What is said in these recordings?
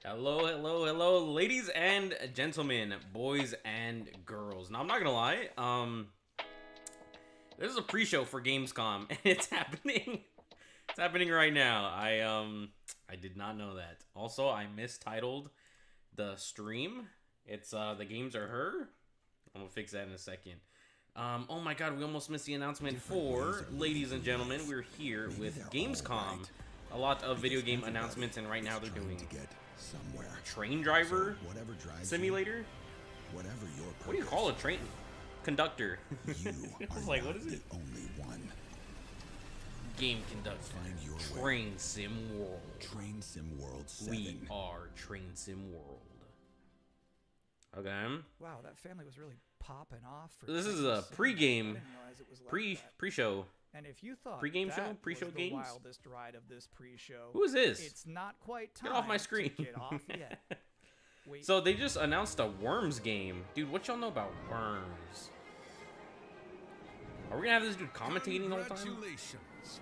Hello, hello, hello, ladies and gentlemen, boys and girls. Now, I'm not gonna lie, this is a pre-show for Gamescom, and it's happening. It's happening right now. I did not know that. Also, I mistitled the stream. It's the games are her. I'm gonna fix that in a second. Oh my god, we almost missed the announcement for, ladies and gentlemen, we're here with Gamescom. A lot of video game announcements, and right now they're doing train driver simulator. Whatever your purpose, What do you call a train conductor? you It's are like, what not is it? the only one. Game conductor. Find your Train Sim World. Train Sim World 7. We are Train Sim World. Okay. Wow, that family was really popping off. For This is Train a Sim. pre-game, I didn't realize it was like that. pre-show. And if you thought Pre-game that show? Pre-show was games? the wildest ride of this pre-show, Who is this? it's not quite time Get off my screen. to get off yet. Wait, So they just announced a Worms game. Dude, what y'all know about Worms? Are we gonna have this dude commentating the whole time? Congratulations.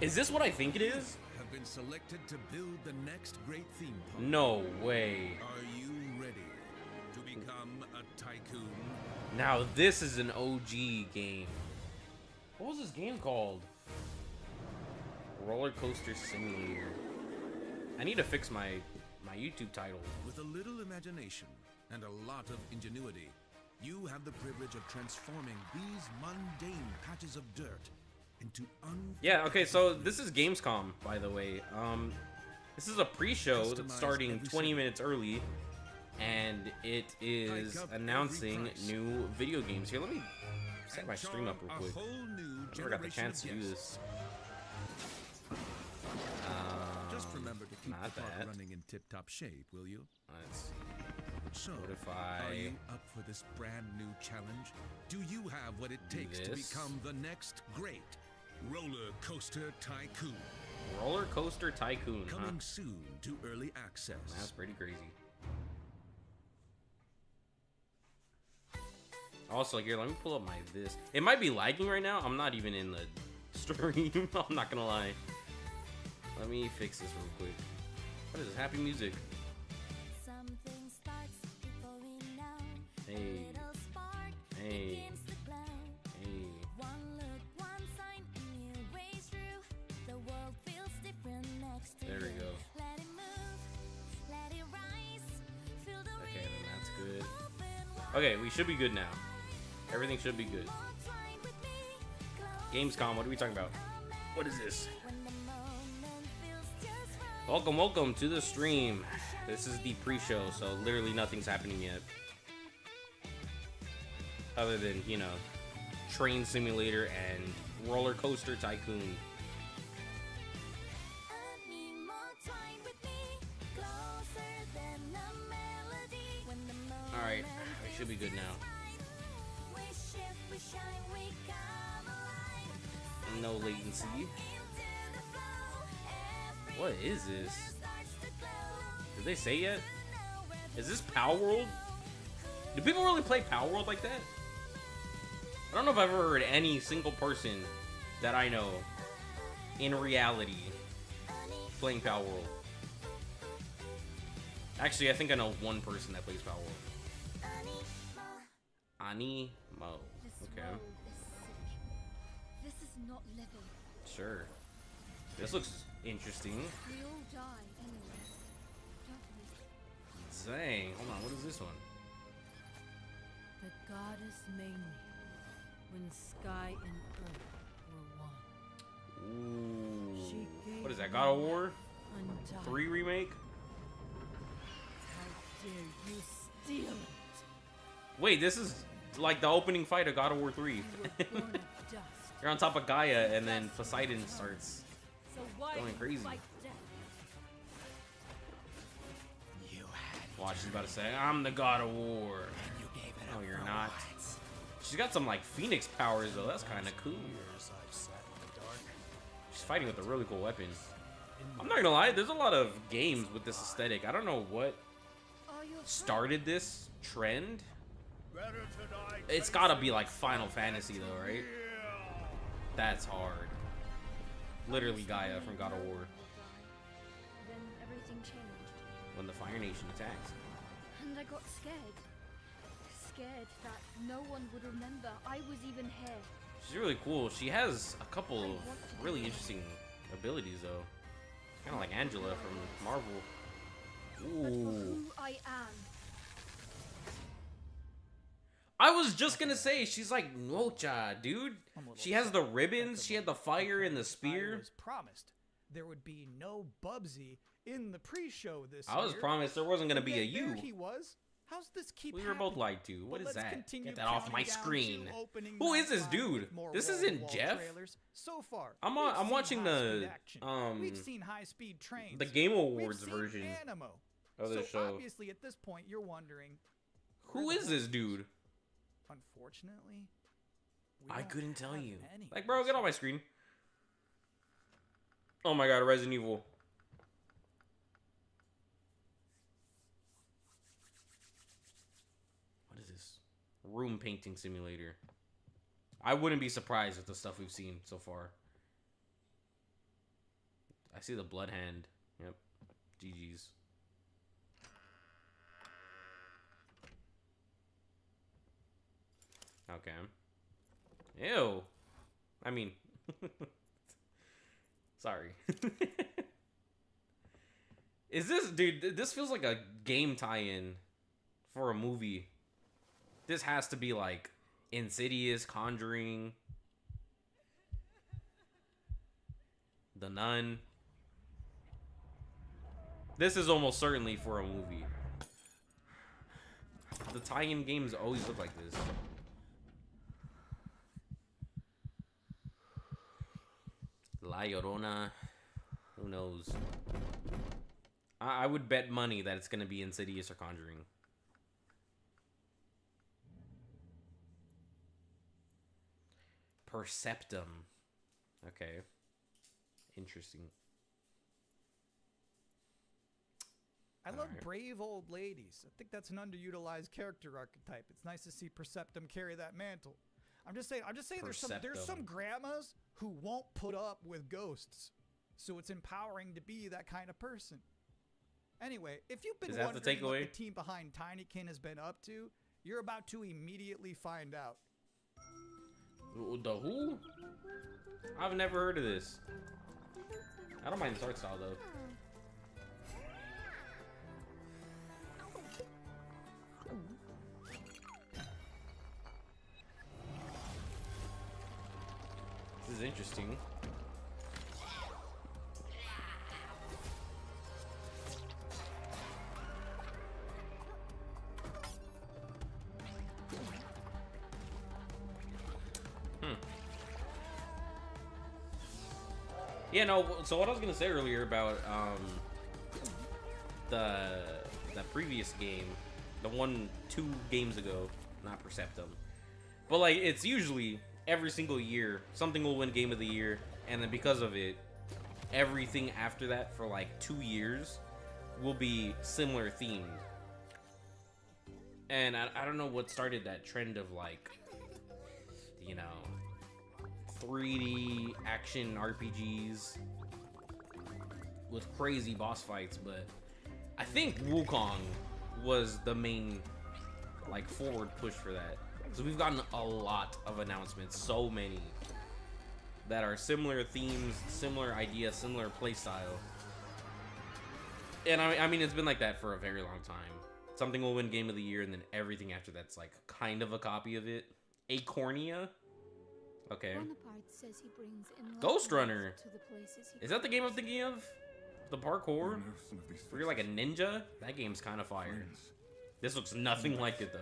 Is this what I think it is? Have been selected to build the next great theme park. No way. Are you ready to become a tycoon? Now this is an OG game. What was this game called? Roller Coaster Simulator. I need to fix my YouTube title. With a little imagination and a lot of ingenuity, you have the privilege of transforming these mundane patches of dirt into Yeah, okay, so this is Gamescom, by the way. This is a pre-show that's starting 20 minutes early, and it is announcing new video games. Here, let me set my stream up real quick. I never got the chance to do this. Just remember to keep not the park that. running in tip-top shape, will you? Let's see. So, What if are I you up for this brand new challenge? Do you have what it takes to this? become the next great roller coaster tycoon? Roller Coaster Tycoon, huh? Coming soon to early access. That's pretty crazy. Also, here, let me pull up my this. It might be lagging right now. I'm not even in the stream. I'm not gonna lie. Let me fix this real quick. What is this? Happy music. Hey. Hey. Hey. There we go. Okay, then that's good. Okay, we should be good now. Everything should be good. Gamescom, what are we talking about? What is this? Welcome, welcome to the stream. This is the pre-show, so literally nothing's happening yet. Other than, you know, Train Simulator and Roller Coaster Tycoon. Alright, we should be good now. No latency. What is this? Did they say yet? Is this Power World? Do people really play Power World like that? I don't know if I've ever heard any single person that I know in reality playing Power World. Actually, I think I know one person that plays Power World. Animo. Okay. This is not living. Sure. This looks interesting. We all die anyway, don't we? Dang. Hold on. What is this one? The goddess made me when sky and earth were one. Ooh. She gave What is that? God of War Undying. 3 remake? How dare you steal it? Wait, this is like the opening fight of God of War 3. You were born of dust. You're on top of Gaia, and then Poseidon starts. So why Going do you crazy. fight death? Watch, she's about to say, I'm the God of War. No, you're not. She's got some like Phoenix powers though. That's kind of cool. She's fighting with a really cool weapon. I'm not gonna lie, there's a lot of games with this aesthetic. I don't know what started this trend. It's gotta be like Final Fantasy though, right? That's hard. Literally Gaia from God of War. Then everything changed. when the Fire Nation attacks. And I got scared. Scared that no one would remember I was even here. She's really cool. She has a couple of really interesting abilities, though. Kind of like Angela from Marvel. But for Ooh. who I am, I was just gonna say, she's like Nocha, dude. I'm a little She has the upset ribbons, at she had the fire and the spear. I was promised there would be no Bubsy in the pre-show this I was year. promised there wasn't gonna And be a yet you. there he was. How's this keep We were both happening? lied to. What But is let's that? continue Get that off my counting down screen. to opening Who night is this live dude? with more This isn't wall-to-wall Jeff? trailers. So far, I'm we've I'm seen watching high-speed the action. We've seen high-speed trains. the Game We've Awards seen version Animo. of the So show. obviously, at this point, you're wondering, Who where the is this hell dude? Unfortunately, we I don't couldn't tell have you. any Like, bro, get off my screen. Oh my god, Resident Evil. What is this? Room painting simulator. I wouldn't be surprised with the stuff we've seen so far. I see the blood hand. Yep. GG's. Okay. Ew. I mean, sorry. Is this, dude, this feels like a game tie-in for a movie. This has to be like Insidious, Conjuring, The Nun. This is almost certainly for a movie. The tie-in games always look like this. La Llorona. Who knows? I would bet money that it's going to be Insidious or Conjuring. Perceptum. Okay. Interesting. I love Alright. brave old ladies. I think that's an underutilized character archetype. It's nice to see Perceptum carry that mantle. I'm just saying there's some Perceptum. grandmas who won't put up with ghosts. So it's empowering to be that kind of person. Anyway, if you've been Is that the wondering what takeaway? the team behind Tinykin has been up to, you're about to immediately find out. The who? I've never heard of this. I don't mind this art style though. This is interesting. Yeah, no, so what I was gonna say earlier about the previous game, the one 2 games ago, not Perceptum, but like it's usually every single year something will win Game of the Year, and then because of it, everything after that for like 2 years will be similar themed. And I don't know what started that trend of like, you know, 3D action RPGs with crazy boss fights, but I think Wukong was the main like forward push for that. So we've gotten a lot of announcements, so many that are similar themes, similar ideas, similar playstyle. And I mean, it's been like that for a very long time. Something will win Game of the Year, and then everything after that's like kind of a copy of it. Acornia. Okay. Bonaparte says he brings Ghost Runner. enlightenment to the places he Is that the game I'm thinking of? The parkour? I know some of these Where you're like a faces. ninja? That game's kind of fire. Friends. This looks nothing like it though.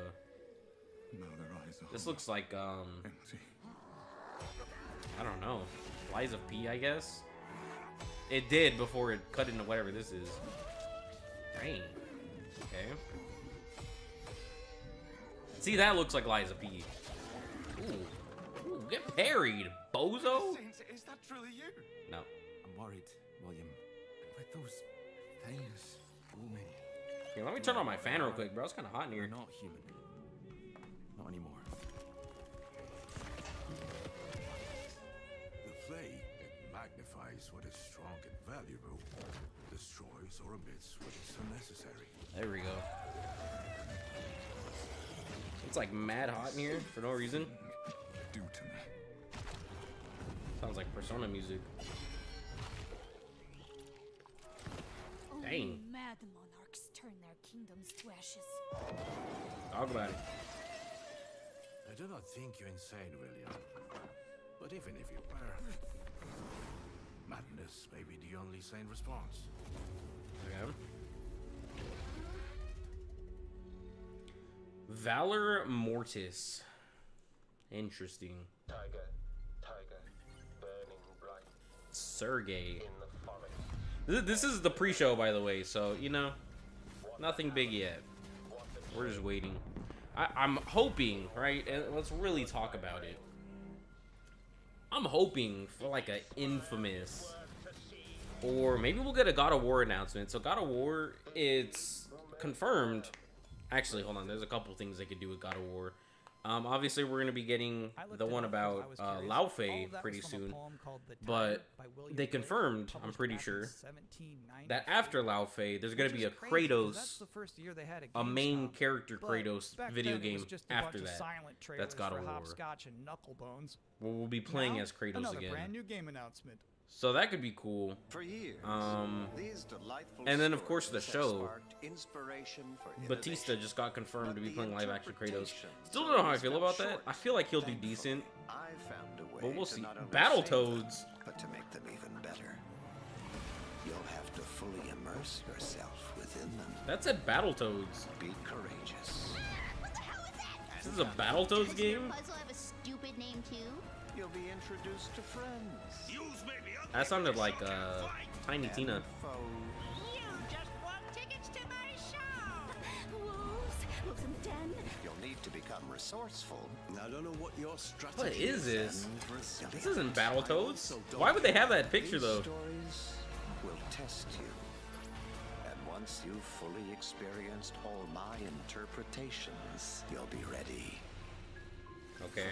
Now their eyes are This hollow, looks like empty. I don't know. Lies of P, I guess. It did before it cut into whatever this is. Dang. Okay. See, that looks like Lies of P. Ooh. Ooh, get parried, bozo. Saints, is that truly you? No. I'm worried, William. And with those things looming, Here, let me turn on my fan real quick, bro. It's kind of hot in you're here. not human. Not anymore. The flame, it magnifies what is strong and valuable. The destroys or omits what is unnecessary. There we go. It's like mad hot in here for no reason. Do to me. Sounds like Persona music. Only Dang. mad monarchs turn their kingdoms to ashes. Talk about it. I do not think you insane, William. But even if you were, madness may be the only sane response. Okay. Valor Mortis. Interesting. Tiger, burning bright Sergey. in the forest. This is the pre-show, by the way, so, you know, nothing big yet. We're just waiting. I'm hoping, right, and let's really talk about it. I'm hoping for, like, a Infamous, or maybe we'll get a God of War announcement. So God of War, it's confirmed. Actually, hold on, there's a couple things they could do with God of War. Obviously, we're going to be getting the one about Lao Fei pretty soon, but they confirmed, I'm pretty sure, that after Lao Fei, there's going to be a Kratos, a main character Kratos video game after that. That's God of War. Where we'll be playing as Kratos again. Brand new game announcement. So that could be cool. For years, these delightful and then of course the stories have show, sparked inspiration for Batista innovation. just got confirmed to be But playing the live action Kratos. interpretations Still don't know how I always feel fell about that. short. I feel like he'll do Thankfully, decent, I found a way but we'll to see. not only Battletoads. save them, but to make them even better. You'll have to fully immerse yourself within them. That said Battletoads. Be courageous. What the hell is that? This is a Battletoads Does your game? puzzle have a stupid name too? You'll be introduced to friends. That sounded like Tiny Tina. And foes. You just won tickets to my show! Wolves in the den. You'll need to become resourceful. I don't know what your strategy What is this? and resilient. This isn't Battletoads. Why would they have that picture These though? stories will test you. And once you've fully experienced all my interpretations, you'll be ready. Okay.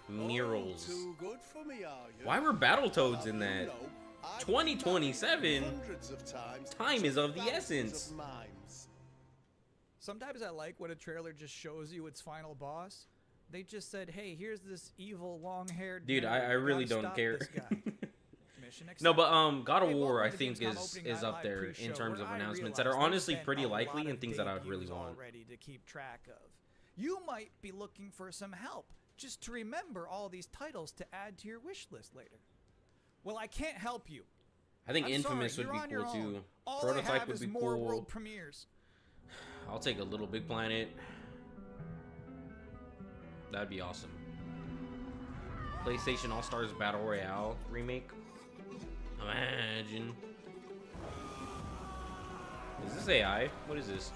Murals. Too good for me, are you? Why were Battletoads in Well, that? you know, I've 2027? hundreds of times Time is of the thousands essence. of mimes. Sometimes I like when a trailer just shows you its final boss. They just said, "Hey, here's this evil, long-haired Dude, nerd. I You really gotta don't stop care. this guy." Mission No, but accepted. God of Hey, War welcome I to think Gamescom is opening night up live there pre-show, in terms where of I announcements that are realized honestly they've pretty spent a likely lot and of things that I would really debuts want. already to keep track of. You might be looking for some help just to remember all these titles to add to your wish list later. Well, I can't help you. I think I'm Infamous sorry, would you're be on cool your own. too. All Prototype I have would is be more cool. world premieres. I'll take a Little Big Planet. That'd be awesome. PlayStation All-Stars Battle Royale remake. Imagine. Is this AI? What is this?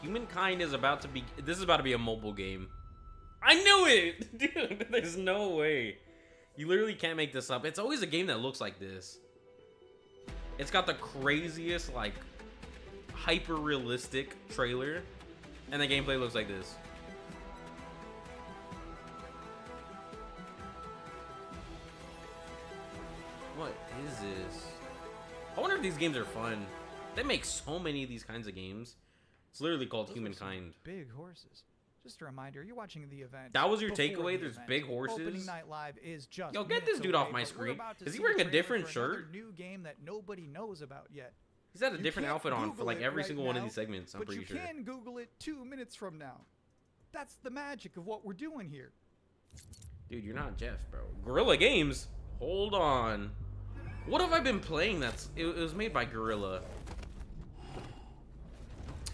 Humankind is about to be. This is about to be a mobile game. I knew it! Dude, there's no way. You literally can't make this up. It's always a game that looks like this. It's got the craziest, like, hyper-realistic trailer, and the gameplay looks like this. What is this? I wonder if these games are fun. They make so many of these kinds of games. It's literally called Those are some Humankind. Big horses. Just a reminder, you're watching the event. That was your before takeaway? the There's event. big horses? Opening Night Live is just Yo, get this minutes dude off away, my but we're screen. about to Is he see wearing a trailer different for another shirt? new game that nobody knows about yet. He's had a You different can't outfit on for Google like it every right single one of now, these segments, I'm but pretty you sure. can Google it 2 minutes from now. That's the magic of what we're doing here. Dude, you're not Jeff, bro. Guerrilla Games? Hold on. What have I been playing that's... It was made by Guerrilla.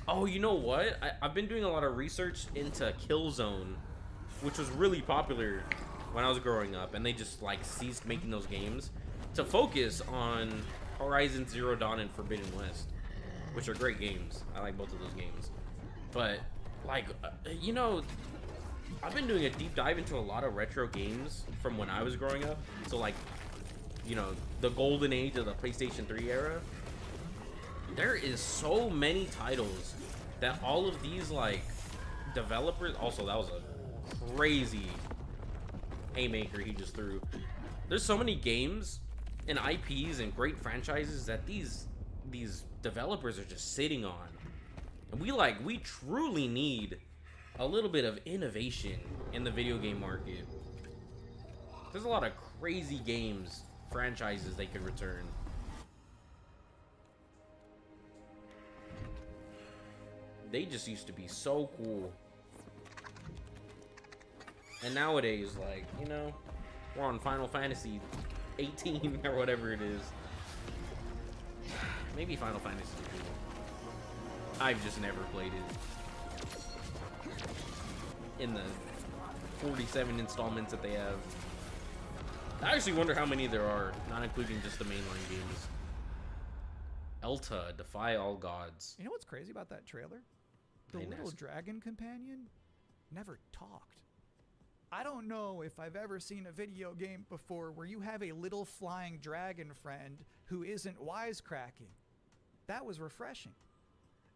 Oh, you know what? I've been doing a lot of research into Killzone, which was really popular when I was growing up, and they just, like, ceased making those games to focus on Horizon Zero Dawn and Forbidden West, which are great games. I like both of those games. But, like, you know... I've been doing a deep dive into a lot of retro games from when I was growing up. So, like, you know, the golden age of the PlayStation 3 era. there is so many titles that all of these like developers. Also, that was a crazy haymaker he just threw. There's so many games and IPs and great franchises that these developers are just sitting on, and we truly need a little bit of innovation in the video game market. There's a lot of crazy games, franchises they could return. They just used to be so cool. And nowadays, like, you know, we're on Final Fantasy 18 or whatever it is. Maybe Final Fantasy 2. I've just never played it. In the 47 installments that they have. I actually wonder how many there are, not including just the mainline games. Elta, Defy All Gods. You know what's crazy about that trailer? The little dragon companion never talked. I don't know if I've ever seen a video game before where you have a little flying dragon friend who isn't wisecracking. That was refreshing.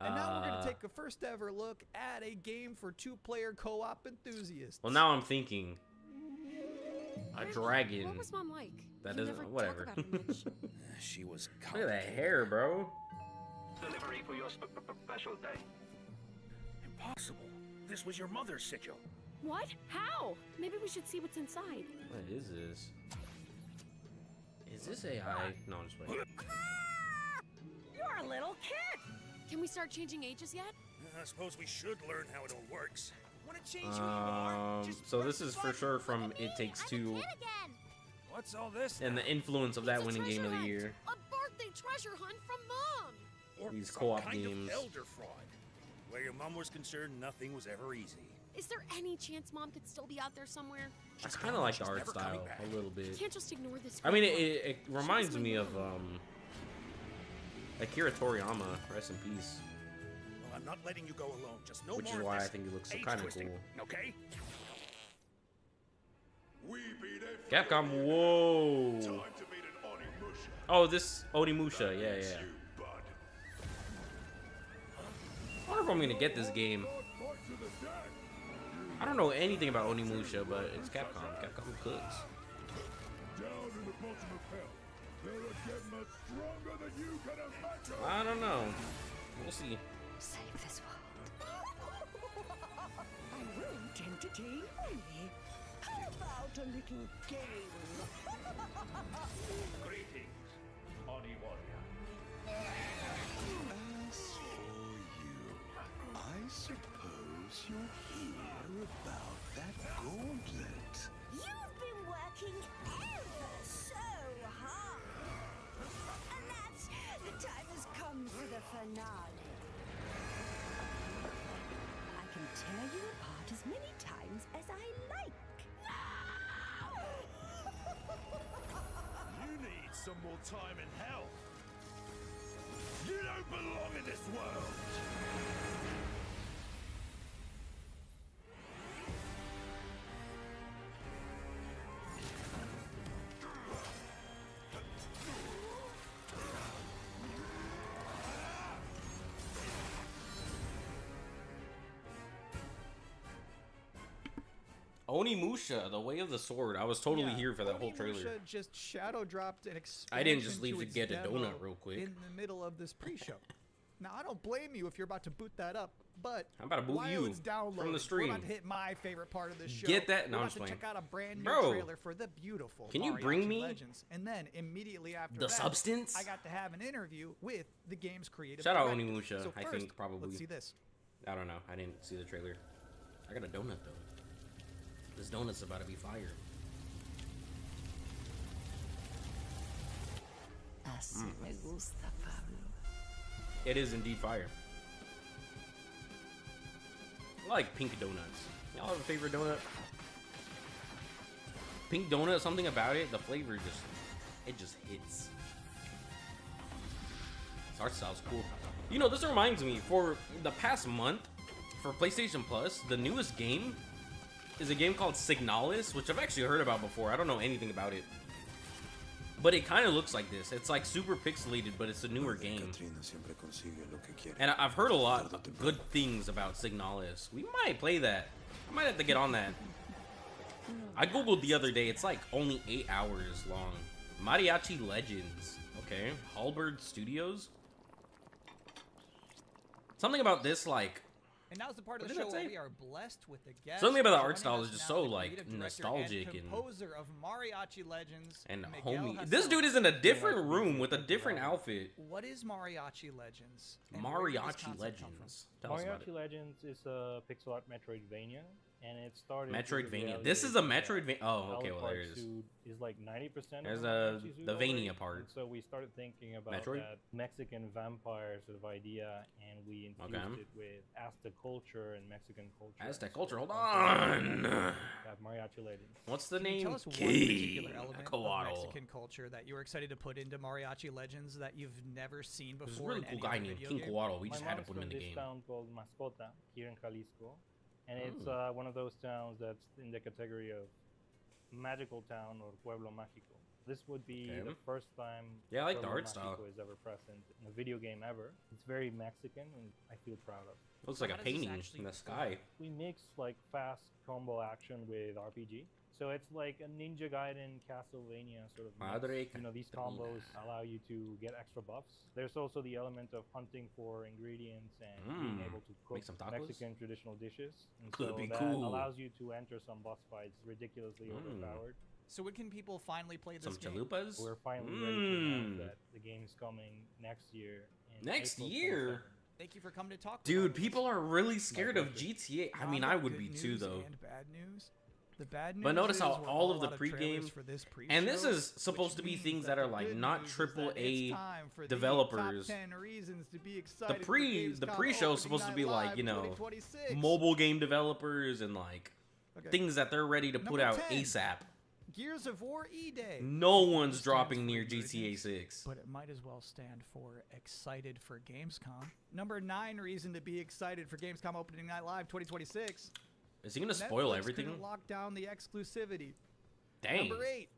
And now we're going to take a first ever look at a game for two-player co-op enthusiasts. Well, now I'm thinking a dragon. What was Mom like? That You doesn't. never Whatever. talk about it much. She was Look at that hair, bro. Delivery for your special day. impossible. This was your mother's sigil. What? How? Maybe we should see what's inside. What is this? Is this AI? No, I'm just playing. You're a little kid. Can we start changing ages yet? I suppose we should learn how it all works. Want to change who you are? So this is for sure from It Takes Two, What's all this? and the influence of that It's a winning game of the treasure year. hunt. A birthday treasure hunt from Mom. Or These some co-op kind games. Of elder fraud. Where your mom was concerned, nothing was ever easy. Is there any chance Mom could still be out there somewhere? I kind of like the She's art never style coming back. a little You bit. can't just ignore this. I mean, girl. it reminds my me of mom. Akira Toriyama, rest in peace. Well, I'm not letting you go alone. Just no Which more is of why I this think it looks so age kind of twisting, cool. Okay? Capcom, whoa! Oh, this Onimusha, yeah. I wonder if I'm gonna get this game. I don't know anything about Onimusha, but it's Capcom. Capcom cooks. I don't know. We'll see. Save this world. I'm willing to entertain you. How about a little game? Greetings, Oni Warrior. As for you, I suppose you'll hear about that gauntlet. You've been working ever so hard. And that's the time has come for the finale. I can tear you apart as many times as I like. You need some more time in hell. You don't belong in this world. Onimusha, The Way of the Sword. I was totally here for that whole trailer. Onimusha just shadow dropped an expansion. I didn't just leave to its get a demo donut real quick. in the middle of this pre-show. Now I don't blame you if you're about to boot that up, but I'm about to boot while you it's downloaded, from the stream. We're about to hit my favorite part of this show. Get that? No, We're I'm about just to playing. check out a brand new Bro, trailer for the beautiful. can you Mariachi bring me Legends. And then immediately after the that, substance? I got to have an interview with the game's creative Shout out director. Onimusha, So I first, think probably. Let's see this. I don't know. I didn't see the trailer. I got a donut though. This donut's about to be fire. Así me gusta, Pablo. It is indeed fire. I like pink donuts. Y'all have a favorite donut? Pink donut, something about it, the flavor just hits. This art style's cool. You know, this reminds me, for the past month, for PlayStation Plus, the newest game is a game called Signalis, which I've actually heard about before. I don't know anything about it. But it kind of looks like this. It's like super pixelated, but it's a newer game. And I've heard a lot of good things about Signalis. We might play that. I might have to get on that. I googled the other day. It's like only 8 hours long. Mariachi Legends. Okay. Halberd Studios. Something about this, like... And now's the part of the show where we are blessed with the guest. Something about the art style is just so, like, nostalgic and composer of Mariachi Legends. And homie. This dude is in a different room with a different outfit. What is Mariachi Legends? Mariachi Legends. Tell us about it. Mariachi Legends is a pixel art Metroidvania, and it started. Metroidvania. This is a Metroidvania. Oh, okay. Well, there it is. Is like 90%. There's the Vania part. And so we started thinking about that Mexican vampire sort of idea, and we infused it with Aztec culture and Mexican culture. Aztec culture. Hold on. Have Mariachi Legends. What's the Can name? you tell us one particular element of Mexican culture that you were excited to put into Mariachi Legends that you've never seen before? There's a really cool guy named King Coatl. We just had to put him in the game. This town called Mascota here in Jalisco, and it's one of those towns that's in the category of magical town or pueblo mágico. This would be the first time I like the pueblo art style. mágico is ever present in a video game ever. It's very Mexican, and I feel proud of. Looks like a painting in the sky. We mix like fast combo action with RPG. So it's like a Ninja Gaiden Castlevania sort of mix. You know, these combos allow you to get extra buffs. There's also the element of hunting for ingredients and being able to cook Mexican traditional dishes. And Could be that cool. allows you to enter some boss fights ridiculously overpowered. So when can people finally play this game? Some chalupas? We're finally ready to announce that the game's coming next year. Next April year? 22nd. Thank you for coming to talk. Dude, people are really scared of GTA. I mean, I would be too, though. And bad news. The bad news. But notice is how we're all of the out pre-game, trailers for this and this pre-show, is supposed to be which things means that are the like good not news is triple that A it's time for the developers. top 10 reasons to be The excited pre-show is Gamescom supposed to Opening be Night like, Live you know, 2026. mobile game developers and like things that they're ready to put Number out 10. ASAP. Gears of War E-Day. No one's dropping near GTA 6. But it might as well stand for excited for Gamescom. Number 9 reason to be excited for Gamescom Opening Night Live 2026. Is he gonna spoil Netflix everything? couldn't lock down the exclusivity. Dang. Number 8.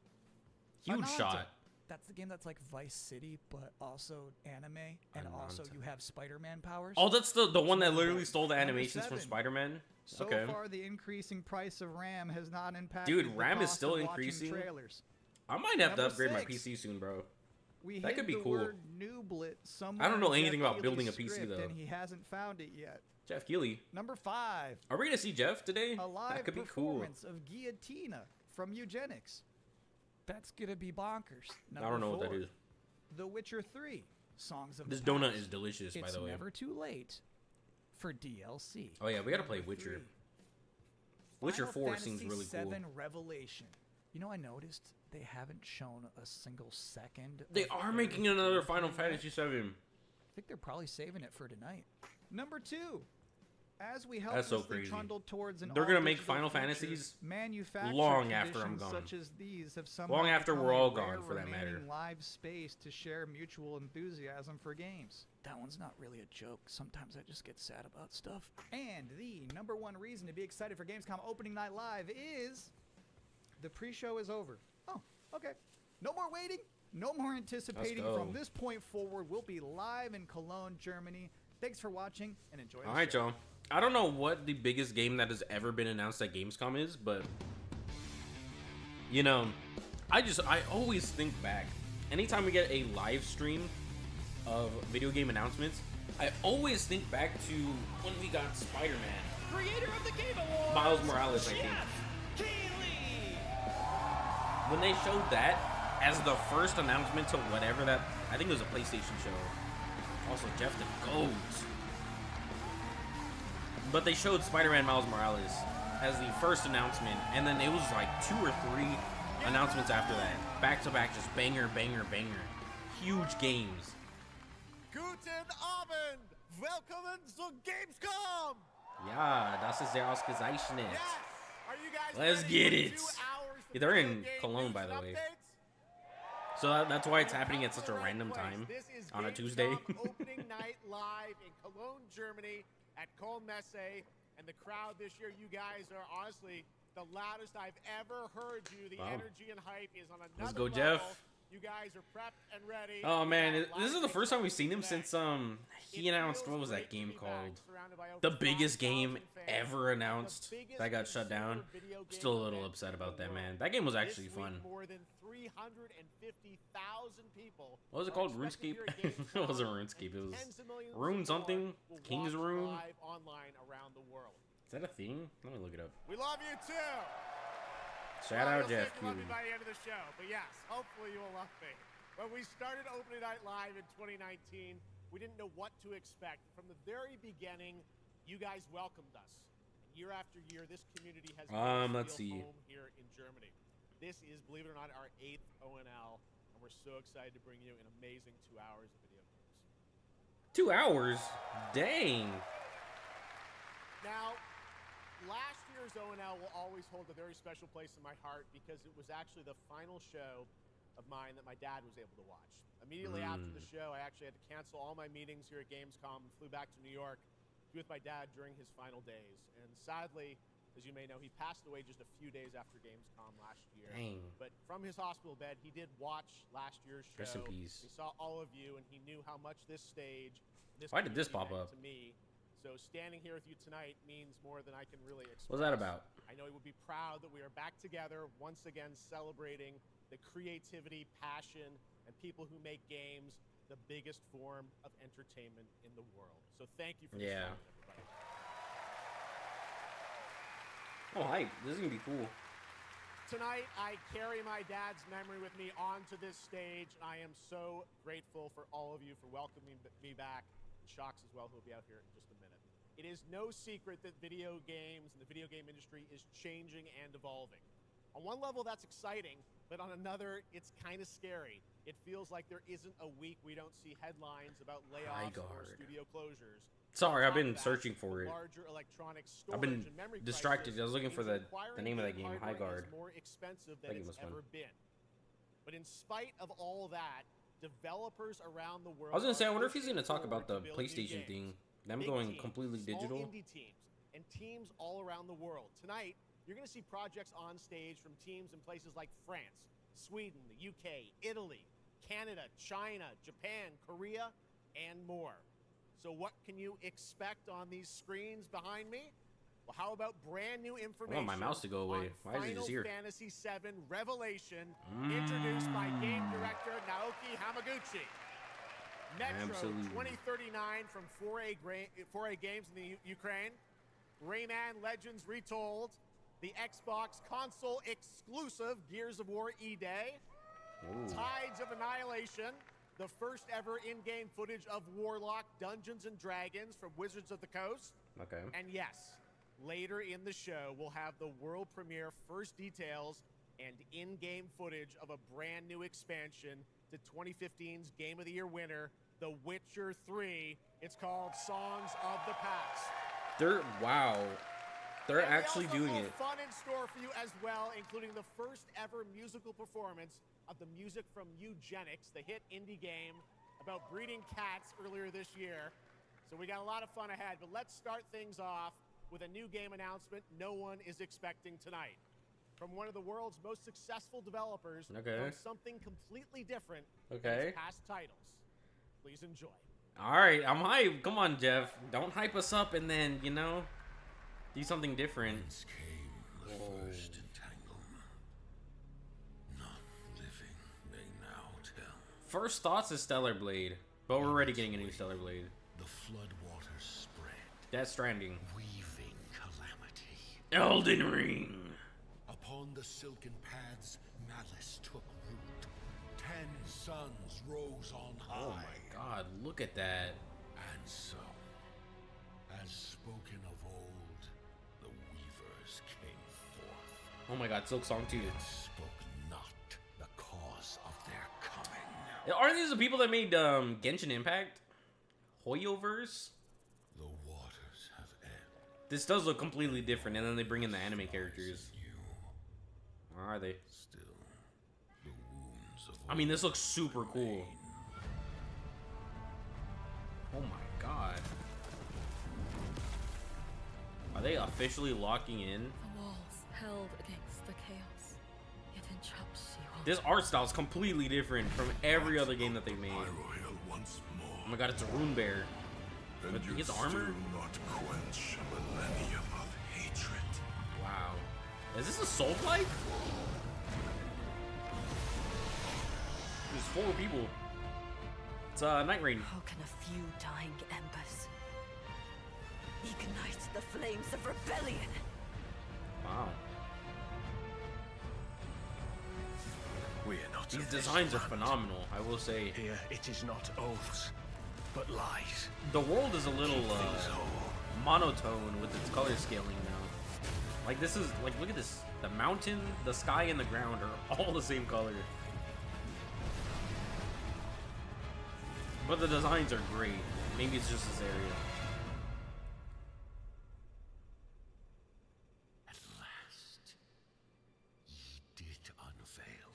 Huge Ananta. shot. That's the game that's like Vice City, but also anime, and also you have Spider-Man powers. Oh, that's the one that Number literally stole the animations from 7. Spider-Man? So Okay. far, the increasing price of RAM has not impacted. Dude, the RAM is cost still of watching increasing. Trailers. I might have to Number upgrade my 6. PC soon, bro. We That hid could be the cool. word Nooblet somewhere I don't know in anything Jeff about building a Keighley's PC, script, though. and he hasn't found it yet. Jeff Keighley. Number 5. Are we gonna see Jeff today? A live That could be cool. performance of Guillotina from Eugenics. That's gonna be bonkers. I don't know what that 4. is. The Witcher 3. Songs of This the donut Past. is delicious, by It's the way. never too late for DLC. Oh yeah, we gotta play Number Witcher. 3. Witcher Final 4 Fantasy seems really cool. 7 Revelation. You know, I noticed they haven't shown a single second. They of are making everything another yet. Final Fantasy 7. I think they're probably saving it for tonight. Number 2. As we That's so helplessly crazy. trundle towards an They're gonna make all-digital Final future, Fantasies manufactured long after I'm traditions gone. Such as these have somehow Long after become we're a all rare gone, for that matter. remaining live space to share mutual enthusiasm for games. That one's not really a joke. Sometimes I just get sad about stuff. And the number 1 reason to be excited for Gamescom Opening Night Live is the pre-show is over. Oh, okay. No more waiting. No more anticipating. go. From this point forward, we'll be live in Cologne, Germany. Thanks for watching and enjoy the All right, show. y'all. I don't know what the biggest game that has ever been announced at Gamescom is, but you know, I always think back. Anytime we get a live stream of video game announcements, I always think back to when we got Spider-Man. Creator of the Game Awards, Miles Morales, I think. When they showed that as the first announcement to whatever that, I think it was a PlayStation show. Also, Jeff the GOAT. But they showed Spider-Man Miles Morales as the first announcement, and then it was like 2 or 3 announcements after that. Back to back, just banger, banger, banger. Huge games. Guten Abend, willkommen zu Gamescom. Yeah, das ist der Ausgezeichnet. Yes. Are you guys Let's ready get for it. 2 hours of They're video in game Cologne, news by the and way. updates? So that's why it's happening at such a random time This is on a Gamescom Tuesday. Opening night live in Cologne, Germany at Köln-Messe. And the crowd this year, you guys are honestly the loudest I've ever heard you. The Wow. energy and hype is on another Let's go, level. Jeff. You guys are prepped and ready. Oh man, this is the first time we've seen him since he announced, what was that game called? The biggest game ever announced that got shut down. Still a little upset about that, man. That game was actually fun. More than 350,000 people. What was it called? RuneScape? It wasn't RuneScape. It was Rune something. King's Rune. Online around the world. Is that a thing? Let me look it up. We love you too. Shout out Jeff. You love me by the end of the show, but yes, hopefully you will love me. When we started Opening Night Live in 2019, we didn't know what to expect. From the very beginning, you guys welcomed us. And year after year, this community has let's see. home here in Germany. This is, believe it or not, our 8th ONL, and we're so excited to bring you an amazing 2 hours of video games. 2 hours? Dang. Now, last year's ONL will always hold a very special place in my heart because it was actually the final show of mine that my dad was able to watch. Immediately after the show, I actually had to cancel all my meetings here at Gamescom and flew back to New York to be with my dad during his final days. And sadly, as you may know, he passed away just a few days after Gamescom last year. Dang. But from his hospital bed, he did watch last year's show. Rest in peace. He saw all of you, and he knew how much this stage, Why did this pop meant up? to me. So standing here with you tonight means more than I can really express. What's that about? I know he would be proud that we are back together once again, celebrating the creativity, passion, and people who make games the biggest form of entertainment in the world. So thank you for this moment, everybody. Oh, hype. This is going to be cool. Tonight, I carry my dad's memory with me onto this stage. I am so grateful for all of you for welcoming me back. And Shocks as well, who will be out here in just a minute. It is no secret that video games and the video game industry is changing and evolving. On one level, that's exciting, but on another, it's kind of scary. It feels like there isn't a week we don't see headlines about layoffs or studio closures. Sorry, I've been searching for it. Larger electronic I've been storage and memory distracted. I was looking for the acquiring name of that game game, hardware High Guard. is more expensive That than game it's was fun. ever been. But in spite of all that, developers around the world I was going to say, I wonder if he's pushing going to talk forward about the to build new PlayStation games. thing. Them Big going teams, completely small digital. indie teams, and teams all around the world. Tonight, you're going to see projects on stage from teams in places like France, Sweden, the UK, Italy, Canada, China, Japan, Korea, and more. So what can you expect on these screens behind me? Well, how about brand new information? I want my mouse to go away. Why is it just here? Final Fantasy VII Revelation, introduced by game director Naoki Hamaguchi. Metro 2039 from 4A Games in the Ukraine. Rayman Legends Retold. The Xbox console exclusive Gears of War E-Day. Tides of Annihilation. The first ever in-game footage of Warlock Dungeons & Dragons from Wizards of the Coast. Okay. And yes, later in the show, we'll have the world premiere first details and in-game footage of a brand new expansion to 2015's Game of the Year winner, The Witcher 3. It's called Songs of the Past. They're actually doing it. Fun in store for you as well, including the first ever musical performance of the music from Eugenics, the hit indie game about breeding cats earlier this year. So we got a lot of fun ahead, but let's start things off with a new game announcement no one is expecting tonight. From one of the world's most successful developers, from something completely different than his past titles. Please enjoy. All right, I'm hyped. Come on, Jeff. Don't hype us up and then, you know, do something different. Whence came the first entanglement? Not living, they now tell. First thoughts is Stellar Blade, but we're already getting a new Stellar Blade. The floodwaters spread. Death Stranding. Weaving calamity. Elden Ring. Upon the silken paths, malice took root. 10 suns rose on high. Oh my god, look at that. And so, as spoken of old, the weavers came forth. Oh my god, Silk Song 2. It spoke not the cause of their coming. Aren't these the people that made Genshin Impact? Hoyoverse? The waters have ebbed. This does look completely different, and then they bring in the anime characters. Or are they? Still, the wounds of I mean, this looks super cool. Oh my god. Are they officially locking in? The walls held against the chaos, yet entrapped she This art style is completely different from every other game that they made. Oh my god, it's a rune bear. But his armor? Not quench a millennium of hatred. Wow. Is this a soul-like? There's 4 people. It's Night Rain. How can a few dying embers ignite the flames of rebellion? Wow. We are not. These designs are phenomenal, I will say. Here, it is not oaths, but lies. The world is a little monotone with its color scaling now. Like this is like, look at this. The mountain, the sky, and the ground are all the same color. But the designs are great. Maybe it's just this area. At last, ye did unveil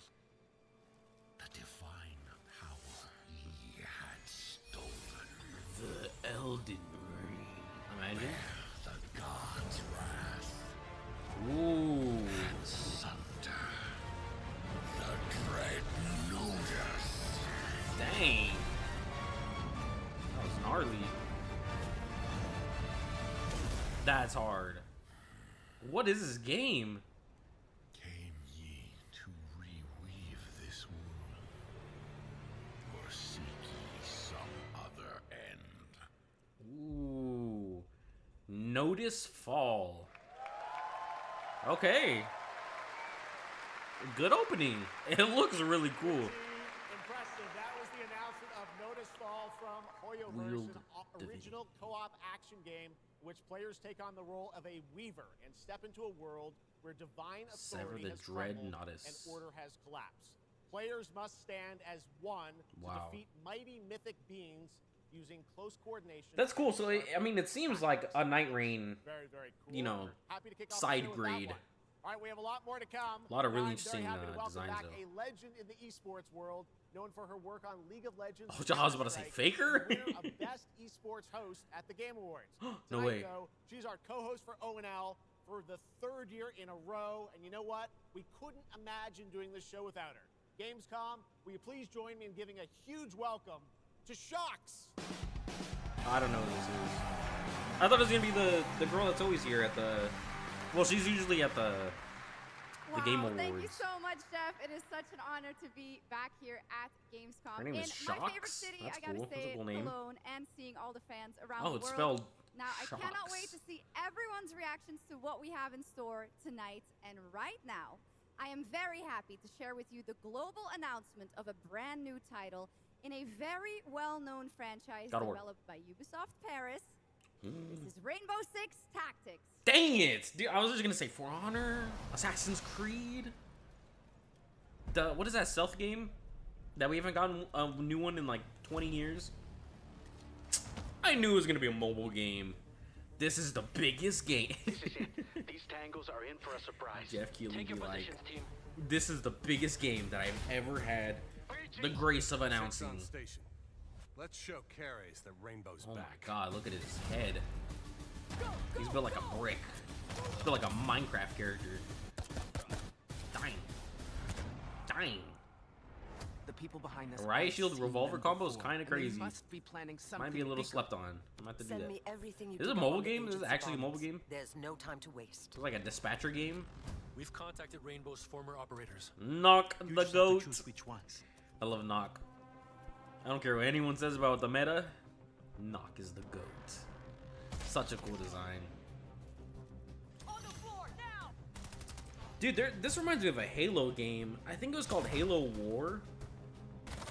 the divine power ye had stolen. The Elden Ring. Imagine. Where the gods' wrath Ooh. and sunder. The dread Ludus. Dang. That was gnarly. That's hard. What is this game? Came ye to reweave this wound, or seek ye some other end? Ooh. Notice Fall. Okay. Good opening. It looks really cool. Impressive. That was the announcement of Notice Fall from Hoyoverse, an original co-op action game in which players take on the role of a weaver and step into a world where divine authority has crumbled and order has collapsed. Players must stand as one to defeat mighty mythic beings using close coordination. That's cool. So, I mean, it seems like a Night Rain, very, very cool. you know, Happy to kick off side the show with that grade. one. All right, we have a lot more to come. A lot of really I'm very interesting happy to welcome designs, back though. a legend in the esports world, known for her work on League of Legends. Oh, I was about to say Faker? Winner of Best Esports Host at the Game Awards. No Tonight, way. Though, she's our co-host for ONL for the 3rd year in a row, and you know what? We couldn't imagine doing this show without her. Gamescom, will you please join me in giving a huge welcome to Shocks? I don't know who this is. I thought it was gonna be the girl that's always here at the. Well, she's usually at the Game Awards. Thank you so much, Jeff. It is such an honor to be back here at Gamescom. Her name in is my favorite Shocks? city, That's I gotta cool. That's a say, cool name. Cologne, and seeing all the fans around Oh, the it's world. spelled Now, I cannot wait Shocks. to see everyone's reactions to what we have in store tonight. And right now, I am very happy to share with you the global announcement of a brand new title in a very well-known franchise God of War. developed by Ubisoft Paris. This is Rainbow Six Tactics. Dang it! Dude, I was just gonna say For Honor, Assassin's Creed. What is that stealth game that we haven't gotten a new one in like 20 years? I knew it was gonna be a mobile game. This is the biggest game. This is it. These tangles are in for a surprise. Jeff Keighley Take your be like, positions, team. this is the biggest game that I've ever had the grace of announcing. On station. Let's show Carries that Rainbow's Oh my back. god, look at his head. He's built like a brick. He's built like a Minecraft character. Dang. Dang. The people behind this Riot Shield seen revolver them combo is before, kind of and they crazy. must be planning Might be a something little bigger. slept on. I'm gonna have to do Send that. me everything you Is it a can mobile on the game? Is it agency actually a mobile documents. game? There's no time to waste. It's like a dispatcher game. We've contacted Rainbow's former operators. Knock You the just have to goat. choose which ones. I love Knock. I don't care what anyone says about the meta. Knock is the goat. Such a cool design. Dude, this reminds me of a Halo game. I think it was called Halo War.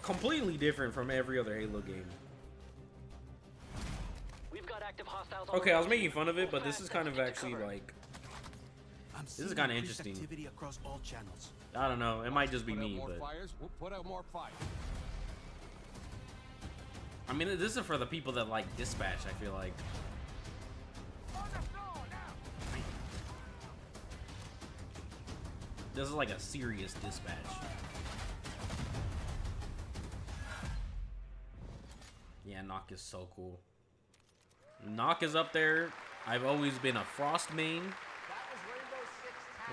Completely different from every other Halo game. We've got active hostiles on Okay, the I was road. making fun of it, but this is kind of actually like... I'm This is seeing kind of increased interesting. activity across all channels. I don't know. It might just be Put out me, more but... fires. We'll put out more fire. I mean, this is for the people that like dispatch, I feel like. This is like a serious dispatch. Yeah, Knock is so cool. Knock is up there. I've always been a Frost main.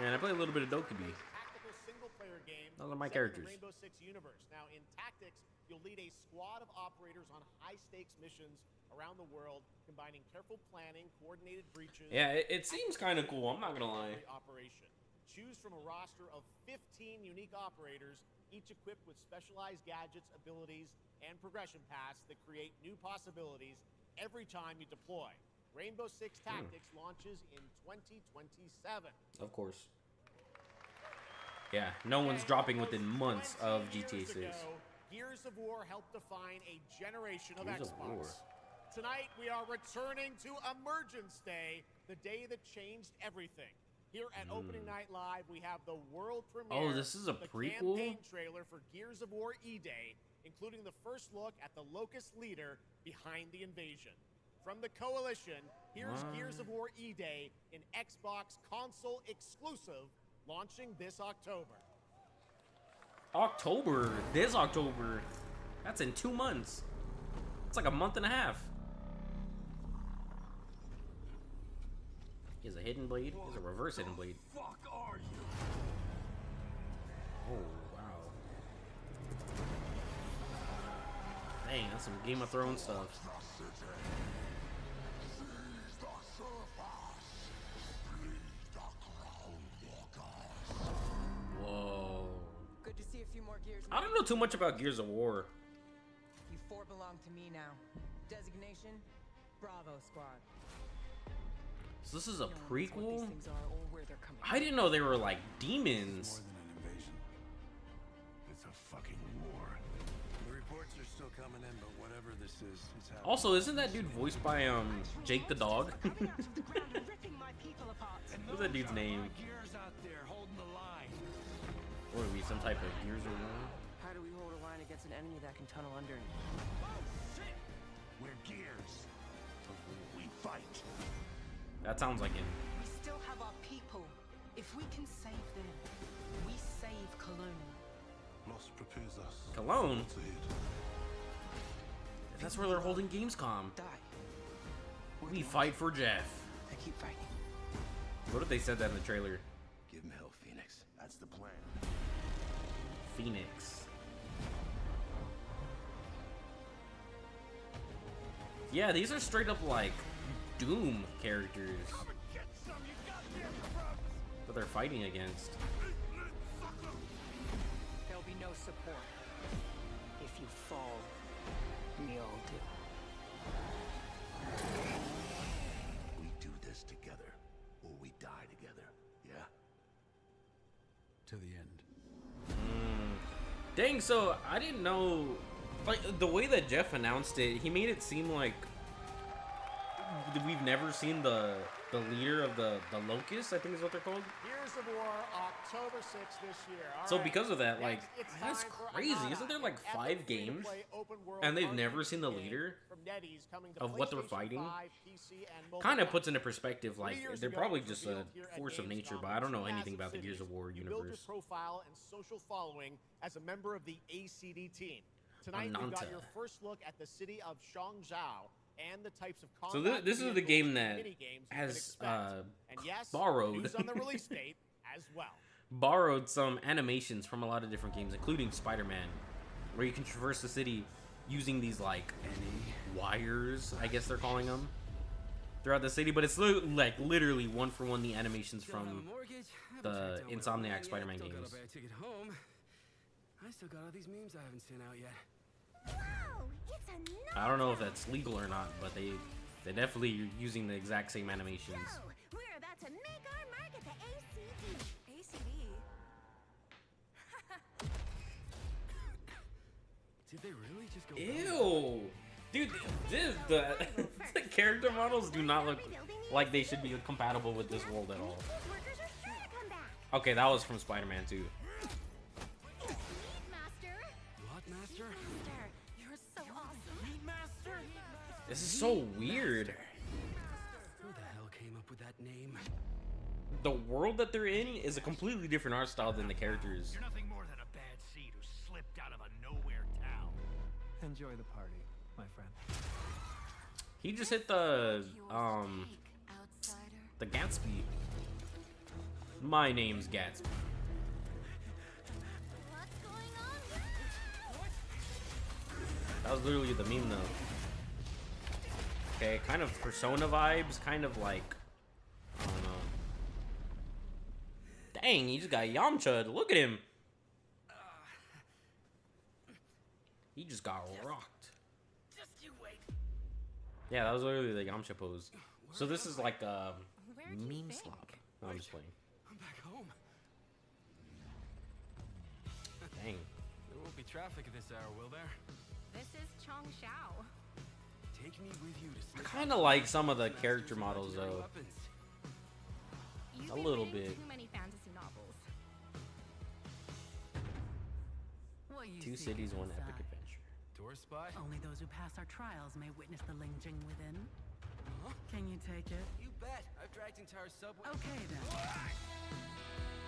And I play a little bit of Dokkaebi. Those are my set in the characters. Rainbow Six universe. Now, in Tactics, you'll lead a squad of operators on high-stakes missions around the world, combining careful planning, coordinated breaches. Yeah, it seems kind of cool. I'm not gonna lie. Operation. Choose from a roster of 15 unique operators, each equipped with specialized gadgets, abilities, and progression paths that create new possibilities every time you deploy. Rainbow Six Tactics launches in 2027. Of course. Yeah, no one's dropping within months of GTA 6. Gears of War helped define a generation of Gears of Xbox. War. Tonight, we are returning to Emergence Day, the day that changed everything. Here at Opening Night Live, we have the world premiere. Oh, this is a the prequel? campaign trailer for Gears of War E-Day, including the first look at the Locust leader behind the invasion. From the Coalition, here's Gears of War E-Day, an Xbox console exclusive, launching this October. October? This October? That's in 2 months. It's like a month and a half. He has a hidden blade. He has a reverse hidden blade. Fuck are you? Oh, wow. Dang, that's some Game of Thrones stuff. Whoa. Good to see a few more Gears. I don't know too much about Gears of War. You four belong to me now. Designation, Bravo Squad. So this is a prequel? These things are or where they're coming I didn't know they were like demons. More than an invasion. It's a fucking war. The reports are still coming in, but whatever this is, it's happening. Also, isn't that dude voiced by Jake the dog? What's that dude's name? Gears out there holding the line. Or are we some type of Gears or one? How do we hold a line against an enemy that can tunnel under? Oh shit! We're Gears. We fight. That sounds like it. We still have our people. If we can save them, we save Cologne. Los propulsas. Cologne? That's where they're holding Gamescom. We fight for Jeff. I keep fighting. What if they said that in the trailer? Give him hell, Phoenix. That's the plan. Phoenix. Yeah, these are straight up like Doom characters that they're fighting against. There'll be no support. If you fall, we all do. We do this together, or we die together. Yeah? To the end. Dang, so I didn't know, like, the way that Jeff announced it, he made it seem like we've never seen the leader of the Locust, I think is what they're called. Gears of War, October 6th this year. All So right, because of that, like, next, it's that's time for crazy. Amada, Isn't there like an 5 epic games? free-to-play open-world And they've RPG never seen the game leader from NetEase coming to of what they're PlayStation fighting? 5, PC, and mobile Kind of puts platforms. into perspective, like, 3 years they're ago, probably it was just a revealed here at force of nature, Gamescom but I don't know in anything about the Cities. Gears of War You build your universe. profile and social following as a member of the ACD team. Tonight, we've got Ananta. your first look at the city of Shangzhou and the types of So combat this is the vehicles game and that minigames you can has expect. And yes, borrowed news on the release date as well. borrowed some animations from a lot of different games, including Spider-Man, where you can traverse the city using these like wires, I guess they're calling them, throughout the city. But it's like literally one for one the animations from the Insomniac Spider-Man games. Ticket home. I still got all these memes I haven't sent out yet. Whoa, it's a I don't know if that's legal or not, but they definitely are using the exact same animations. We're about to make our mark at the ACD. ACD? Did they really just go? Ew, dude, the character models do not look like they should be compatible with this world at all. Workers are sure to come back. Okay, that was from Spider-Man too. Master. What, Master? Master, you're so awesome. Master. This is so weird. Who the hell came up with that name? The world that they're in is a completely different art style than the characters. You're nothing more than a bad seed who slipped out of a nowhere town. Enjoy the party, my friend. He just hit the Gatsby. My name's Gatsby. That was literally the meme, though. Okay, kind of Persona vibes, kind of like, I don't know. Dang, he just got Yamcha'd. Look at him. He just got rocked. Just you wait. Yeah, that was literally the Yamcha pose. So this is like a meme slop. No, I'm just playing. I'm back home. Dang. There won't be traffic at this hour, will there? This is Chongshao. Take me with you to I kind of like some of the character models, though. A little bit. Too many fantasy novels. Two cities, one epic adventure. Tourist spot? Only those who pass our trials may witness the Lingjing within. Huh? Can you take it? You bet. I've dragged entire subway. Okay then.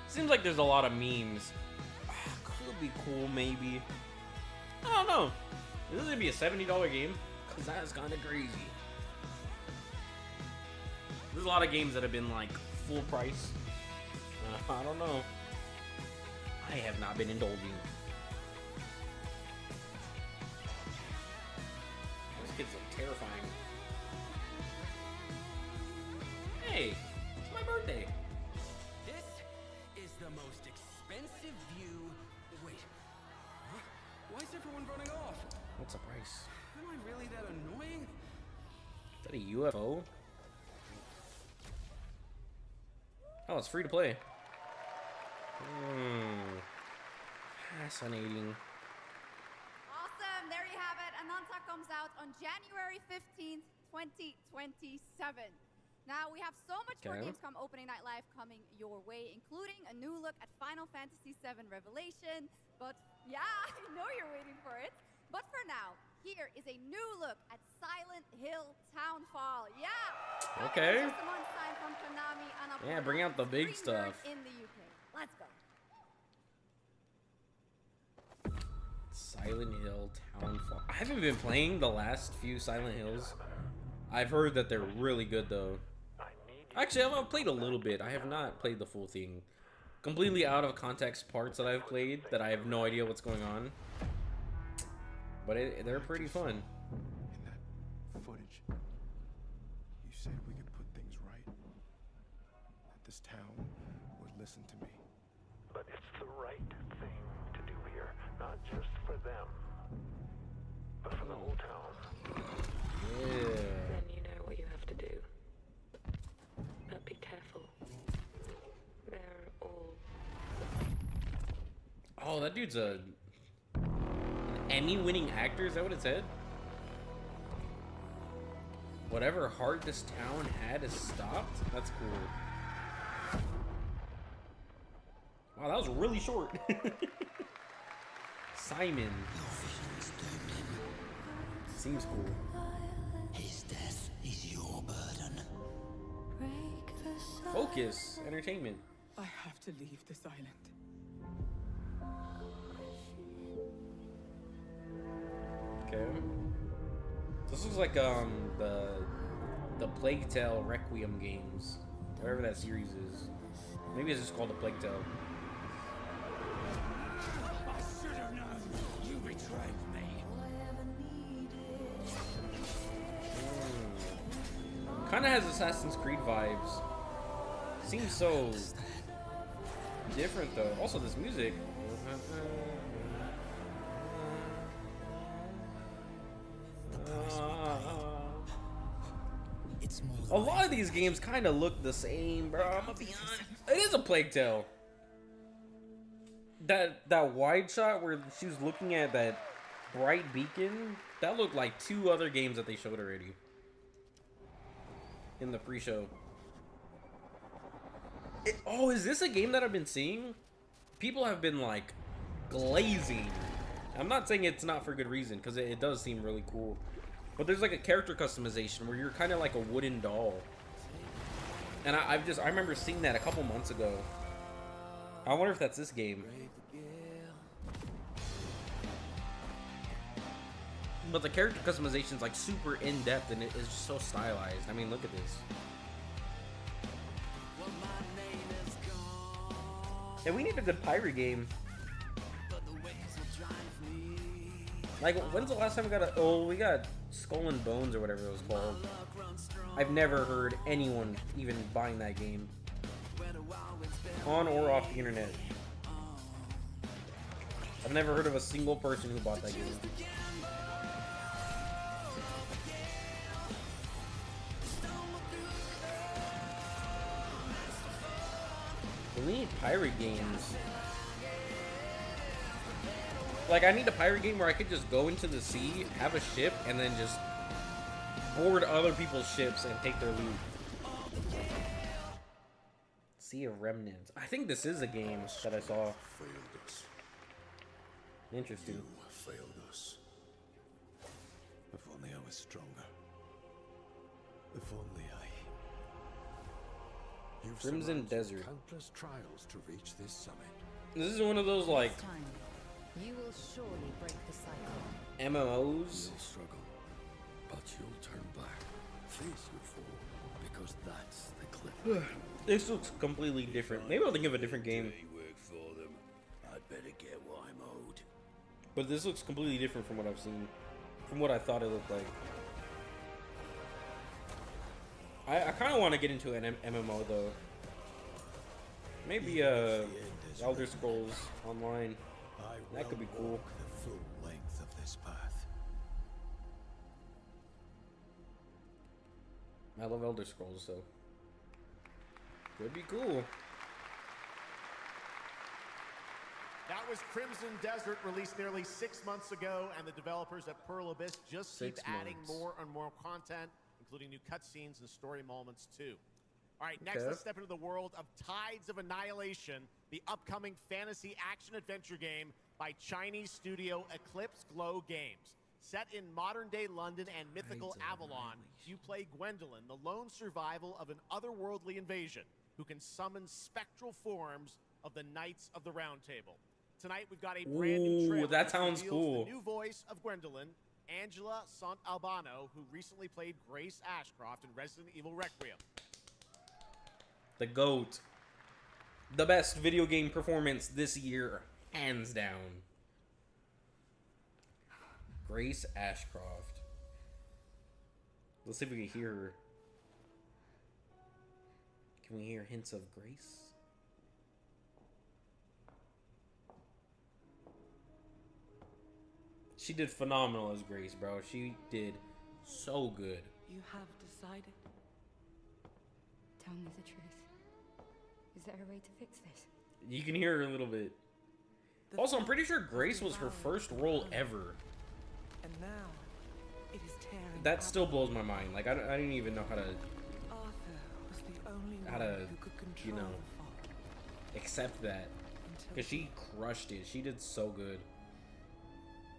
Seems like there's a lot of memes. Could be cool, maybe. I don't know. Is this gonna be a $70 game? Cause that is kind of crazy. There's a lot of games that have been like full price. I don't know. I have not been indulging. Those kids look terrifying. Hey, it's my birthday. This is the most expensive view. Wait. Huh? Why is everyone running off? What's the price? Am I really that annoying? Is that a UFO? Oh, it's free to play. Fascinating. Awesome. There you have it. Ananta comes out on January 15th, 2027. Now, we have so much more Gamescom Opening Night Live coming your way, including a new look at Final Fantasy VII Revelation. But yeah, I know you're waiting for it. But for now, here is a new look at Silent Hill Townfall. Yeah. Okay. Just a month's time from Konami and Yeah, bring out the big stuff. in the UK. Let's go. Silent Hill Townfall. I haven't been playing the last few Silent Hills. I've heard that they're really good, though. Actually, I've played a little bit. I have not played the full thing. Completely out of context parts that I've played that I have no idea what's going on. But they're pretty fun. In that footage, you said we could put things right. That this town would listen to me. But it's the right thing to do here, not just for them, but for the whole town. Yeah. Then you know what you have to do. But be careful. They're all... Oh, that dude's a... Emmy-winning actor? Is that what it said? Whatever heart this town had is stopped? That's cool. Wow, that was really short. Simon. Seems cool. His death is your burden. Focus. Entertainment. I have to leave this island. Okay. This looks like the Plague Tale Requiem games. Whatever that series is. Maybe it's just called the Plague Tale. I should have known. You betrayed me. Kind of has Assassin's Creed vibes. Seems so different though. Also, this music. A lot of these games kind of look the same, bro. I'm gonna be honest. It is a Plague Tale. That wide shot where she was looking at that bright beacon, that looked like two other games that they showed already in the pre-show. Oh, is this a game that I've been seeing? People have been like glazing. I'm not saying it's not for good reason, because it does seem really cool. But there's like a character customization where you're kind of like a wooden doll. And I remember seeing that a couple months ago. I wonder if that's this game. But the character customization is like super in-depth and it is just so stylized. I mean, look at this. And we need a good pirate game. Like, when's the last time we got we got Skull and Bones or whatever it was called. I've never heard anyone even buying that game. On or off the internet. I've never heard of a single person who bought that game. We need pirate games. Like, I need a pirate game where I could just go into the sea, have a ship, and then just board other people's ships and take their loot. Sea of Remnants. I think this is a game that I saw. Interesting. You failed us. If only I was stronger. If only I... You've Crimson Desert. Countless trials to reach this summit. This is one of those, like, You will surely break the cycle. MMOs. You'll struggle, but you'll turn back. Face your fall, because that's the cliff. This looks completely different. Maybe I'll think of a different game. Work for them. I'd better get what I'm owed. But this looks completely different from what I've seen. From what I thought it looked like. I kind of want to get into an MMO though. Maybe Elder Scrolls Online. That could be cool. Walk the full length of this path. I love Elder Scrolls, so could be cool. That was Crimson Desert, released nearly 6 months ago, and the developers at Pearl Abyss just keep adding more and more content, including new cutscenes and story moments too. All right, next let's step into the world of Tides of Annihilation, the upcoming fantasy action-adventure game by Chinese studio Eclipse Glow Games. Set in modern-day London and mythical Avalon, you play Gwendolyn, the lone survival of an otherworldly invasion, who can summon spectral forms of the Knights of the Round Table. Tonight we've got a brand new trailer that sounds reveals cool. the new voice of Gwendolyn, Angela Sant Albano, who recently played Grace Ashcroft in Resident Evil Requiem. The GOAT. The best video game performance this year, hands down. Grace Ashcroft. Let's see if we can hear her. Can we hear hints of Grace? She did phenomenal as Grace, bro. She did so good. You have decided. Tell me the truth. Is there a way to fix this? You can hear her a little bit. Also, I'm pretty sure Grace was her first role ever. And now it is tearing. That still blows my mind. Like, I didn't even know how to, Arthur was the only how one to, who could control you know, the fog. accept that. Because she crushed it. She did so good.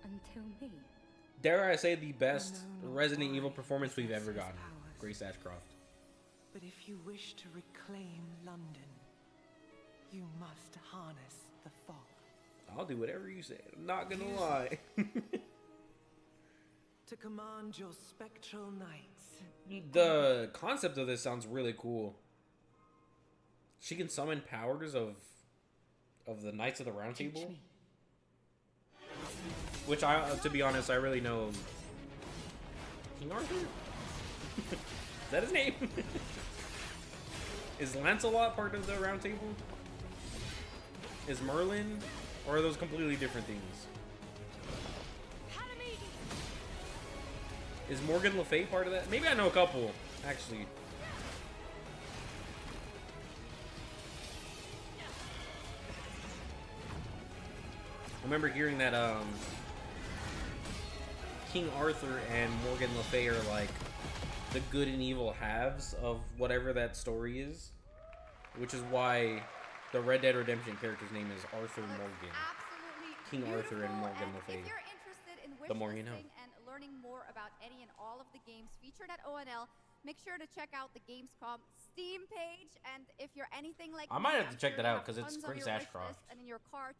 Until me. Dare I say the best Resident Evil performance we've ever gotten. Grace Ashcroft. But if you wish to reclaim London, you must harness the fog. I'll do whatever you say. I'm not gonna lie. To command your spectral knights. The concept of this sounds really cool. She can summon powers of the Knights of the Round Table. Which to be honest, I really know King Arthur? Is that his name? Is Lancelot part of the Round Table? Is Merlin? Or are those completely different things? Is Morgan Le Fay part of that? Maybe I know a couple, actually. I remember hearing that King Arthur and Morgan Le Fay are like the good and evil halves of whatever that story is, which is why the Red Dead Redemption character's name is Arthur Morgan. King Arthur and Morgan Le Fay. If you're interested in The more you know. and learning more about any and all of the games featured at ONL, make sure to check out the Gamescom Steam page. And if you're anything like I might me, have to I'm check sure that you out, 'cause have it's tons on Grace your wish Ashcroft. list and in your cart,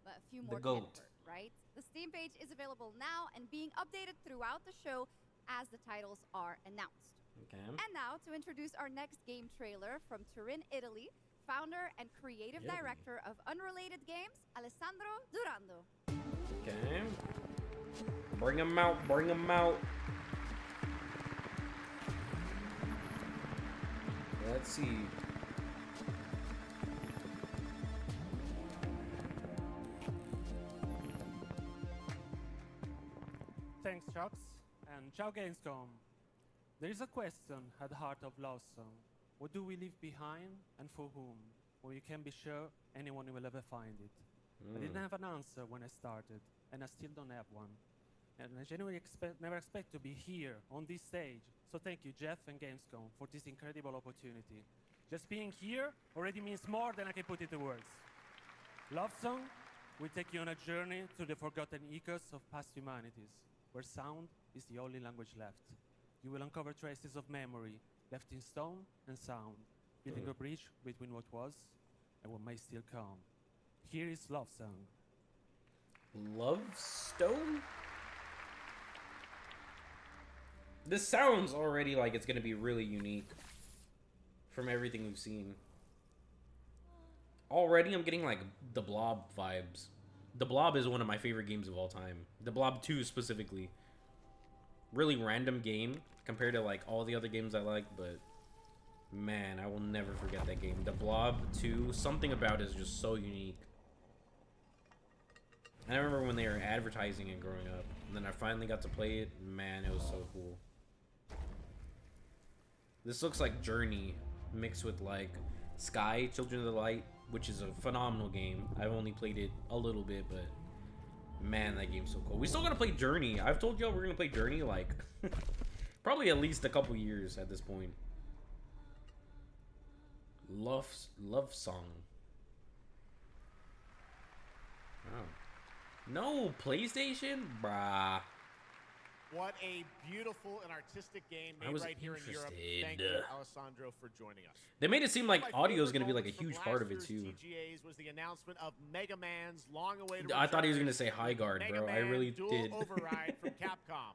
but a few The more to GOAT. get over, right? The Steam page is available now and being updated throughout the show as the titles are announced. Okay. And now to introduce our next game trailer from Turin, Italy, founder and creative director of Unrelated Games, Alessandro Durando. Okay. Bring them out, bring them out. Let's see. Thanks, Chucks, and ciao Gamescom. There is a question at the heart of Love Song. What do we leave behind and for whom? Well, you can be sure anyone will ever find it. I didn't have an answer when I started, and I still don't have one. And I genuinely never expect to be here on this stage. So thank you, Jeff and Gamescom, for this incredible opportunity. Just being here already means more than I can put into words. Love Song will take you on a journey through the forgotten echoes of past humanities, where sound is the only language left. You will uncover traces of memory, left in stone and sound, building a bridge between what was and what may still come. Here is Love Song. Love Stone? This sounds already like it's gonna be really unique from everything we've seen. Already I'm getting like the Blob vibes. The Blob is one of my favorite games of all time. The Blob 2 specifically. Really random game compared to like all the other games I like, but man, I will never forget that game. The Blob 2, something about it is just so unique. I remember when they were advertising it growing up, and then I finally got to play it. Man, it was so cool. This looks like Journey mixed with like Sky, Children of the Light, which is a phenomenal game. I've only played it a little bit, but man, that game's so cool. We still gotta play Journey. I've told y'all we're gonna play Journey like probably at least a couple years at this point. Love Song. Oh. No, PlayStation? Bruh. What a beautiful and artistic game made right here in Europe. Thank you, Alessandro, for joining us. They made it seem like audio is going to be like a huge part of it too. TGAs was the announcement of Mega Man's long-awaited I thought he was going to say High Guard, bro. I really did. Override from Capcom.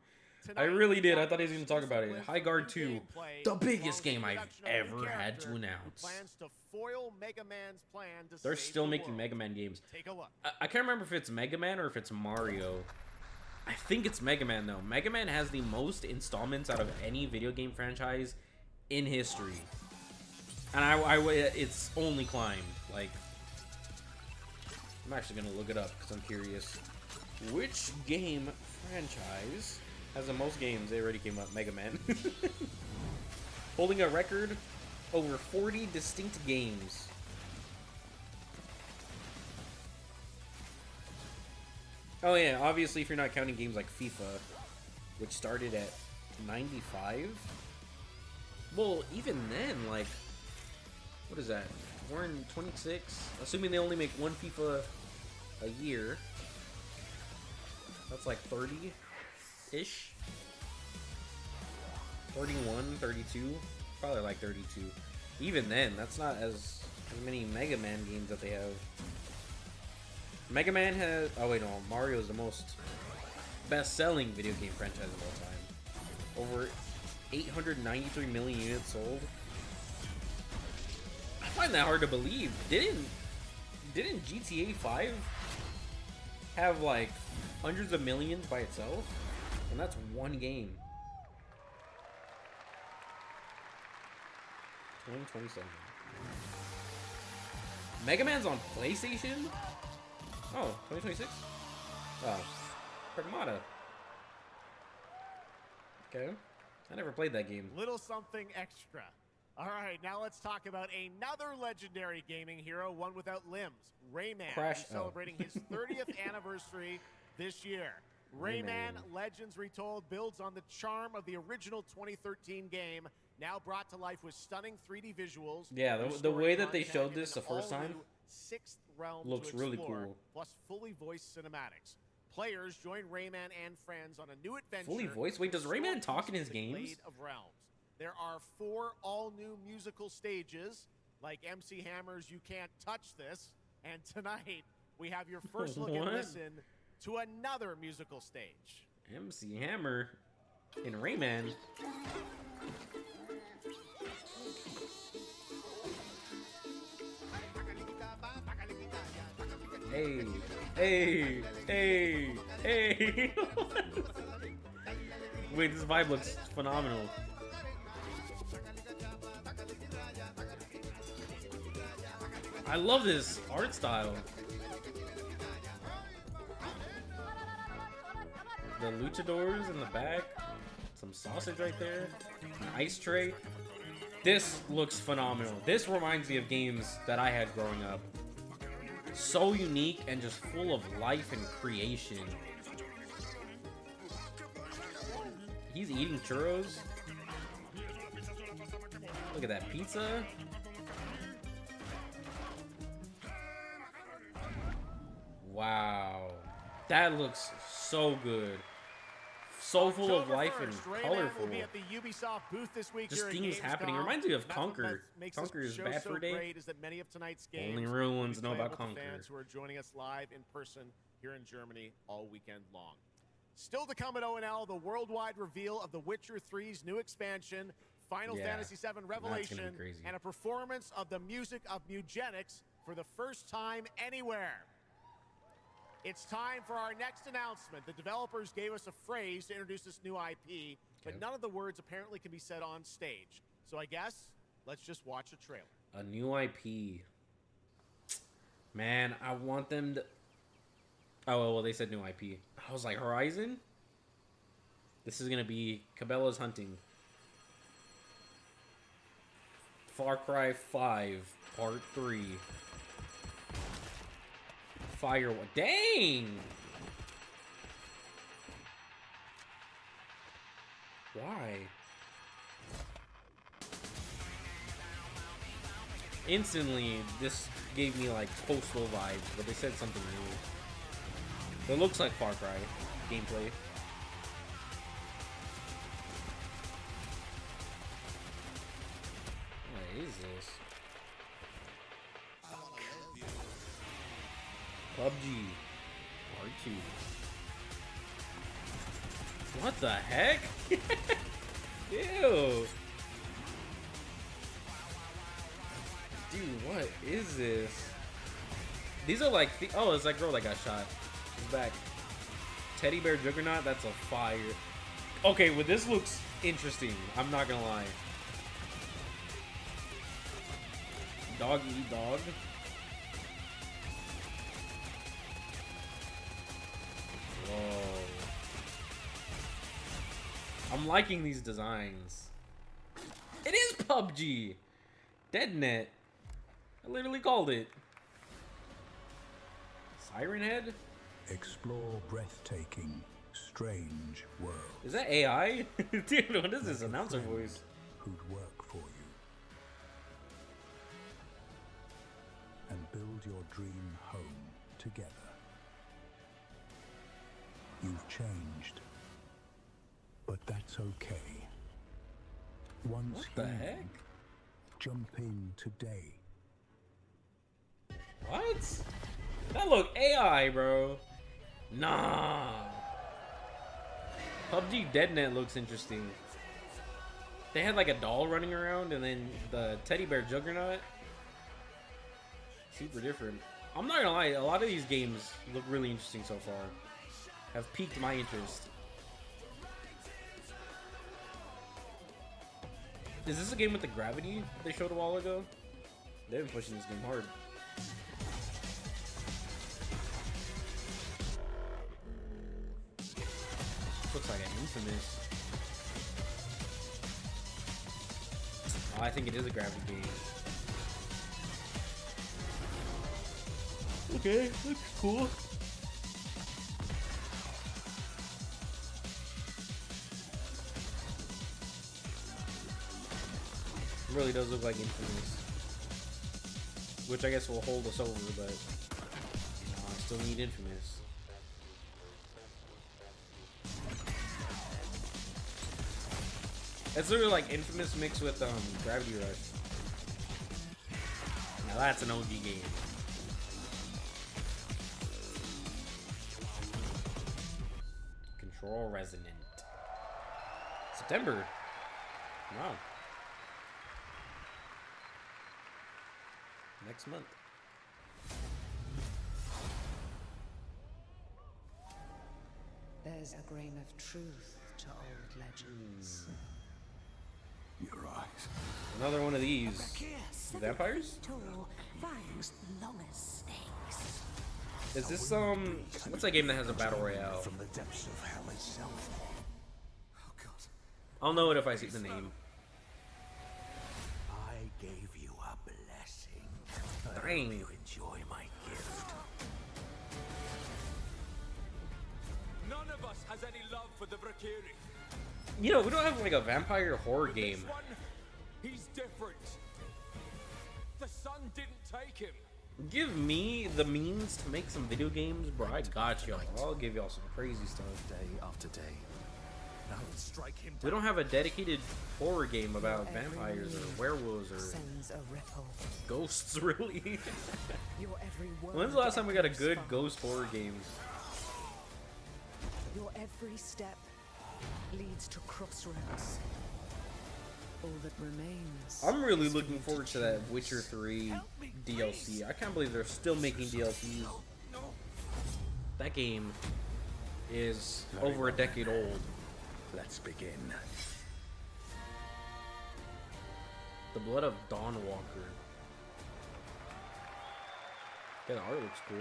I really did. I thought he was going to talk about it. High Guard 2, the biggest game I've ever had to announce. They're still making Mega Man games. Take a look. I can't remember if it's Mega Man or if it's Mario. I think it's Mega Man though. Mega Man has the most installments out of any video game franchise in history, and it's only climbed. Like, I'm actually gonna look it up because I'm curious. Which game franchise has the most games? They already came up. Mega Man, holding a record over 40 distinct games. Oh yeah, obviously if you're not counting games like FIFA, which started at 95. Well, even then, like, what is that? We're in 26. Assuming they only make one FIFA a year. That's like 30-ish. 31, 32. Probably like 32. Even then, that's not as many Mega Man games that they have. Mega Man has... Oh, wait, no. Mario is the most best-selling video game franchise of all time. Over 893 million units sold. I find that hard to believe. Didn't GTA 5 have, like, hundreds of millions by itself? And that's one game. 2027. Mega Man's on PlayStation? Oh, 2026? Oh, Pragmata. Okay. I never played that game. Little something extra. All right, now let's talk about another legendary gaming hero, one without limbs. Rayman, Crash. who's celebrating his 30th anniversary this year. Rayman Legends Retold builds on the charm of the original 2013 game, now brought to life with stunning 3D visuals. Yeah, the way that they showed this the first time looks really cool. Plus fully voiced cinematics. Players join Rayman and friends on a new adventure. Fully voiced? Wait, does Rayman talk in his games? Of Realms. There are 4 all-new musical stages, like MC Hammer's You Can't Touch This, and tonight we have your first look and listen to another musical stage. MC Hammer in Rayman. Hey, hey, hey, hey. Wait, this vibe looks phenomenal. I love this art style. The luchadors in the back. Some sausage right there. An ice tray. This looks phenomenal. This reminds me of games that I had growing up. So unique and just full of life and creation. He's eating churros. Look at that pizza. Wow. That looks so good. So full of life and colorful. Will be at the Ubisoft booth this week. Just here things at happening. Gamescom. Reminds me of That's Conquer. what makes Conquer this is show Bad so Fur Day. great is that many of tonight's games Only real will ones be know about playable to Conquer. fans who are joining us live in person here in Germany all weekend long. Still to come at ONL, the worldwide reveal of The Witcher 3's new expansion, Final Fantasy VII Revelation, and a performance of the music of Mugenics for the first time anywhere. It's time for our next announcement. The developers gave us a phrase to introduce this new IP, but none of the words apparently can be said on stage. So I guess let's just watch a trailer. A new IP. Man, I want them to... Oh, well, they said new IP. I was like, Horizon? This is going to be Cabela's Hunting. Far Cry 5, Part 3. Fire... Dang! Why? Instantly, this gave me like Postal vibes, but they said something new. It looks like Far Cry gameplay. What is this? PUBG Part 2. What the heck? Ew. Dude, what is this? These are like... Oh, it's that girl that got shot. She's back. Teddy Bear Juggernaut, that's a fire. Okay, well, this looks interesting. I'm not gonna lie. Dog eat dog. Whoa. I'm liking these designs. It is PUBG. Deadnet. I literally called it. Siren Head? Explore breathtaking, strange worlds. Is that AI? Dude, what is this announcer voice? Who'd work for you. And build your dream home together. You've changed. But that's okay. Once What the heck? Jump in today. What? That look AI, bro. Nah. PUBG Deadnet looks interesting. They had like a doll running around, and then the Teddy Bear Juggernaut. Super different. I'm not gonna lie, a lot of these games look really interesting so far. Have piqued my interest. Is this a game with the gravity they showed a while ago? They've been pushing this game hard. Looks like an Infamous. Oh, I think it is a gravity game. Okay, looks cool. It really does look like Infamous. Which I guess will hold us over, but you know, I still need Infamous. It's literally like Infamous mixed with Gravity Rush. Now that's an OG game. Control Resonant. September. Wow. Next month. There's a grain of truth to old legends. Your eyes. Another one of these. Vampires? Tall, fangs long as snakes. Is this what's that game that has a battle royale? From the depths of hell itself. I'll know it if I see the name. I gave you a blessing. Dang. You enjoy my gift. None of us has any love for the Valkyrie. You know, we don't have like a vampire horror game. This one, he's different. The sun didn't take him. Give me the means to make some video games, bro. I got y'all. I'll give y'all some crazy stuff. Day after day. Now strike him down. We don't have a dedicated horror game about vampires or werewolves or Sends a ripple. ghosts, really. Your every word When's the last time we got a echoes good far. ghost horror game? Your every step leads to crossroads. All that remains. I'm really looking forward to that Witcher 3 DLC. I can't believe they're still making DLCs. That game is over a decade old. Let's begin. The Blood of Dawnwalker. Yeah, the art looks cool.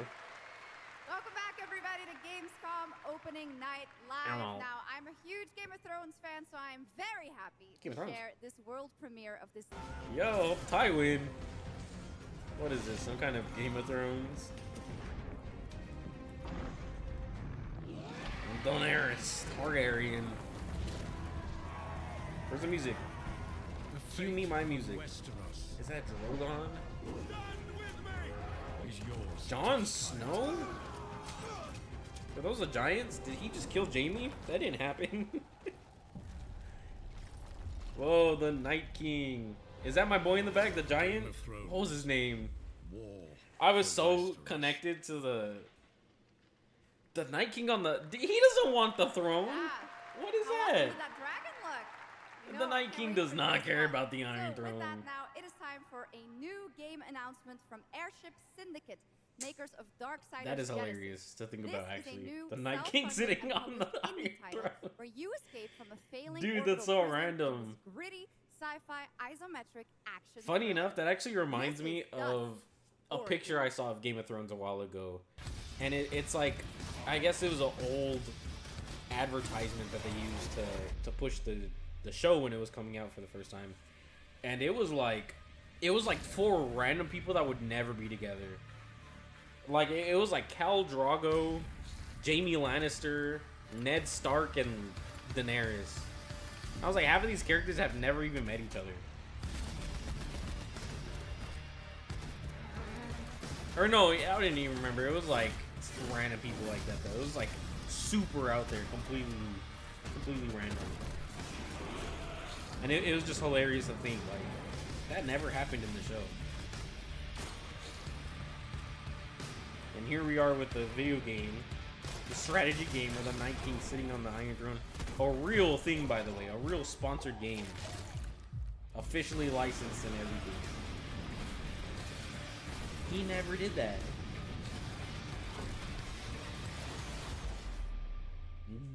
Welcome back, everybody, to Gamescom opening night live. Hello. Now, I'm a huge Game of Thrones fan, so I'm very happy Game of to Thrones. share this world premiere of this. Yo, Tywin. What is this? Some kind of Game of Thrones? Daenerys Targaryen. Where's the music? Cue me my music. Is that Drogon? Jon Snow? Are those the giants? Did he just kill Jaime? That didn't happen. Whoa, the Night King. Is that my boy in the back, the giant? What was his name? I was so connected to the Night King on the... He doesn't want the throne. What is that? That dragon look. You The know, Night can't King wait does for not this care one. about the Iron So with Throne. that, now it is time for a new game announcement from Airship Syndicate, makers of Darksiders That is Genesis. hilarious to think This about, is a actually. new The Night King self-funded sitting and on the published indie Iron title Throne. where you escape from a failing Dude, orbital that's so prison in random. this gritty sci-fi isometric action. Funny thriller. enough, that actually reminds This me is of a picture I saw of Game of Thrones a while ago. And it's like, I guess it was an old advertisement that they used to push the show when it was coming out for the first time. And it was like four random people that would never be together. Like, it was like Khal Drogo, Jaime Lannister, Ned Stark, and Daenerys. I was like, half of these characters have never even met each other. Or no, I didn't even remember. It was like random people like that though. It was like super out there, completely random. And it was just hilarious to think, like, that never happened in the show. And here we are with the video game, the strategy game with a Night King sitting on the Iron Throne. A real thing, by the way, a real sponsored game. Officially licensed and everything. He never did that.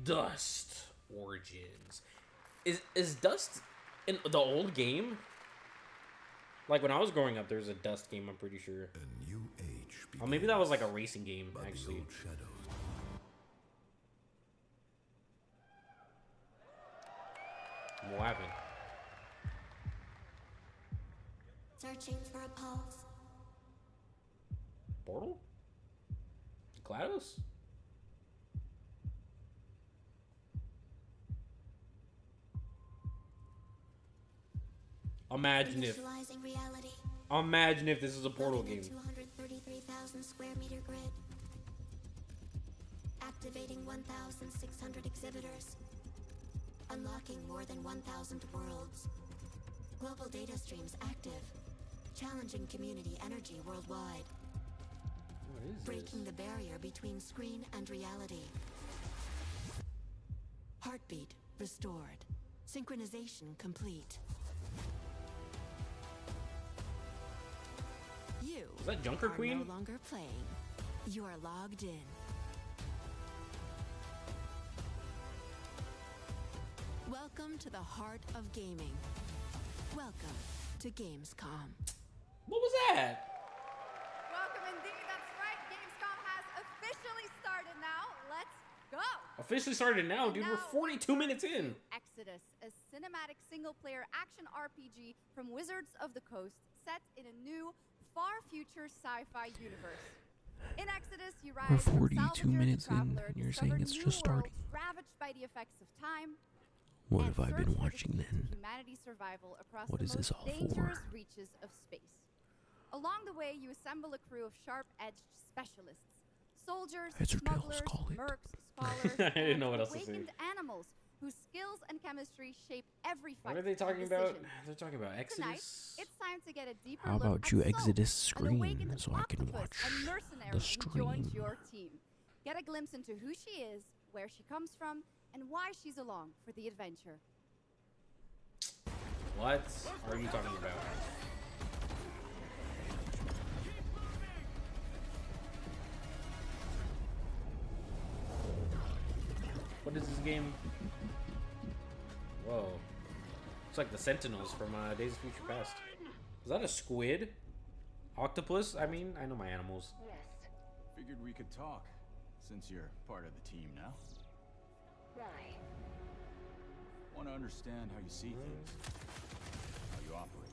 Dust Origins. Is Dust in the old game? Like when I was growing up, there was a Dust game, I'm pretty sure. A new age. Oh, maybe that was like a racing game, actually. What happened? Searching for a pulse. Portal? GLaDOS? Imagine if. Visualizing reality. Imagine if this is a Portal Loading a game. 233,000 square meter grid. Activating 1,600 exhibitors. Unlocking more than 1,000 worlds. Global data streams active. Challenging community energy worldwide. What is Breaking the barrier between screen and reality. Heartbeat restored. Synchronization complete. You Is that Junker are Queen? no longer playing. You are logged in. Welcome to the heart of gaming. Welcome to Gamescom. What was that? Welcome indeed. That's right. Gamescom has officially started now. Let's go. Officially started now, dude. We're 42 minutes in. Exodus, a cinematic single-player action RPG from Wizards of the Coast, set in a new, far future sci-fi universe. In Exodus, you ride We're from 42 Salvador minutes the Traveler, in, and you're discover saying it's new just starting. worlds ravaged by the effects of time. What and have I search been for the watching key to then? humanity's survival across What the is this most all dangerous for? reaches of space. Along the way, you assemble a crew of sharp-edged specialists. Soldiers, As your tales smugglers, call it. mercs, scholars, I didn't and know what else to say. awakened animals whose skills and chemistry shape every fight. What are they and talking about? decision. They're talking about Tonight, Exodus. it's time to get a deeper How look about at you Soap, exit this an screen awakened so I can octopus watch and the mercenary who joins stream? your team. Get a glimpse into who she is, where she comes from, and why she's along for the adventure. What are you talking about? What is this game? Whoa. It's like the Sentinels from Days of Future Past. Is that a squid? Octopus? I mean, I know my animals. Figured we could talk, since you're part of the team now. Why? Want to understand how you see things, how you operate.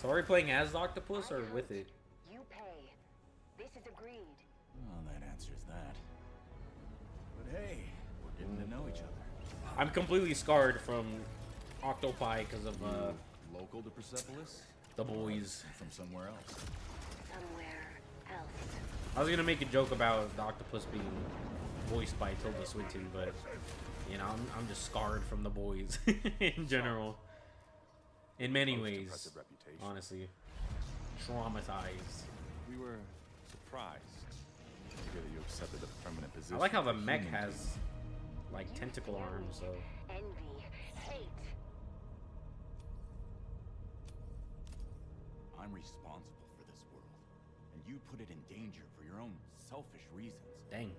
So are we playing as the octopus or with it? You pay. This is agreed. Well, that answers that. But hey, we're getting to know each other. I'm completely scarred from octopi because of Local to Persepolis? the boys. From somewhere else. Somewhere else. I was gonna make a joke about the octopus being voiced by Tilda Swinton, but you know, I'm just scarred from the boys in general. In many ways, honestly, traumatized. We were surprised to hear that you accepted a permanent position. I like how the as a mech human has like tentacle arms. So Envy. Hate. I'm responsible for this world, and you put it in danger for your own selfish reasons. dang.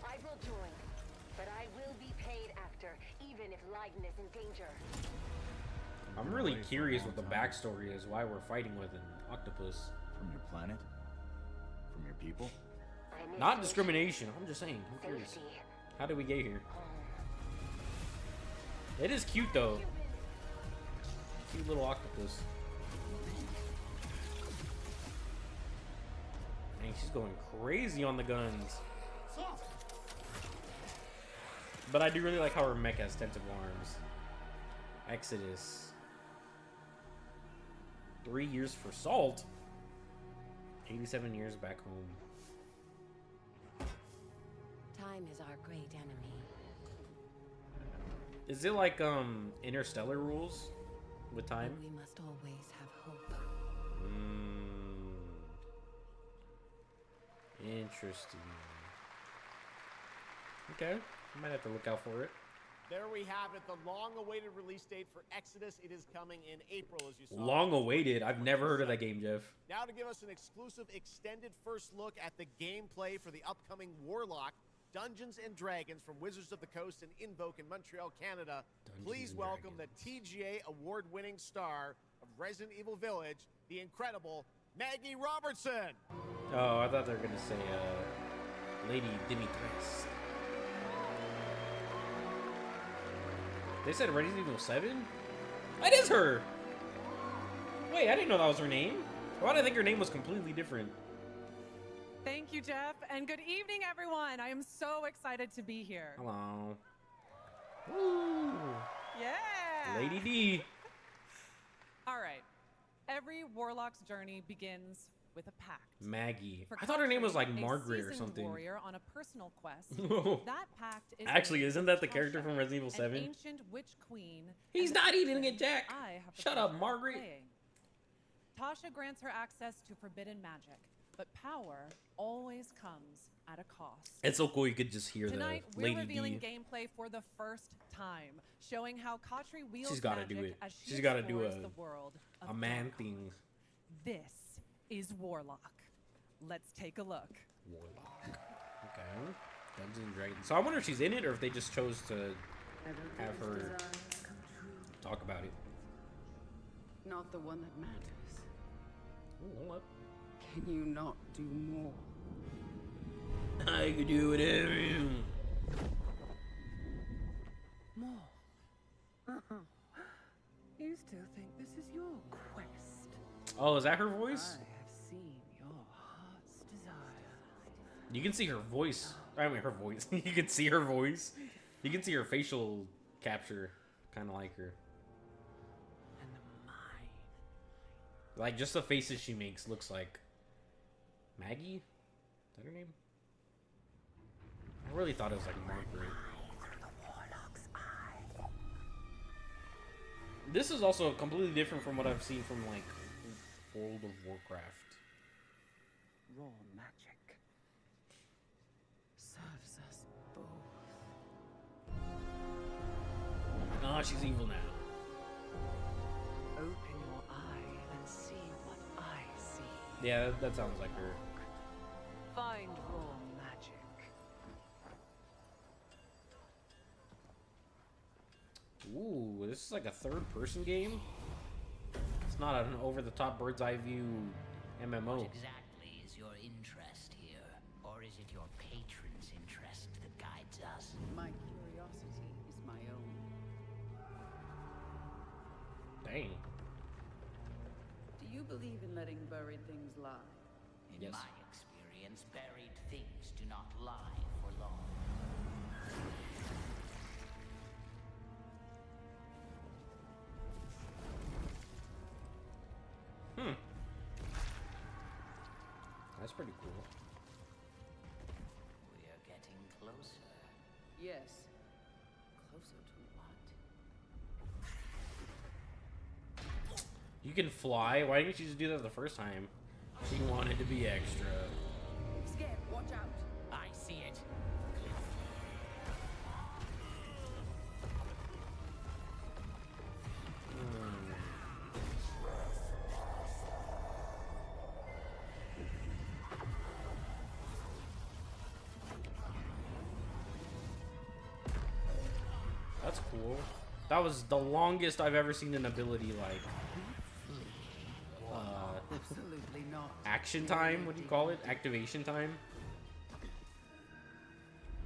I will join, but I will be paid after, even if Leiden is in danger. I'm really curious what the backstory is. Why we're fighting with an octopus? From your planet? From your people? Not discrimination. I'm just saying. I'm curious. How did we get here? It is cute though. Cute little octopus. Dang, she's going crazy on the guns. But I do really like how her mech has tentacle arms. Exodus. 3 years for Salt. 87 years back home. Time is our great enemy. Is it like Interstellar rules with time? We must always have hope. Interesting. Okay, I might have to look out for it. There we have it, the long-awaited release date for Exodus. It is coming in April, as you saw. Long awaited. I've never heard of that game, Jeff. Now to give us an exclusive extended first look at the gameplay for the upcoming Warlock, Dungeons & Dragons from Wizards of the Coast and Invoke in Montreal, Canada. Please welcome the TGA award-winning star of Resident Evil Village, the incredible Maggie Robertson. Oh, I thought they were gonna say Lady Dimitrescu. They said Resident Evil 7? That is her! Wait, I didn't know that was her name. Why did I think her name was completely different? Thank you, Jeff, and good evening, everyone. I am so excited to be here. Hello. Woo! Yeah! Lady D. All right. Every warlock's journey begins with a pact. Maggie. For I thought her name was like Katrin, a Margaret or seasoned something. warrior on a personal quest. Whoa. That pact is Actually, made isn't with that the character Tasha, from Resident Evil 7? An ancient witch queen. He's and the not even person a Jack. I have the Shut up, pleasure of Margaret. playing. Tasha grants her access to forbidden magic, but power always comes at a cost. It's so cool you could just hear Tonight, the we're Lady revealing D. gameplay for the first time, showing how Katri wields She's gotta magic do it. as she She's gotta do explores a the world of man Gamescom. thing. This is Warlock. Let's take a look. Warlock. Okay. Dungeons and Dragons. So I wonder if she's in it or if they just chose to have her talk about it. Not the one that matters. Ooh, hold up. Can you not do more? I could do whatever. More? You still think this is your quest? Oh, is that her voice? I have seen your heart's desire. You can see her voice. I mean, her voice. You can see her voice. You can see her facial capture, kind of like her. Like, just the faces she makes looks like Maggie? Is that her name? I really thought it was like Margaret. This is also completely different from what I've seen from, like, World of Warcraft. Raw magic serves us both. Oh, she's evil now. Open your eye and see what I see. Yeah, that sounds like her. Find raw magic. Ooh, this is like a third-person game? It's not an over-the-top bird's-eye view MMO. What exactly is your interest here? Or is it your patron's interest that guides us? My curiosity is my own. Dang. Do you believe in letting buried things lie? In my experience, buried things do not lie for long. That's pretty cool. We are getting closer. Yes. Closer to what? You can fly? Why didn't you just do that the first time? She wanted to be extra. Skip, watch out. I see it. That's cool. That was the longest I've ever seen an ability like Absolutely not. action time, what do you call it? Activation time.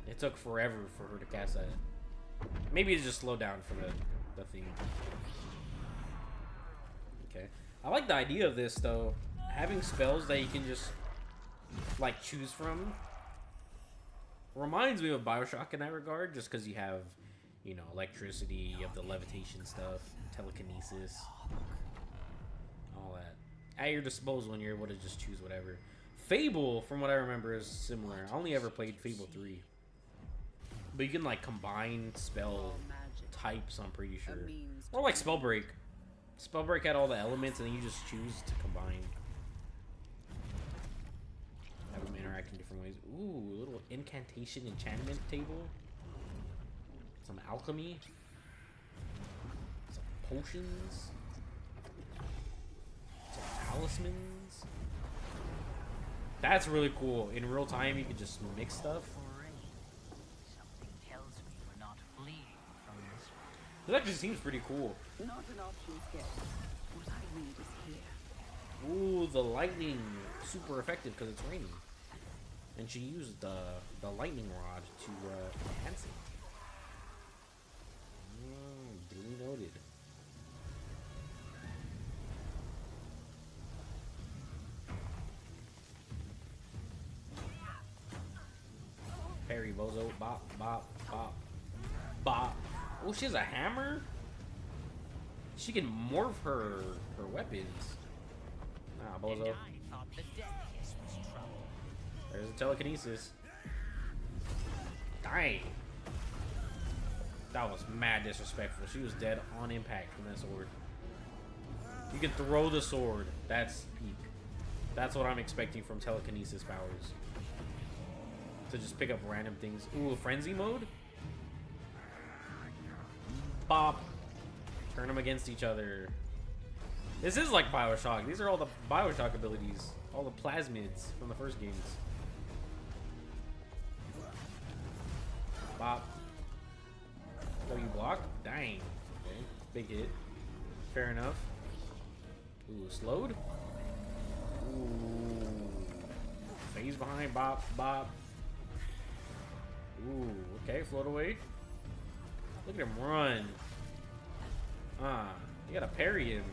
It took forever for her to cast that. Maybe it just slowed down for the thing. Okay. I like the idea of this though. Having spells that you can just like choose from. Reminds me of BioShock in that regard, just because you have, you know, electricity, you have the levitation stuff, telekinesis, all that at your disposal, and you're able to just choose whatever. Fable, from what I remember, is similar. I only ever played Fable 3, but you can like combine spell types, I'm pretty sure, or like Spellbreak. Spellbreak had all the elements, and then you just choose to combine. Have them interact in different ways. Ooh, a little incantation enchantment table. Some alchemy. Some potions. Some talismans. That's really cool. In real time, you can just mix stuff. Something tells me we're not fleeing from this one. This actually seems pretty cool. Not an option, Skip. What I need is here. Ooh, the lightning. Super effective because it's raining. And she used the lightning rod to enhance it. Duly noted. Parry, bozo. Bop, bop, bop, bop. Oh, she has a hammer? She can morph her weapons. Nah, bozo. There's a telekinesis. Dang. That was mad disrespectful. She was dead on impact from that sword. You can throw the sword. That's peak. That's what I'm expecting from telekinesis powers. To just pick up random things. Ooh, frenzy mode? Bop. Turn them against each other. This is like BioShock. These are all the BioShock abilities. all the plasmids from the first games. Bop. Oh, you block? Dang. Okay. Big hit. Fair enough. Ooh, slowed? Ooh. Phase behind, bop, bop. Ooh, okay, float away. Look at him run. You gotta parry him.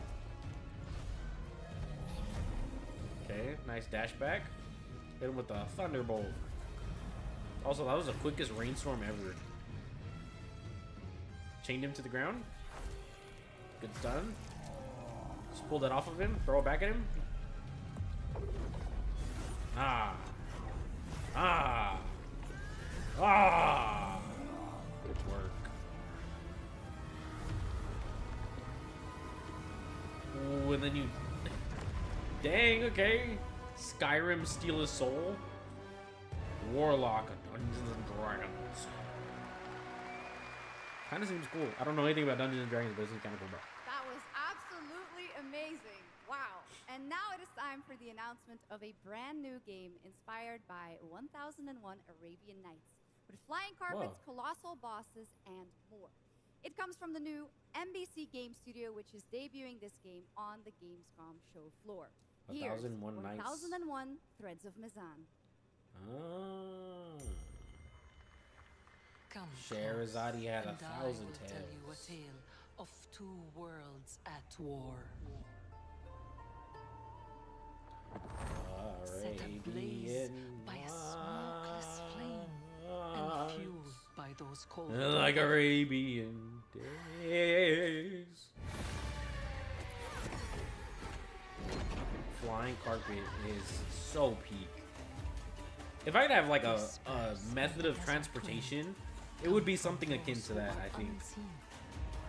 Okay, nice dash back. Hit him with the Thunderbolt. Also, that was the quickest rainstorm ever. Chained him to the ground. Good stun. Just pull that off of him. Throw it back at him. Ah. Ah. Ah. Good work. Ooh, and then you... Dang, okay. Skyrim Steal His Soul. Warlock of Dungeons and Dragons. Kind of seems cool. I don't know anything about Dungeons and Dragons, but it seems kind of cool, bro. That was absolutely amazing. Wow. And now it is time for the announcement of a brand new game inspired by 1001 Arabian Nights, with flying carpets, colossal bosses, and more. It comes from the new NBC Game Studio, which is debuting this game on the Gamescom show floor. Here's 1001 Nights. 1001 Threads of Mizan. Oh. Come Sherazade had and 1,000 I will tales. tell you a tale of two worlds at war. Set ablaze by a smokeless flame and fueled by those cold Like Arabian days. Flying carpet is so peak. If I could have like a method of transportation, it would be something akin to that, I think.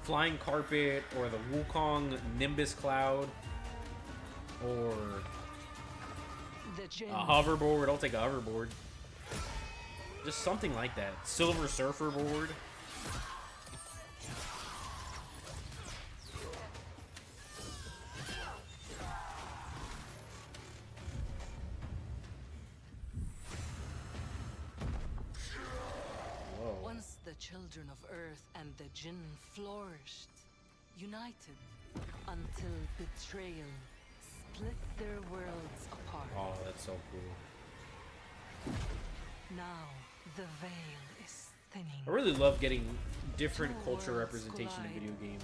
Flying carpet, or the Wukong Nimbus Cloud, or a hoverboard. I'll take a hoverboard. Just something like that. Silver Surfer board. Once the children of Earth and the Jinn flourished, united, until betrayal split their worlds apart. Oh, that's so cool. Now the veil is thinning. I really love getting different culture representation in video games.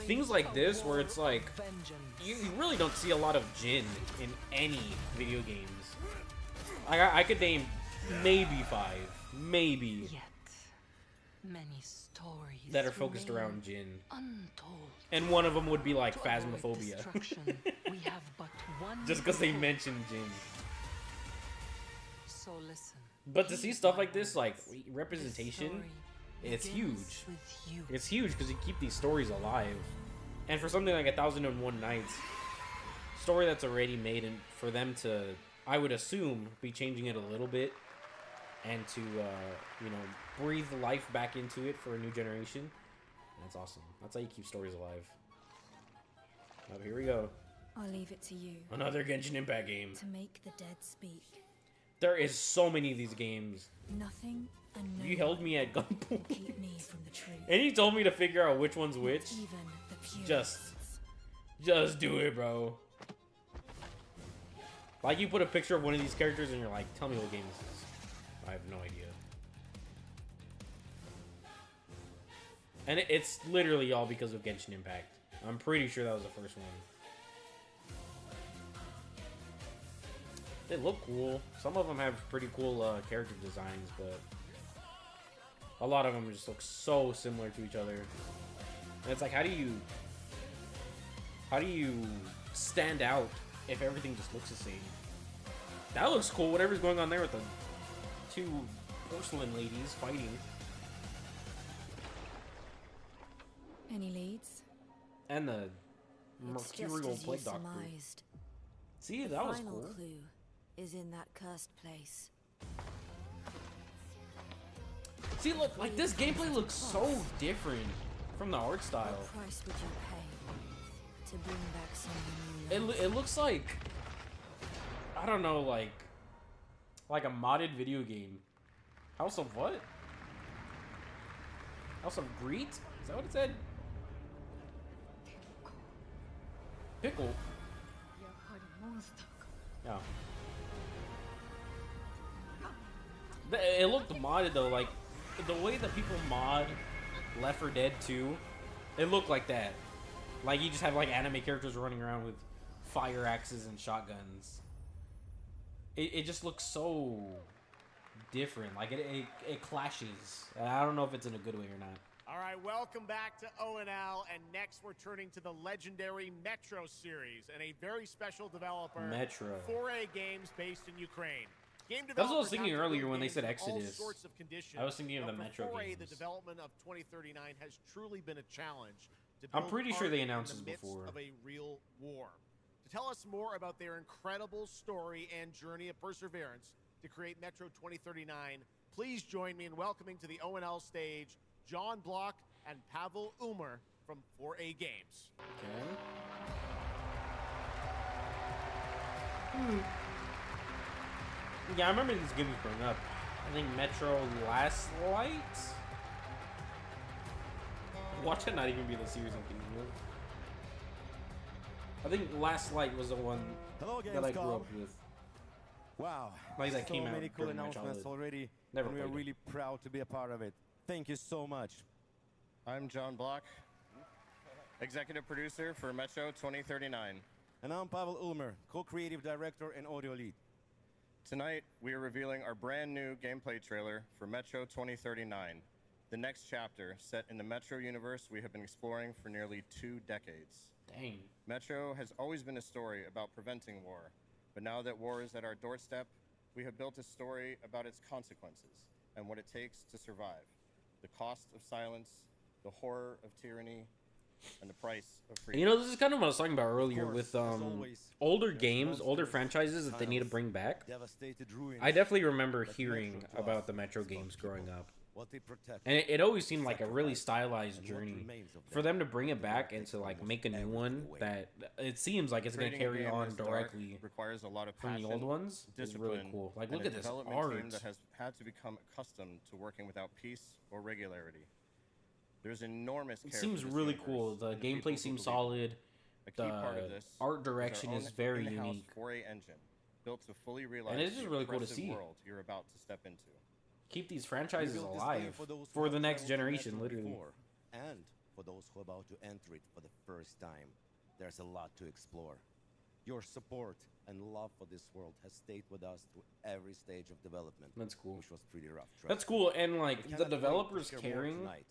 Things like this, where it's like, you really don't see a lot of Jinn in any video games. I could name maybe 5, maybe. Yet many stories That are focused around Jinn. Untold. And one of them would be like Phasmophobia. We have but one Just because they mentioned Jinn. So listen. But to see stuff like this, like representation, it's huge. It's huge because you keep these stories alive. And for something like 1001 Nights, story that's already made, and for them to, I would assume, be changing it a little bit and to, you know, breathe life back into it for a new generation. That's awesome. That's how you keep stories alive. Oh, here we go. I'll leave it to you. Another Genshin Impact game. To make the dead speak. There is so many of these games. Nothing and no You held me at gunpoint. keep me from the truth. And you told me to figure out which one's which. Even the Just do it, bro. Like, you put a picture of one of these characters and you're like, tell me what game this is. I have no idea. And it's literally all because of Genshin Impact. I'm pretty sure that was the first one. They look cool. Some of them have pretty cool character designs, but a lot of them just look so similar to each other. And it's like, how do you stand out if everything just looks the same? That looks cool. Whatever's going on there with the 2 porcelain ladies fighting. Any leads? And the It's just mercurial as you plague doctor. surmised. See, that was Final cool. clue is in that cursed place. See, look, like this gameplay looks so different from the art style. What price would you pay to bring back someone you love? It looks like I don't know, like a modded video game. House of what? House of Greet? Is that what it said? Pickle. Yeah. It looked modded though, like the way that people mod Left 4 Dead 2, it looked like that. Like you just have like anime characters running around with fire axes and shotguns. It just looks so different. Like it clashes. I don't know if it's in a good way or not. All right, welcome back to ONL, and next we're turning to the legendary Metro series and a very special developer, Metro. 4A Games based in Ukraine. Game That's what I was developers thinking have to earlier build when they games said in Exodus. all sorts of conditions, I was thinking of the but Metro for 4A, games. the development of 2039 has truly been a challenge. To I'm build pretty sure art they in announced the this midst before. of a real war. To tell us more about their incredible story and journey of perseverance to create Metro 2039, please join me in welcoming to the ONL stage John Block and Pavel Umer from 4A Games. Okay. Yeah, I remember these games growing up. I think Metro Last Light. Watch it not even be the series I'm thinking of. I think Last Light was the one that I grew up with. Wow, Like that so came out many cool during my announcements childhood. already, Never and we are played it. really proud to be a part of it. Thank you so much. I'm John Block, executive producer for Metro 2039. And I'm Pavel Ulmer, co-creative director and audio lead. Tonight, we are revealing our brand new gameplay trailer for Metro 2039, the next chapter set in the Metro universe we have been exploring for nearly 2 decades. Dang. Metro has always been a story about preventing war, but now that war is at our doorstep, we have built a story about its consequences and what it takes to survive. The cost of silence, the horror of tyranny, and the price of freedom. You know, this is kind of what I was talking about earlier with older games, older franchises that they need to bring back. Devastated ruins I definitely remember that hearing Metro to about us the Metro is games about growing people, up. what they protect, And it always seemed like a really sacrifice, stylized and what journey. remains of For them to bring it back and to like make a new one that it seems like it's going to Creating a carry game on this dark directly requires a lot of from the passion, old ones is really discipline, cool. Like and look a at this development art. team that has had to become accustomed to working without peace or regularity. There's enormous care It seems for this really universe cool. The and people gameplay who seems believe solid. it. A key part of The this art is direction our is own very in-house unique. 4A engine, built to fully realize And it's just the really cool to impressive see. world you're about to step into. Keep these franchises We built this alive game for those who for have the next traveled to generation, Metro literally. before, and for those who are about to enter it for the first time. There's a lot to explore. Your support and love for this world has stayed with us through every stage of development. That's cool. Which was pretty rough. That's trust me. cool, and We like cannot the wait to developers share more caring tonight.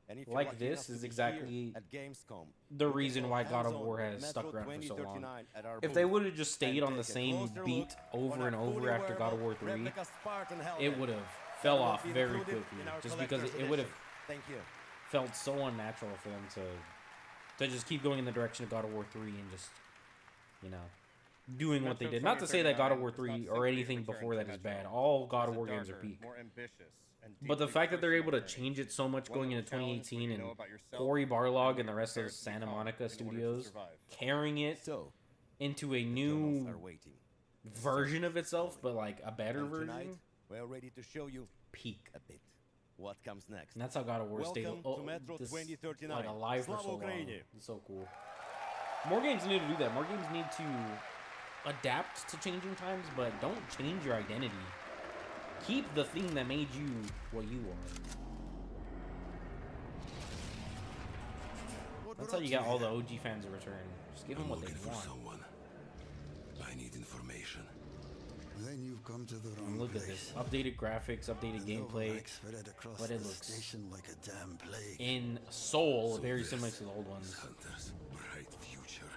And if you're like lucky this enough to is be exactly here at Gamescom, the you can reason go why God of hands-on War with has Metro stuck around for so long. 2039 at our If they booth would have just stayed and on the take a same closer beat look over on and our over fully after God of War wearable 3, replica Spartan it helmet would have that fell will off be very included quickly, in our just because collector's it would have edition. Thank you. felt so unnatural for them to just keep going in the direction of God of War 3 and just, you know, doing what they Metro did. Not to say that God of War 2039 is 3 not or simply anything a return before to that is Metro. bad. All God of It's a War games are darker, peak. more ambitious, and But the deeply fact that they're able to personal change it so much One going that into will challenge what 2018 you and know about yourself Cory Barlog and the you're rest of prepared to Santa become Monica in order to Studios survive. carrying it So, into a tunnels new are waiting. version of itself, but like a better And tonight, version. we're ready to show you Peak. a bit. What comes next? And that's how God of War stayed Welcome to Metro this, 2039. like alive for Slava so long. Ukraini. It's so cool. More games need to do that. More games need to adapt to changing times, but don't change your identity. Keep the thing that made you what you are. That's how you get all the OG fans to return. Just give them what they want. Someone. I need information. Then you've come to the wrong And look at place. this. Updated graphics, updated The gameplay. Novavax spread across But it the looks station like a damn plague. in soul So very this similar to the old ones. Hunter's bright future.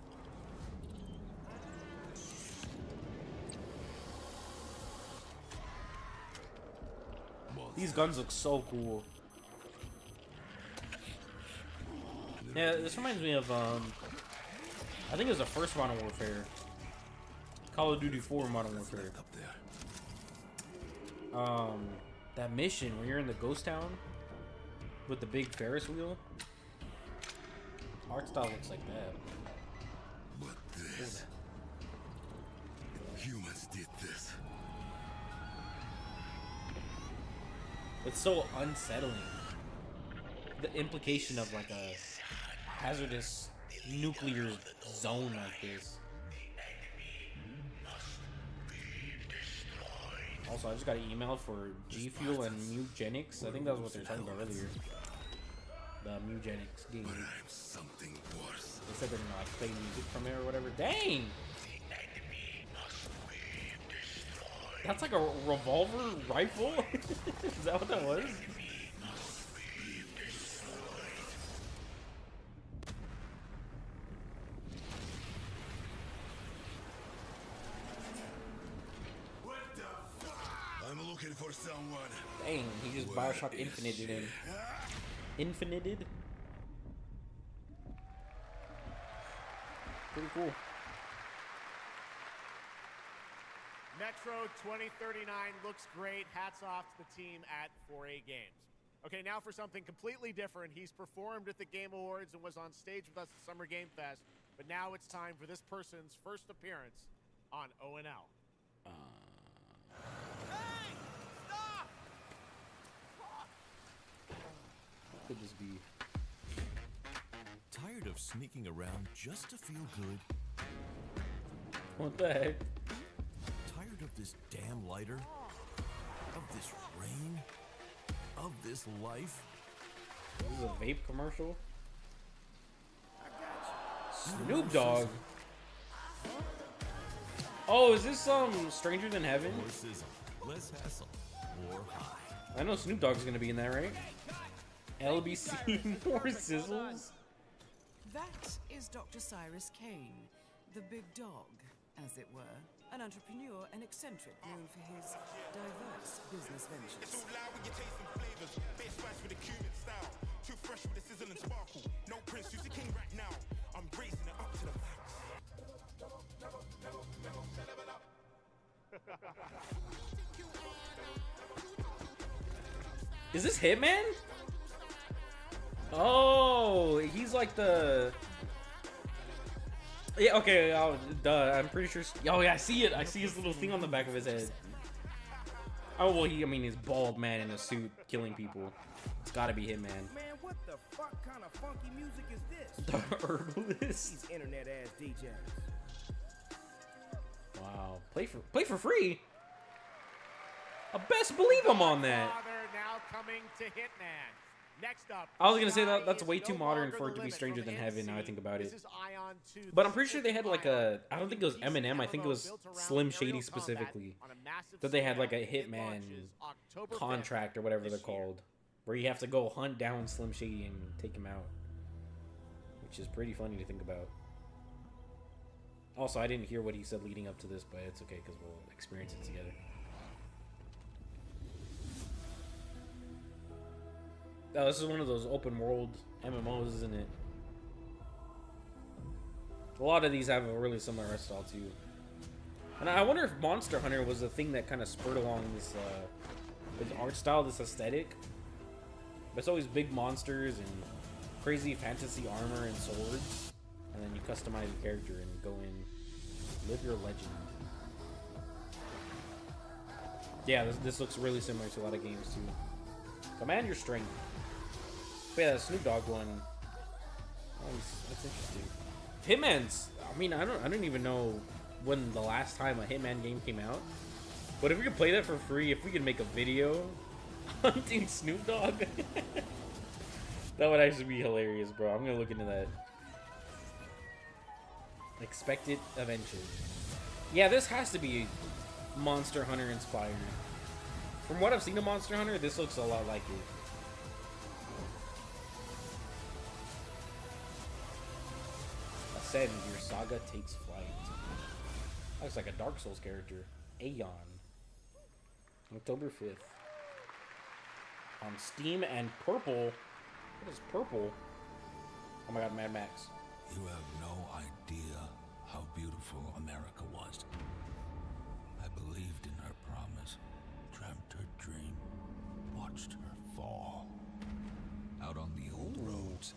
These guns look so cool. Yeah, this reminds me of I think it was the first Modern Warfare. Call of Duty 4 Modern Warfare. That mission where you're in the ghost town with the big Ferris wheel. Art style looks like that. But this humans did this. It's so unsettling. The implication of like a hazardous nuclear zone like this. Also, I just got an email for G Fuel and Mugenics. I think that was what they were talking about earlier. The Mugenics game. But I'm something worse. They said they're gonna like play music from it or whatever. Dang! That's like a revolver rifle? Is that what that was? I'm looking for someone. Dang, he just Bioshock Infinited in. Infinited? Pretty cool. Metro 2039 looks great. Hats off to the team at 4A Games. Okay, now for something completely different. He's performed at the Game Awards and was on stage with us at Summer Game Fest, but now it's time for this person's first appearance on ONL. Could just be. Tired of sneaking around just to feel good? What the heck? Tired of this damn lighter? Of this rain? Of this life? This is a vape commercial? Snoop Dogg. Oh, is this Stranger Than Heaven? More sizzle, less hassle, more high. I know Snoop Dogg's gonna be in that, right? LBC more sizzles. That is Dr. Cyrus Kane, the big dog, as it were. An entrepreneur and eccentric known for his diverse business ventures. It's all loud with your taste and flavors. Base spice with a cumin style. Too fresh with the sizzle and sparkle. No prince, who's the king right now. I'm raising it up to the max. Is this Hitman? Oh, he's like the. Yeah, okay, duh, I'm pretty sure. Oh, yeah, I see it. I see his little thing on the back of his head. Oh, well, I mean, he's bald man in a suit killing people. It's gotta be Hitman. Man, what the fuck kind of funky music is this? The Herbalist. These internet ass DJs. Wow, play for free. I best believe I'm on that. Now coming to Hitman. Next up, I was gonna say that's way too modern for it to be Stranger Than Heaven. Now I think about it. But I'm pretty sure they had like a. I don't think it was Eminem. I think it was Slim Shady specifically. That they had like a Hitman contract or whatever they're called, where you have to go hunt down Slim Shady and take him out, which is pretty funny to think about. Also, I didn't hear what he said leading up to this, but it's okay because we'll experience it together. Oh, this is one of those open world MMOs, isn't it? A lot of these have a really similar art style too. And I wonder if Monster Hunter was the thing that kind of spurred along this art style, this aesthetic. But it's always big monsters and crazy fantasy armor and swords. And then you customize your character and go in, live your legend. Yeah, this looks really similar to a lot of games too. Command your strength. But yeah, that Snoop Dogg one. That's interesting. Hitman's. I mean, I don't even know when the last time a Hitman game came out. But if we could play that for free, if we could make a video hunting Snoop Dogg, that would actually be hilarious, bro. I'm gonna look into that. Expect it eventually. Yeah, this has to be Monster Hunter inspired. From what I've seen of Monster Hunter, this looks a lot like it. Ascend, your saga takes flight. Looks like a Dark Souls character. Aeon. October 5th. On Steam and Purple. What is Purple? Oh my god, Mad Max. You have no idea how beautiful America was. I believed in her promise, dreamt her dream, watched her fall. Out on the old roads,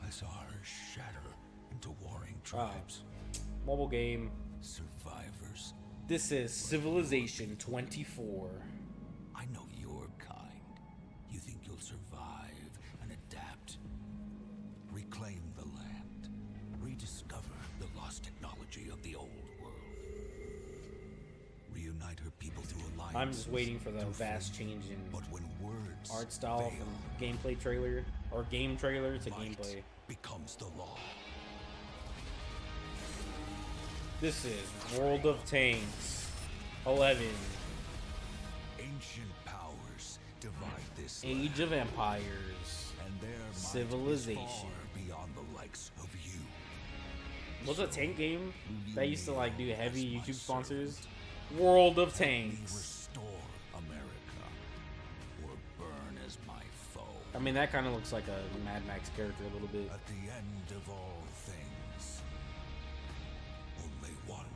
I saw her shatter into warring tribes. Mobile game. Survivors This is Civilization 24. I know your kind. You think you'll survive and adapt. Reclaim the land. Rediscover the lost technology of the old world. Reunite her people through alliances. I'm just waiting for the vast change in But when words art style fail, from gameplay trailer or game trailer to gameplay. Becomes the law. This is World of Tanks 11. Ancient powers divide this Age of Empires. and their might is Civilization. far beyond the likes of you. What's a tank game that used to like do heavy YouTube sponsors? World of Tanks. Restore America or burn as my foe. I mean, that kind of looks like a Mad Max character a little bit. At the end of all things, only one.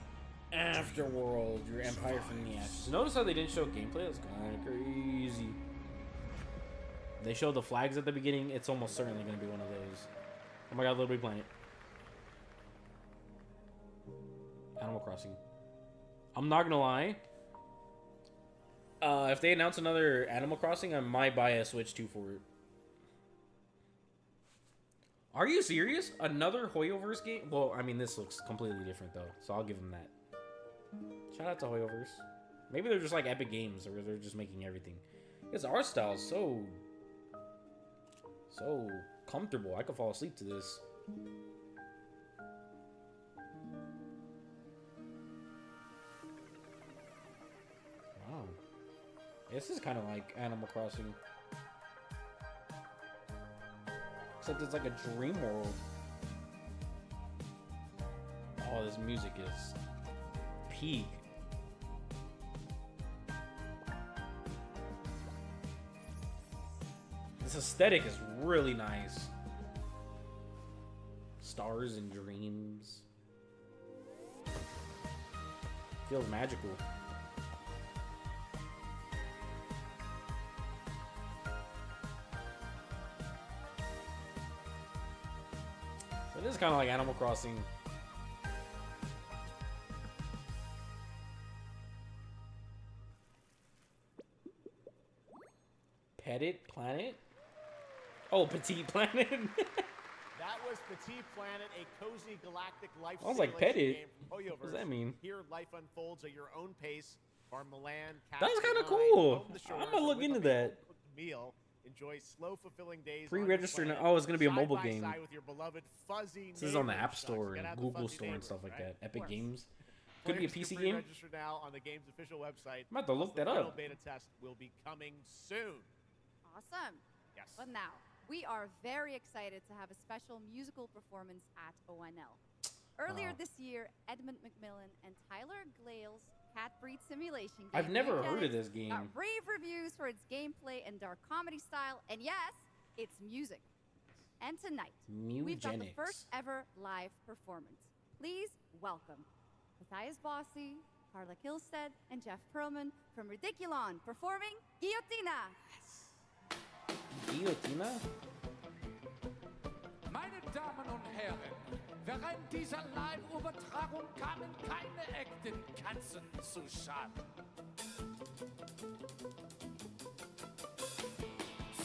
Afterworld, your empire from the ashes. Notice how they didn't show gameplay? That's kind of crazy. They showed the flags at the beginning. It's almost certainly going to be one of those. Oh my god, Little Big Planet. Animal Crossing. I'm not going to lie. If they announce another Animal Crossing, I might buy a Switch 2 for it. Are you serious? Another Hoyoverse game? Well, I mean, this looks completely different, though. So I'll give them that. Shout out to Hoyoverse. Maybe they're just like Epic Games, or they're just making everything. This art style is so comfortable. I could fall asleep to this. Wow. This is kind of like Animal Crossing. Except it's like a dream world. Oh, this music is peak. This aesthetic is really nice. Stars and dreams. Feels magical. So this is kind of like Animal Crossing. Petite Planet? Oh, Petite Planet. That was Petite Planet, a cozy galactic life I was like, simulation Petite? game from Hoyoverse. What does that mean? Here, life unfolds at your own pace. Farm the land, That was kind of capture the cool. roam the shores, I'm gonna and look with a into that. home-cooked meal. Enjoy slow, fulfilling days. Pre-register on your now. planet, Oh, it's gonna be a mobile side by game. side with your beloved fuzzy This is on the neighbors. App Sucks. Store Gotta and have the Google fuzzy Store and neighbors, stuff like right? that. Of Epic course. Games. Could be a Players PC can game. pre-register now on the game's official website. I'm about to look The that final up. beta test will be coming soon. Awesome. Yes. But now, we are very excited to have a special musical performance at ONL. Earlier Wow. this year, Edmund McMillan and Tyler Glale's Cat Breed Simulation game. I've never heard of Eugenics this game. Got rave reviews for its gameplay and dark comedy style, and yes, it's music. And tonight, we've got the Mugenics. first ever live performance. Please welcome Matthias Bossi, Carla Kilstead, and Jeff Perlman from Ridiculon performing Guillotina. Guillotina? Meine Damen und Herren, während dieser Live-Übertragung kamen keine echten Katzen zu Schaden.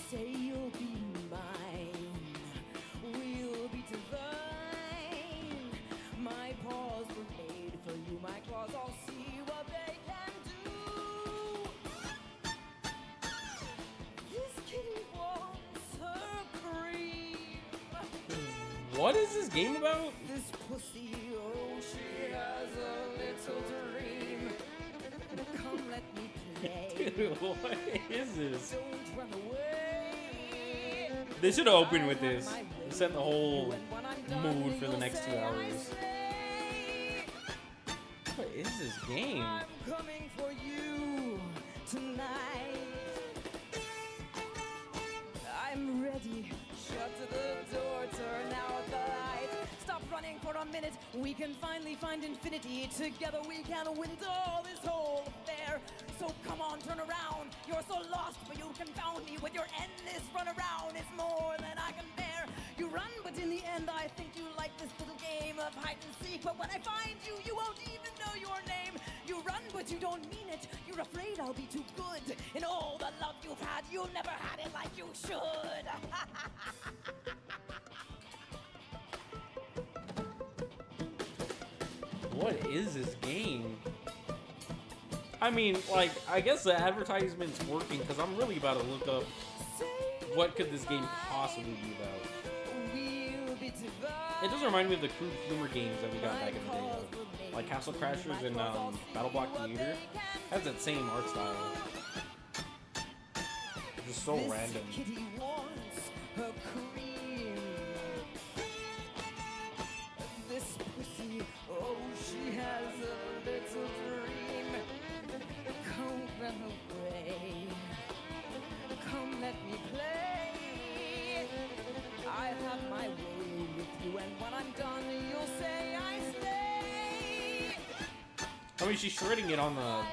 Say you'll be mine, we'll be divine. My paws were made for you, my claws all see what they can do. This kitty wants her cream. What is this game about? This pussy, oh, she has a little dream. Come let me play. Dude, what is this? Don't run away. They should have opened with this. Set the whole mood for the next 2 hours. What is this game? I'm coming for you tonight. I'm ready. Shut the door, turn out the light. Stop running for a minute. We can finally find infinity. Together we can window this whole affair. So come on, turn around. You're so lost, but you confound me with your endless run around. It's more than I can bear. You run, but in the end I think you like this little game of hide and seek. But when I find you, you won't even know your name. You run, but you don't mean it. You're afraid I'll be too good. In all the love you've had, you never had it like you should. What is this game? I mean, like, I guess the advertisement's working because I'm really about to look up what could this game possibly be about. It does remind me of the crude humor games that we got back in the day, though. Like Castle Crashers and Battle Block Theater. Has that same art style. Just so random. Kitty wants her cream. This pussy, oh, she has a little dream. Come run away. Come let me play. I have my way with you, and when I'm done, you'll say I stay. I mean, she's shredding it on the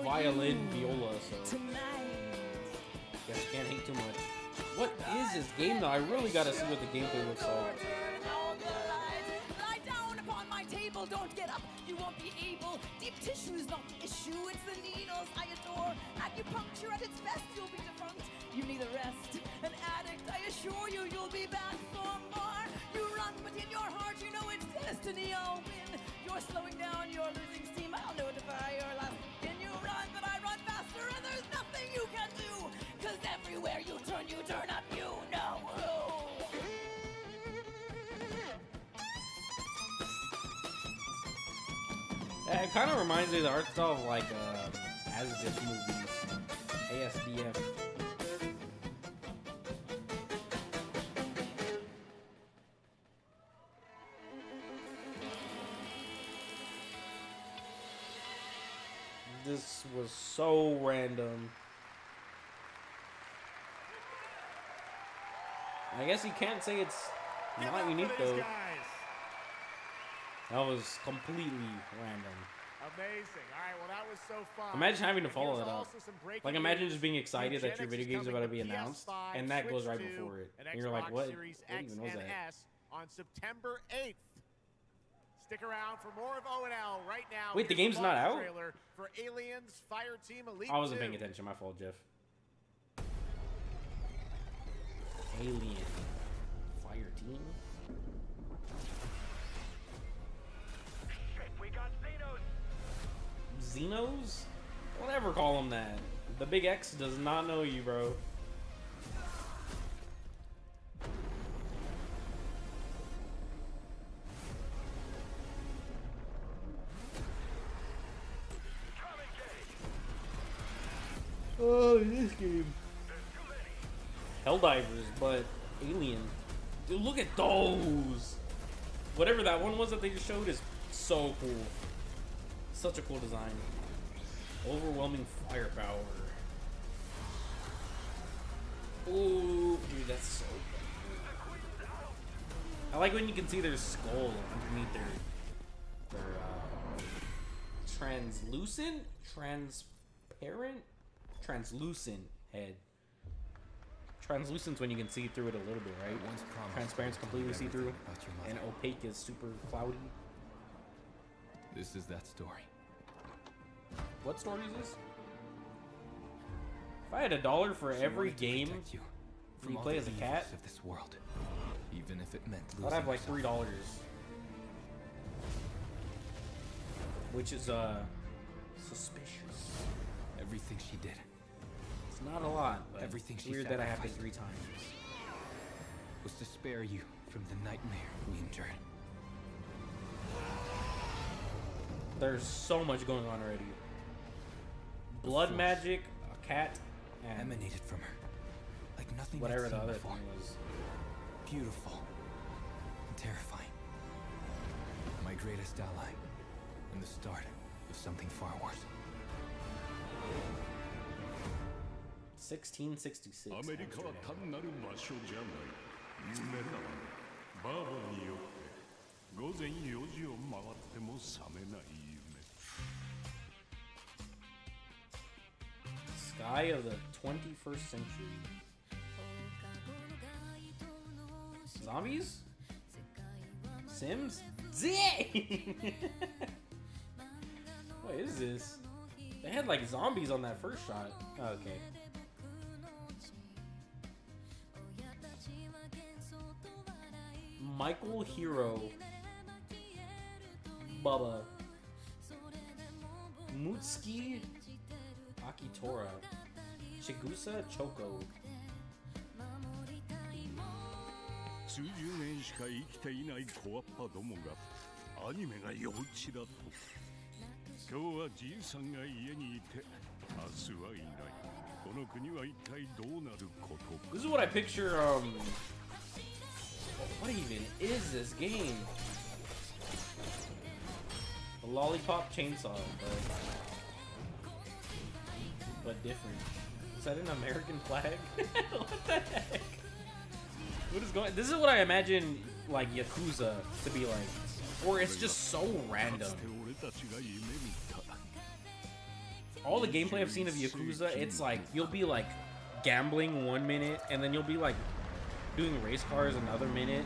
violin, viola, so guess you can't hate too much. What is this game, though? I really gotta see what the gameplay looks like. Lie down upon my table, don't get up, you won't be able. Deep tissue is not the issue, it's the needles I adore. Acupuncture at its best, you'll be defunct. You need a rest, an addict, I assure you, you'll be back for more. You run, but in your heart, you know it's destiny, I'll win. You're slowing down, you're losing steam, I'll notify your last. Can you run, but I run faster, and there's nothing you can do. Cause everywhere you turn up, you know who. Yeah, it kind of reminds me of the art style of like As-if movies, ASDF. This was so random. I guess you can't say it's not unique though. That was completely random. Amazing. All right, well, that was so fun. Imagine having to And follow here's that up. also some breaking Like, imagine news. just being excited that your Eugenics video is game's coming about to to be announced, PS5, and that goes Switch right 2, before it. and And you're like, Xbox what? Series What X even was and that? S on September 8th. Stick around for more of O&L right now. Wait, the Here's game's not launch out? trailer for Aliens Fireteam Elite I wasn't 2. paying attention. My fault, Jeff. Alien Fire Team. We got Xenos. Xenos? Don't ever call them that. The Big X does not know you, bro. Oh, this game. Helldivers, but Alien. Dude, look at those. Whatever that one was that they just showed is so cool. Such a cool design. Overwhelming firepower. Ooh, dude, that's so cool. I like when you can see their skull underneath their translucent, translucent head. Translucent's when you can see through it a little bit, right? Transparent's completely see-through, and opaque is super cloudy. This is that story. What story is this? If I had $1 for every game you play as a cat, of this world, even if it meant I'd have like yourself. $3, which is suspicious. Everything she did. It's not a lot, but Everything it's she weird that I have it sacrificed 3 times. Was to spare you from the nightmare we endured. There's so much going on already. Blood magic, a cat, and emanated from her, like nothing whatever I'd the seen other before. thing was. Beautiful and terrifying. My greatest ally, and the start of something far worse. 1666. アメリカは単なる場所じゃない。夢だわ。バーバーによって午前4時を回っても覚めない夢。 Sky of the 21st century. Zombies? Sims? Zing! What is this? They had like zombies on that first shot. Oh, okay. Michael Hero. Bubba. Mutsuki Akitora. Chigusa Choco. 数十年しか生きていない小アッパどもがアニメが幼稚だと。今日はじいさんが家にいて明日はいない。この国は一体どうなることか。 This is what I picture. What even is this game? A lollipop chainsaw, but different. Is that an American flag? What the heck? What is going? This is what I imagine like Yakuza to be like, or it's just so random. All the gameplay I've seen of Yakuza, it's like you'll be like gambling 1 minute, and then you'll be like doing race cars another minute,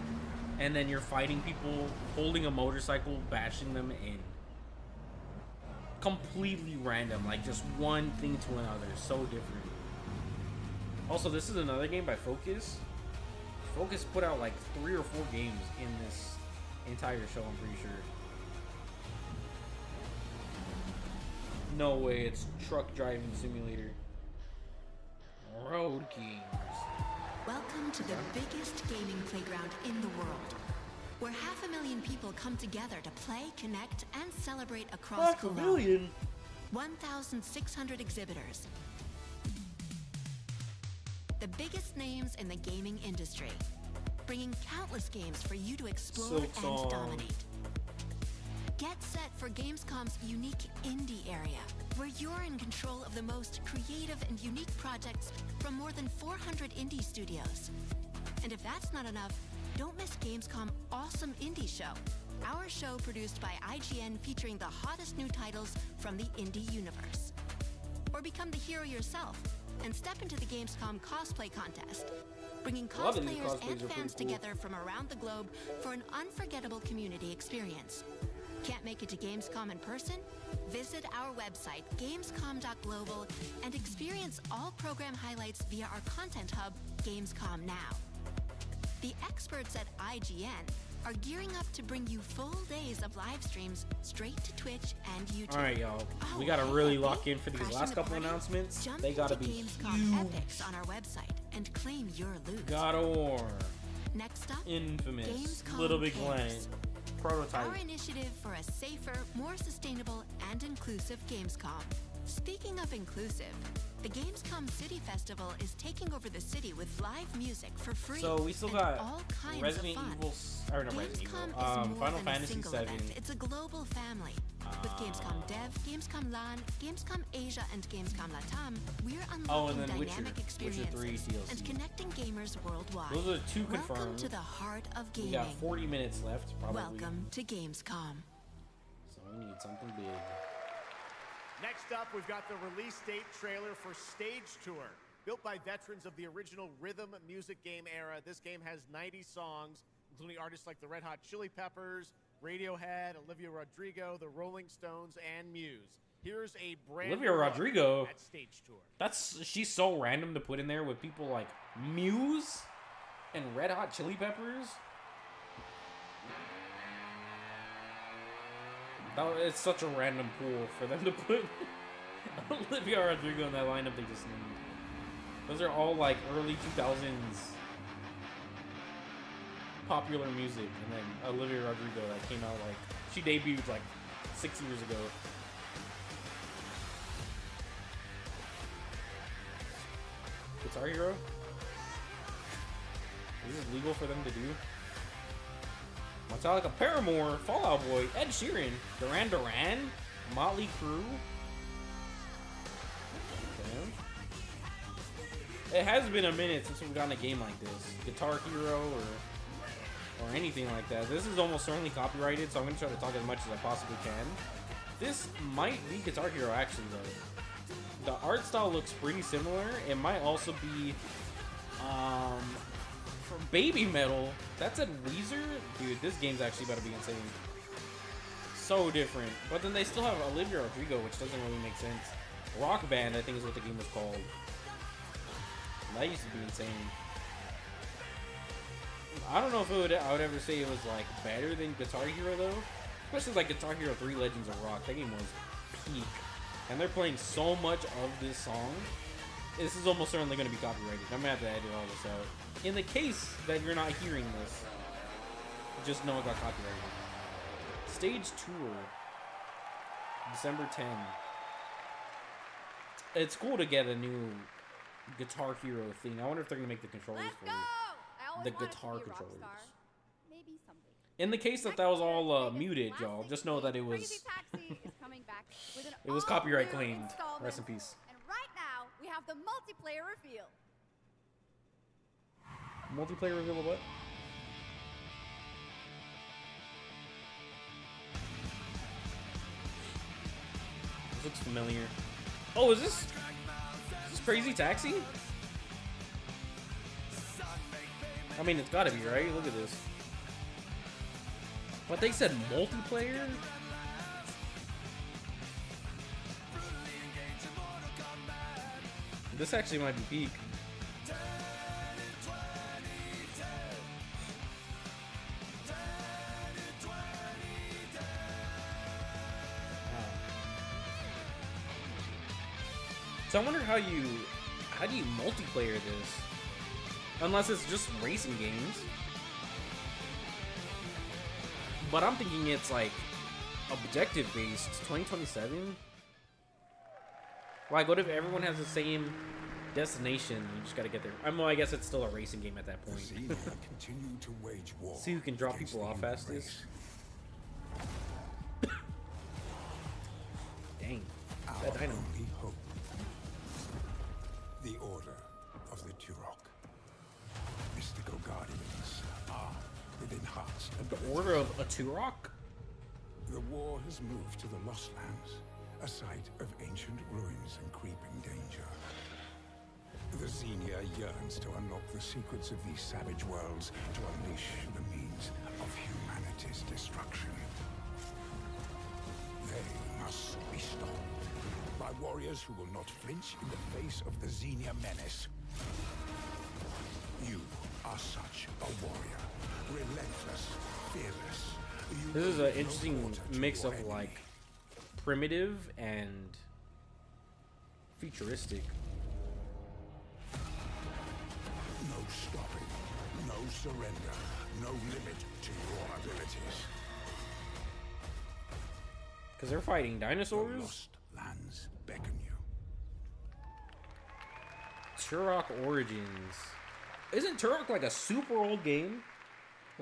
and then you're fighting people holding a motorcycle, bashing them in. Completely random, like just one thing to another, so different. Also, this is another game by Focus. Focus put out like 3 or 4 games in this entire show, I'm pretty sure. No way, it's Truck Driving Simulator. Road Games. Welcome to the biggest gaming playground in the world, where 500,000 people come together to play, connect, and celebrate across Cologne. 1,600 exhibitors. The biggest names in the gaming industry, bringing countless games for you to explore and dominate. Get set for Gamescom's unique indie area, where you're in control of the most creative and unique projects from more than 400 indie studios. And if that's not enough, don't miss Gamescom Awesome Indie Show, our show produced by IGN featuring the hottest new titles from the indie universe. Or become the hero yourself and step into the Gamescom cosplay contest, bringing cosplayers and fans together from around the globe for an unforgettable community experience. Can't make it to Gamescom in person? Visit our website, gamescom.global, and experience all program highlights via our content hub, Gamescom Now. The experts at IGN are gearing up to bring you full days of live streams straight to Twitch and YouTube. Alright, y'all. We gotta really lock in for these last couple announcements. They gotta be huge. Epics on our website and claim your loot. God of War. Next up, Infamous. Gamescom Little Big Cares. Planet. Prototype. Our initiative for a safer, more sustainable, and inclusive Gamescom. Speaking of inclusive, the Gamescom City Festival is taking over the city with live music for free. So we still and got all kinds Resident of fun. Evil, or not Resident Evil, Gamescom is more Final than a Fantasy single 7. event. It's a global family. With Gamescom Dev, Gamescom LAN, Gamescom Asia, and Gamescom Latam, we're unlocking and then dynamic Witcher 3 experiences DLC. and connecting gamers worldwide. Those are 2 Welcome confirmed. to the heart of gaming. We got 40 minutes left, probably. Welcome to Gamescom. So we need something big. Next up, we've got the release date trailer for Stage Tour. Built by veterans of the original rhythm music game era, this game has 90 songs, including artists like the Red Hot Chili Peppers, Radiohead, Olivia Rodrigo, the Rolling Stones, and Muse. Here's a brand Olivia new Rodrigo. look at Stage Tour. She's so random to put in there with people like Muse and Red Hot Chili Peppers. It's such a random pool for them to put Olivia Rodrigo in that lineup they just named. Those are all like early 2000s popular music, and then Olivia Rodrigo that came out like she debuted like 6 years ago. Guitar Hero? Is this legal for them to do? Metallica, Paramore, Fall Out Boy, Ed Sheeran, Duran Duran, Motley Crue. Okay. It has been a minute since we've gotten a game like this. Guitar Hero or anything like that. This is almost certainly copyrighted, so I'm going to try to talk as much as I possibly can. This might be Guitar Hero actually though. The art style looks pretty similar. It might also be For Baby Metal, that's at Weezer? Dude, this game's actually about to be insane. So different. But then they still have Olivia Rodrigo, which doesn't really make sense. Rock Band, I think is what the game was called. That used to be insane. I don't know if I would ever say it was like better than Guitar Hero though. Especially like Guitar Hero 3 Legends of Rock. That game was peak. And they're playing so much of this song. This is almost certainly going to be copyrighted. I'm going to have to edit all this out. In the case that you're not hearing this, just know it got copyrighted. Stage Tour. December 10. It's cool to get a new Guitar Hero thing. I wonder if they're going to make the controllers for the guitar controllers. Maybe someday. In the case that was all muted, y'all, just know that it was it was copyright claimed. Rest in peace. And right now, we have the multiplayer reveal. Multiplayer reveal of what? This looks familiar. Oh, is this Crazy Taxi? I mean, it's gotta be, right? Look at this. But they said multiplayer? This actually might be peak. So I wonder how do you multiplayer this? Unless it's just racing games. But I'm thinking it's like objective based. 2027? Like, what if everyone has the same destination? You just gotta get there. Well, I guess it's still a racing game at that point. Continue to wage war. See who can drop people off fastest. Dang. That dino. Only hope. The Order of the Turok. Mystical guardians are within hearts. The Order of a Turok? The war has moved to the Lost Lands, a site of ancient ruins and creeping danger. The Xenia yearns to unlock the secrets of these savage worlds to unleash the means of humanity's destruction. They must be stopped by warriors who will not flinch in the face of the Xenia menace. You are such a warrior, relentless, fearless. This is an interesting mix of like primitive and futuristic. No stopping, no surrender, no limit to your abilities. Because they're fighting dinosaurs? Lost lands beckon you. Turok Origins. Isn't Turok like a super old game?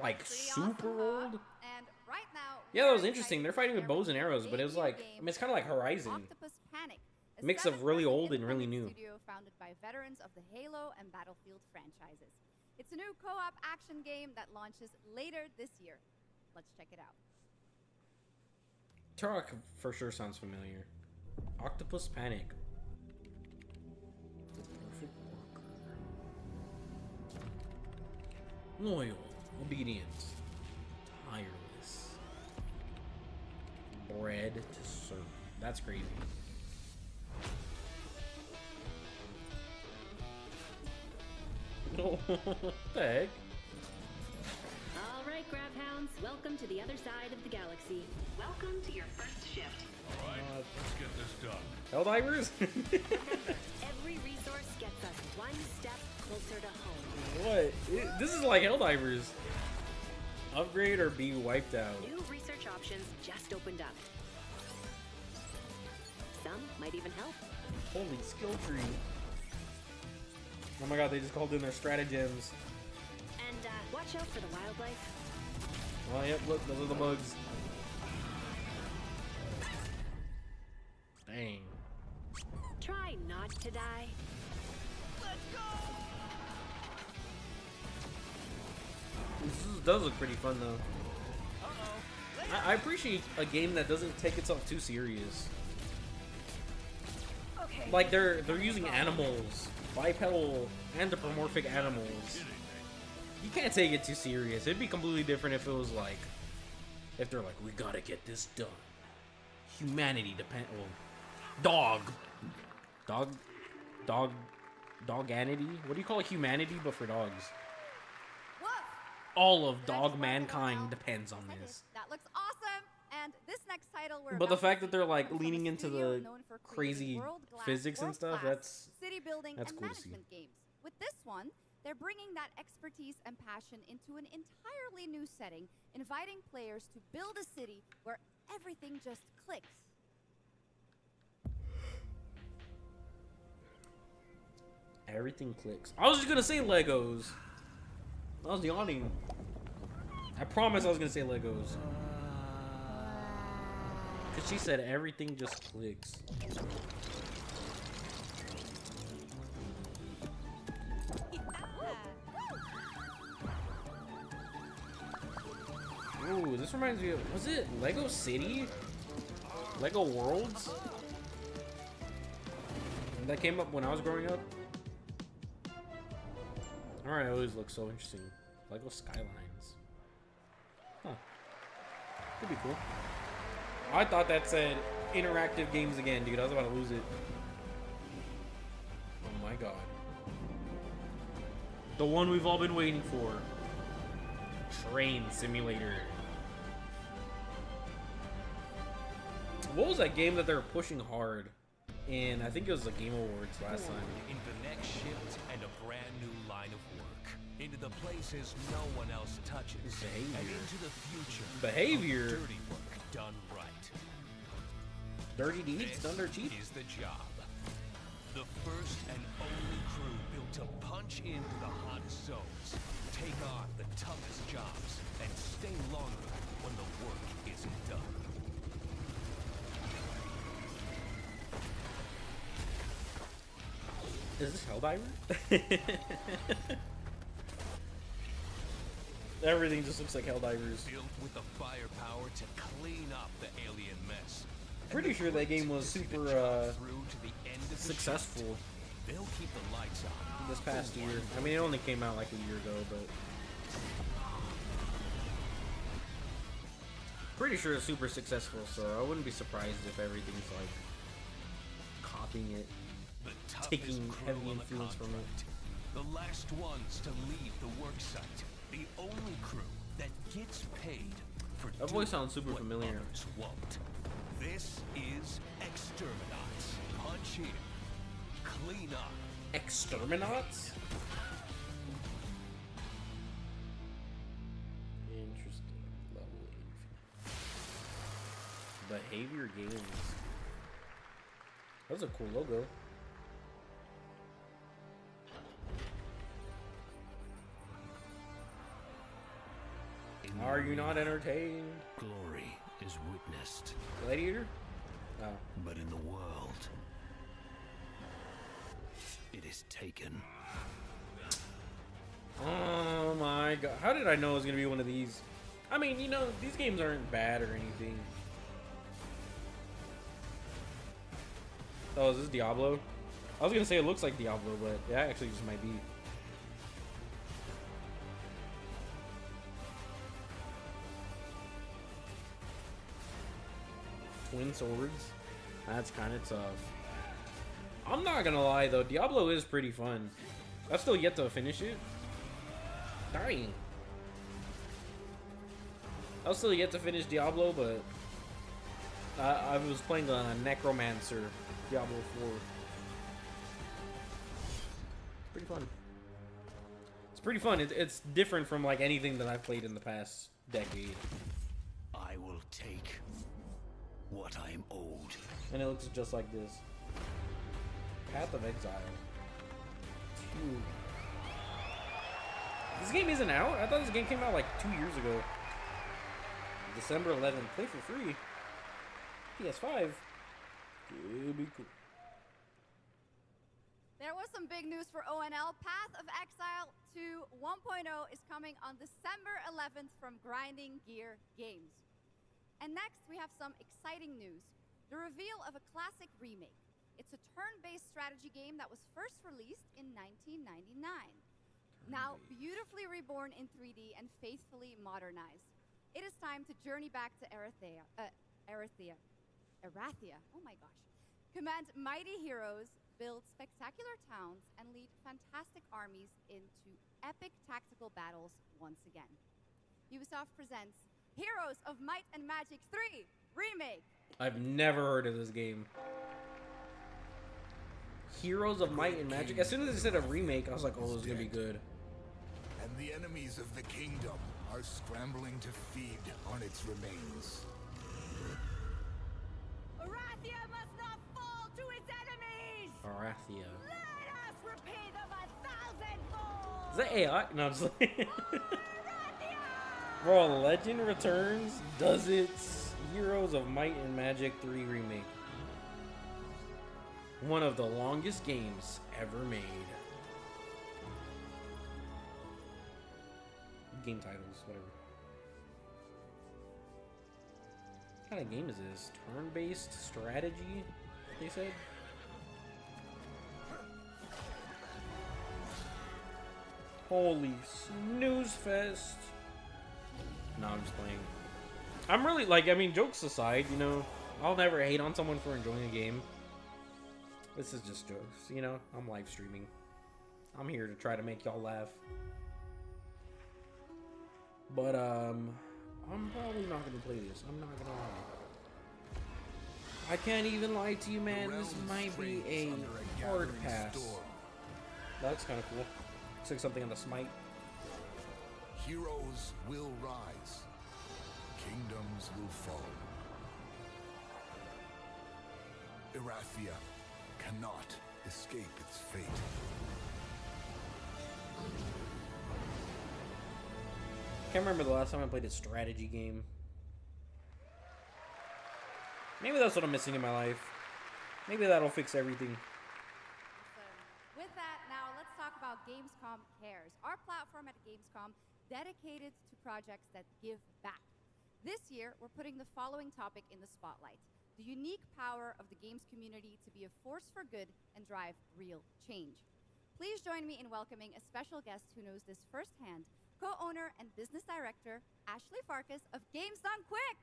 Like super old? And right now, Yeah, that was interesting. They're fighting with bows and arrows, but it was like, I mean, it's kind of like Horizon. Octopus Panic, a Mix of really old and really new. studio founded by veterans of the Halo and Battlefield franchises. It's a new co-op action game that launches later this year. Let's check it out. Turok for sure sounds familiar. Octopus Panic. The perfect worker. Loyal, obedient, tireless. Bred to serve. That's crazy. What the heck? All right, Grabhounds, welcome to the other side of the galaxy. Welcome to your first shift. All right, let's get this done. Helldivers? Every resource gets us one step closer to home. What? This is like Helldivers. Upgrade or be wiped out. New research options just opened up. Some might even help. Holy skill tree. Oh my god, they just called in their stratagems. And watch out for the wildlife. Oh, yep, look, those are the bugs. Dang. Try not to die. This does look pretty fun, though. I appreciate a game that doesn't take itself too serious. Like, they're using animals. Bipedal, anthropomorphic animals. You can't take it too serious. It'd be completely different if it was like, if they're like, we gotta get this done. Humanity depend. Well, doganity. What do you call it? Humanity, but for dogs. All of dog mankind depends on this. That looks awesome. And this next title we're But the about fact to that they're see like comes from a leaning into studio the known for creating crazy world-class- physics and stuff, world-class that's city building and cool to see. management games. With this one, they're bringing that expertise and passion into an entirely new setting, inviting players to build a city where everything just clicks. Everything clicks. I was just gonna say Legos. I was yawning. I promise I was gonna say Legos. Cause she said everything just clicks. Ooh, this reminds me of, was it Lego City? Lego Worlds? That came up when I was growing up. Alright, it always looks so interesting. Lego Skylines. Huh. Could be cool. I thought that said interactive games again, dude. I was about to lose it. Oh my god. The one we've all been waiting for. Train Simulator. What was that game that they were pushing hard? And I think it was the Game Awards last time. Into the next shift and a brand new line of work. Into the places no one else touches. Behavior. And into the future. Behavior. Of dirty work done right. Dirty deeds done their cheap. Is the job. The first and only crew built to punch into the hottest zones, take on the toughest jobs, and stay longer when the work isn't done. Is this Helldivers? Everything just looks like Helldivers. Built with the firepower to clean up the alien mess. Pretty sure that game was super successful They'll keep the lights on this past year. I mean, it only came out like a year ago, but pretty sure it's super successful. So I wouldn't be surprised if everything's like copying it, taking heavy influence from it. The last ones to leave the work site. The only crew that gets paid for That voice sounds super familiar. others won't. This is Exterminats. Punch in. Clean up. Exterminats? Interesting. Level 8. Behavior games. That's a cool logo. Are you not entertained? Glory is witnessed. Gladiator? Oh. But in the world, it is taken. Oh my god. How did I know it was going to be one of these? I mean, you know, these games aren't bad or anything. Oh, is this Diablo? I was going to say it looks like Diablo, but it actually just might be. Twin swords. That's kind of tough. I'm not gonna lie though, Diablo is pretty fun. I've still yet to finish it. Dying. I've still yet to finish Diablo, but I was playing the Necromancer Diablo 4. It's pretty fun. It's pretty fun. It's different from like anything that I've played in the past decade. I will take what I am owed. And it looks just like this. Path of Exile. Phew. This game isn't out? I thought this game came out like 2 years ago. December 11th. Play for free. PS5. Could be cool. There was some big news for ONL. Path of Exile 2 1.0 is coming on December 11th from Grinding Gear Games. And next, we have some exciting news. The reveal of a classic remake. It's a turn-based strategy game that was first released in 1999. Now beautifully reborn in 3D and faithfully modernized. It is time to journey back to Erathia. Oh my gosh. Command mighty heroes, build spectacular towns, and lead fantastic armies into epic tactical battles once again. Ubisoft presents Heroes of Might and Magic 3 Remake. I've never heard of this game. Heroes of Might and Magic. As soon as they said a remake, I was like, oh, this is gonna be good. And the enemies of the kingdom are scrambling to feed on its remains. Arathia must not fall to its enemies! Arathia. Let us repay them 1,000-fold! Is that AI? No, I'm just like... Bro, Legend Returns does its Heroes of Might and Magic 3 remake. One of the longest games ever made. Game titles, whatever. What kind of game is this? Turn-based strategy, they said? Holy snooze fest. No, I'm just playing. I'm really, like, I mean, jokes aside, you know, I'll never hate on someone for enjoying a game. This is just jokes, you know? I'm live streaming. I'm here to try to make y'all laugh. But, I'm probably not gonna play this. I'm not gonna lie. I can't even lie to you, man. This might be a hard pass. That's kind of cool. Looks like something on the Smite. Heroes will rise. Kingdoms will fall. Erathia cannot escape its fate. Can't remember the last time I played a strategy game. Maybe that's what I'm missing in my life. Maybe that'll fix everything. With that, now let's talk about Gamescom Cares, our platform at Gamescom dedicated to projects that give back. This year, we're putting the following topic in the spotlight: the unique power of the games community to be a force for good and drive real change. Please join me in welcoming a special guest who knows this firsthand, co-owner and business director, Ashley Farkas of Games Done Quick.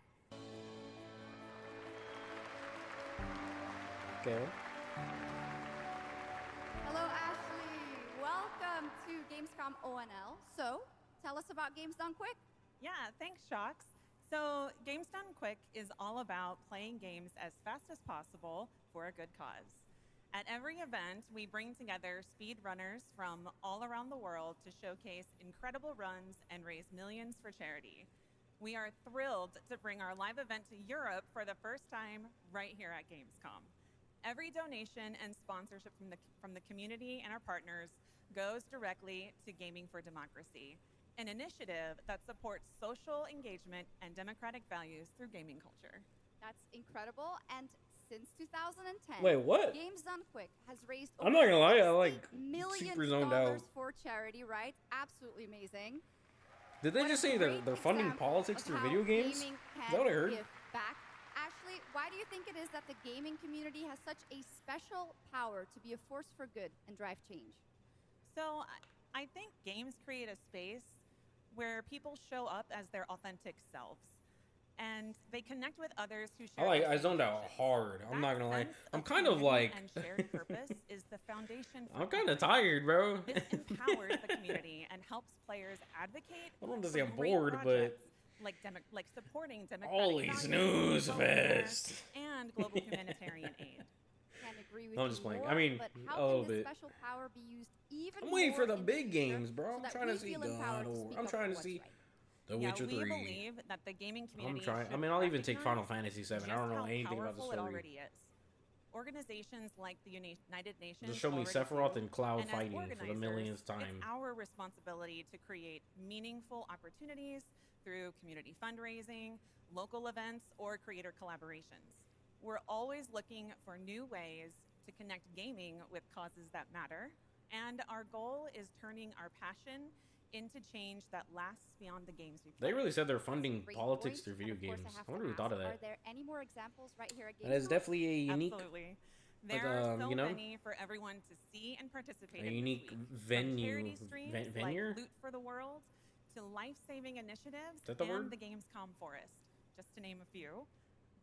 Okay. Hello, Ashley. Welcome to Gamescom ONL. So, tell us about Games Done Quick. Yeah, thanks, Shocks. So, Games Done Quick is all about playing games as fast as possible for a good cause. At every event, we bring together speedrunners from all around the world to showcase incredible runs and raise millions for charity. We are thrilled to bring our live event to Europe for the first time right here at Gamescom. Every donation and sponsorship from the community and our partners goes directly to Gaming for Democracy, an initiative that supports social engagement and democratic values through gaming culture. That's incredible. And since 2010, Wait, what? Games Done Quick has raised I'm not gonna lie, I like $60 million super zoned out. for charity, right? Absolutely amazing. Did they just say they're funding politics through video games? Is that what I heard? Give back. Ashley, why do you think it is that the gaming community has such a special power to be a force for good and drive change? So I think games create a space where people show up as their authentic selves, and they connect with others who share. I zoned out hard. I'm not gonna lie. I'm kind of like. And shared purpose is the foundation. I'm kind of tired, bro. This empowers the community and helps players advocate. I don't want to say I'm bored, but like supporting democratic holy values, snooze global fest and global humanitarian aid. Can't agree with I'm just playing. more, I mean, but a how little can this bit. special power be used even I'm waiting for more the in big future games, bro. so I'm that trying we to see feel God empowered to of speak War. I'm up trying for to what's see right? The Yeah, Witcher we 3. believe that the gaming community. I'm trying. I should mean, I'll even take Final recognize Fantasy 7. I just don't know how anything about the powerful it story. already is. Organizations like the United Nations Just show me already Sephiroth do, and Cloud as fighting for the organizers, millionth time. It's our responsibility to create meaningful opportunities through community fundraising, local events, or creator collaborations. We're always looking for new ways to connect gaming with causes that matter, and our goal is turning our passion into change that lasts beyond the games we play. They really said they're funding Great politics point. through video And of course, games. I have I wonder to who thought of ask, that. Are there any more examples right here at Gamescom? That is definitely a unique. Absolutely. There are so many for everyone to see and participate in. A unique From venue. charity streams Venue? like Loot for the World to life-saving initiatives that the and word? the Gamescom Forest, just to name a few.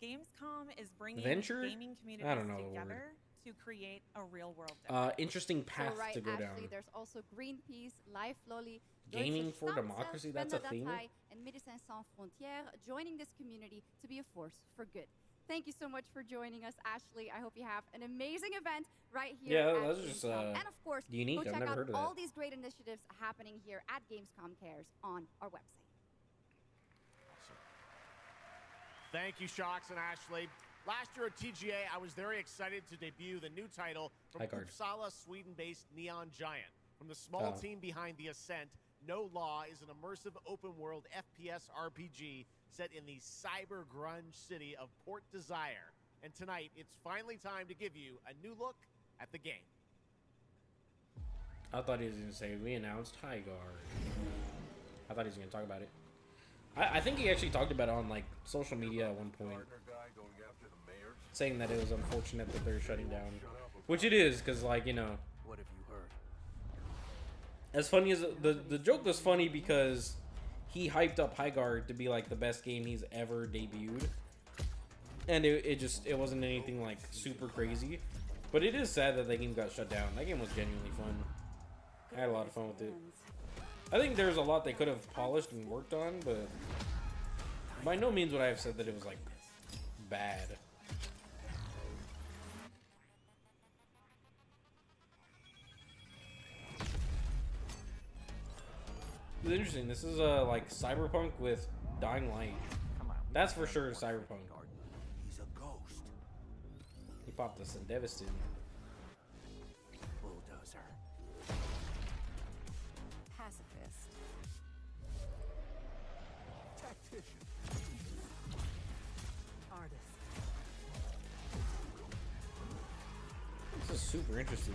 Gamescom is bringing Venture? gaming communities I don't know the together to create a real-world. Interesting path so, right, to go Ashley, down. There's also Greenpeace, Life Lolly, Gaming for democracy, that's a thing? And Médecins Sans Frontières joining this community to be a force for good. Thank you so much for joining us, Ashley. I hope you have an amazing event right here. Yeah, at that's just Gamescom. And of course, unique. go I've check never out heard of all that. these great initiatives happening here at Gamescom Cares on our website. Thank you, Shocks and Ashley. Last year at TGA, I was very excited to debut the new title from Uppsala, Sweden-based Neon Giant. From the small team behind The Ascent, No Law is an immersive open-world FPS RPG set in the cyber grunge city of Port Desire. And tonight, it's finally time to give you a new look at the game. I thought he was going to say, we announced High Guard. I thought he was going to talk about it. I think he actually talked about it on, like, social media at one point. Saying that it was unfortunate that they're shutting down. Which it is, because, like, you know. What have you heard? As funny as the joke was funny because he hyped up High Guard to be like the best game he's ever debuted, and it wasn't anything like super crazy. But it is sad that game got shut down. That game was genuinely fun. I had a lot of fun with it. I think there's a lot they could have polished and worked on, but by no means would I have said that it was like bad. It's interesting. This is like Cyberpunk with Dying Light. That's for sure Cyberpunk. He's a ghost. He popped us in Devastating. Bulldozer. Pacifist. Tactician. Artist. This is super interesting.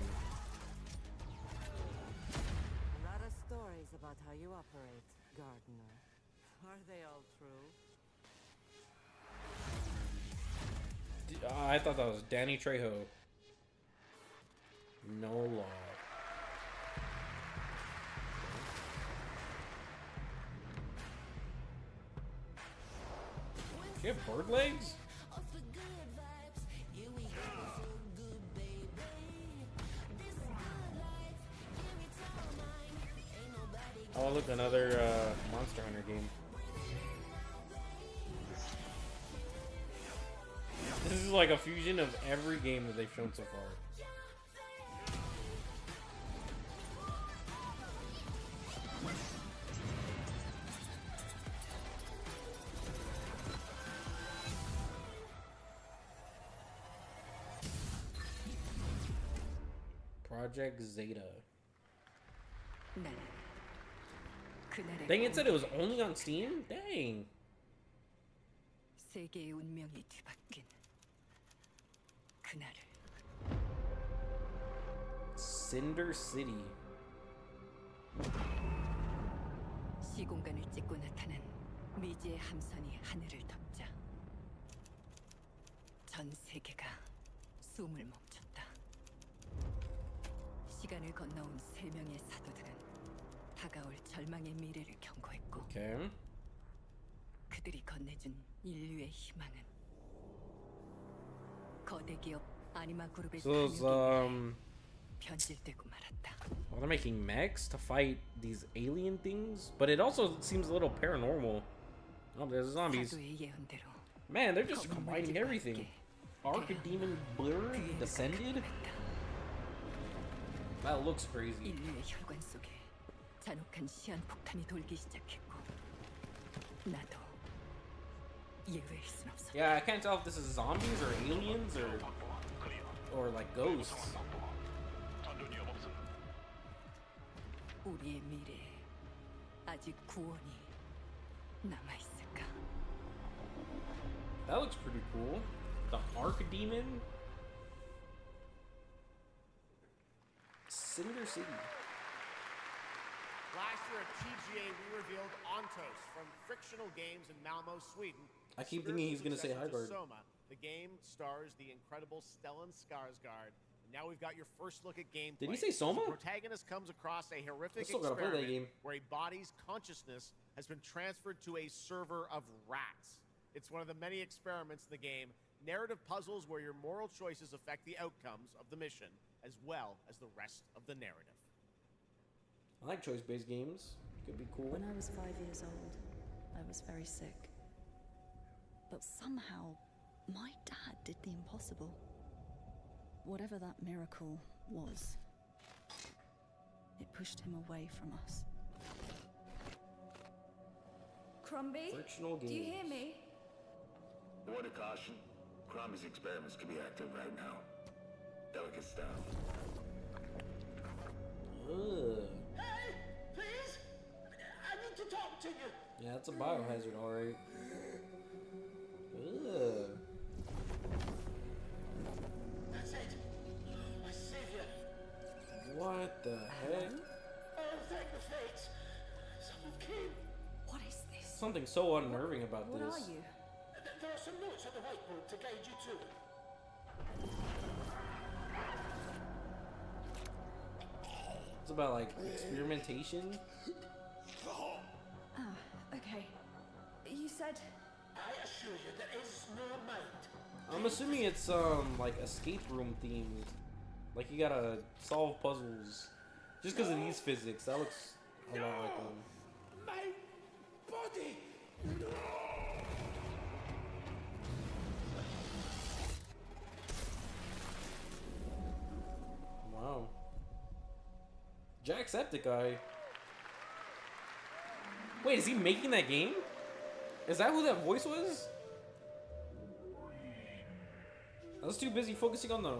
A lot of stories about how you operate, Gardener. Are they all true? I thought that was Danny Trejo. No law. Do you have bird legs? Oh, look, another Monster Hunter game. This is like a fusion of every game that they've shown so far. Project Zeta. Dang, it said it was only on Steam? Dang. 세계의 운명이 뒤바뀐 그날을. Cinder City. 시공간을 찍고 나타난 미지의 함선이 하늘을 덮자 전 세계가 숨을 멈췄다. 시간을 건너온 세 명의 사도들은 다가올 절망의 미래를 경고했고 그들이 건네준 인류의 희망은 거대 기업 아니마 그룹의 변질되고 말았다. Well, they're making mechs to fight these alien things, but it also seems a little paranormal. Oh, there's zombies. Man, they're just combining everything. Archdemon Blur descended. That looks crazy. 인류의 혈관 속에 잔혹한 시한폭탄이 돌기 시작했고 나도 예외일 순 없어. Yeah, I can't tell if this is zombies or aliens or like ghosts. 우리의 미래에 아직 구원이 남아 있을까? That looks pretty cool. The Archdemon. Cinder City. Last year at TGA, we revealed Ontos from Frictional Games in Malmo, Sweden. I keep thinking he's gonna say High Guard. Soma, The game stars the incredible Stellan Skarsgård. Now we've got your first look at gameplay. Did he say Soma? The protagonist comes across a horrific I still gotta play that game. experiment where a body's consciousness has been transferred to a server of rats. It's one of the many experiments in the game. Narrative puzzles where your moral choices affect the outcomes of the mission, as well as the rest of the narrative. I like choice-based games. Could be cool. When I was 5 years old, I was very sick. But somehow, my dad did the impossible. Whatever that miracle was, it pushed him away from us. Crumby, Frictional do you hear games. me? Word of caution. Crombie's experiments can be active right now. Delicate stuff. Ugh. Hey, please! I need to talk to you. Yeah, it's a biohazard, alright. Ugh. That's it. My savior. What the heck? Oh, thank the fates. Someone came. What is this? Something so unnerving about What this. are you? There are some notes on the whiteboard to guide you to it. It's about like experimentation. Ah, okay. You said I assure you there is no mind. I'm assuming it's like escape room themed. Like you gotta solve puzzles. Just because of these physics, that looks a lot like them. My body. Wow. Jacksepticeye. Wait, is he making that game? Is that who that voice was? I was too busy focusing on the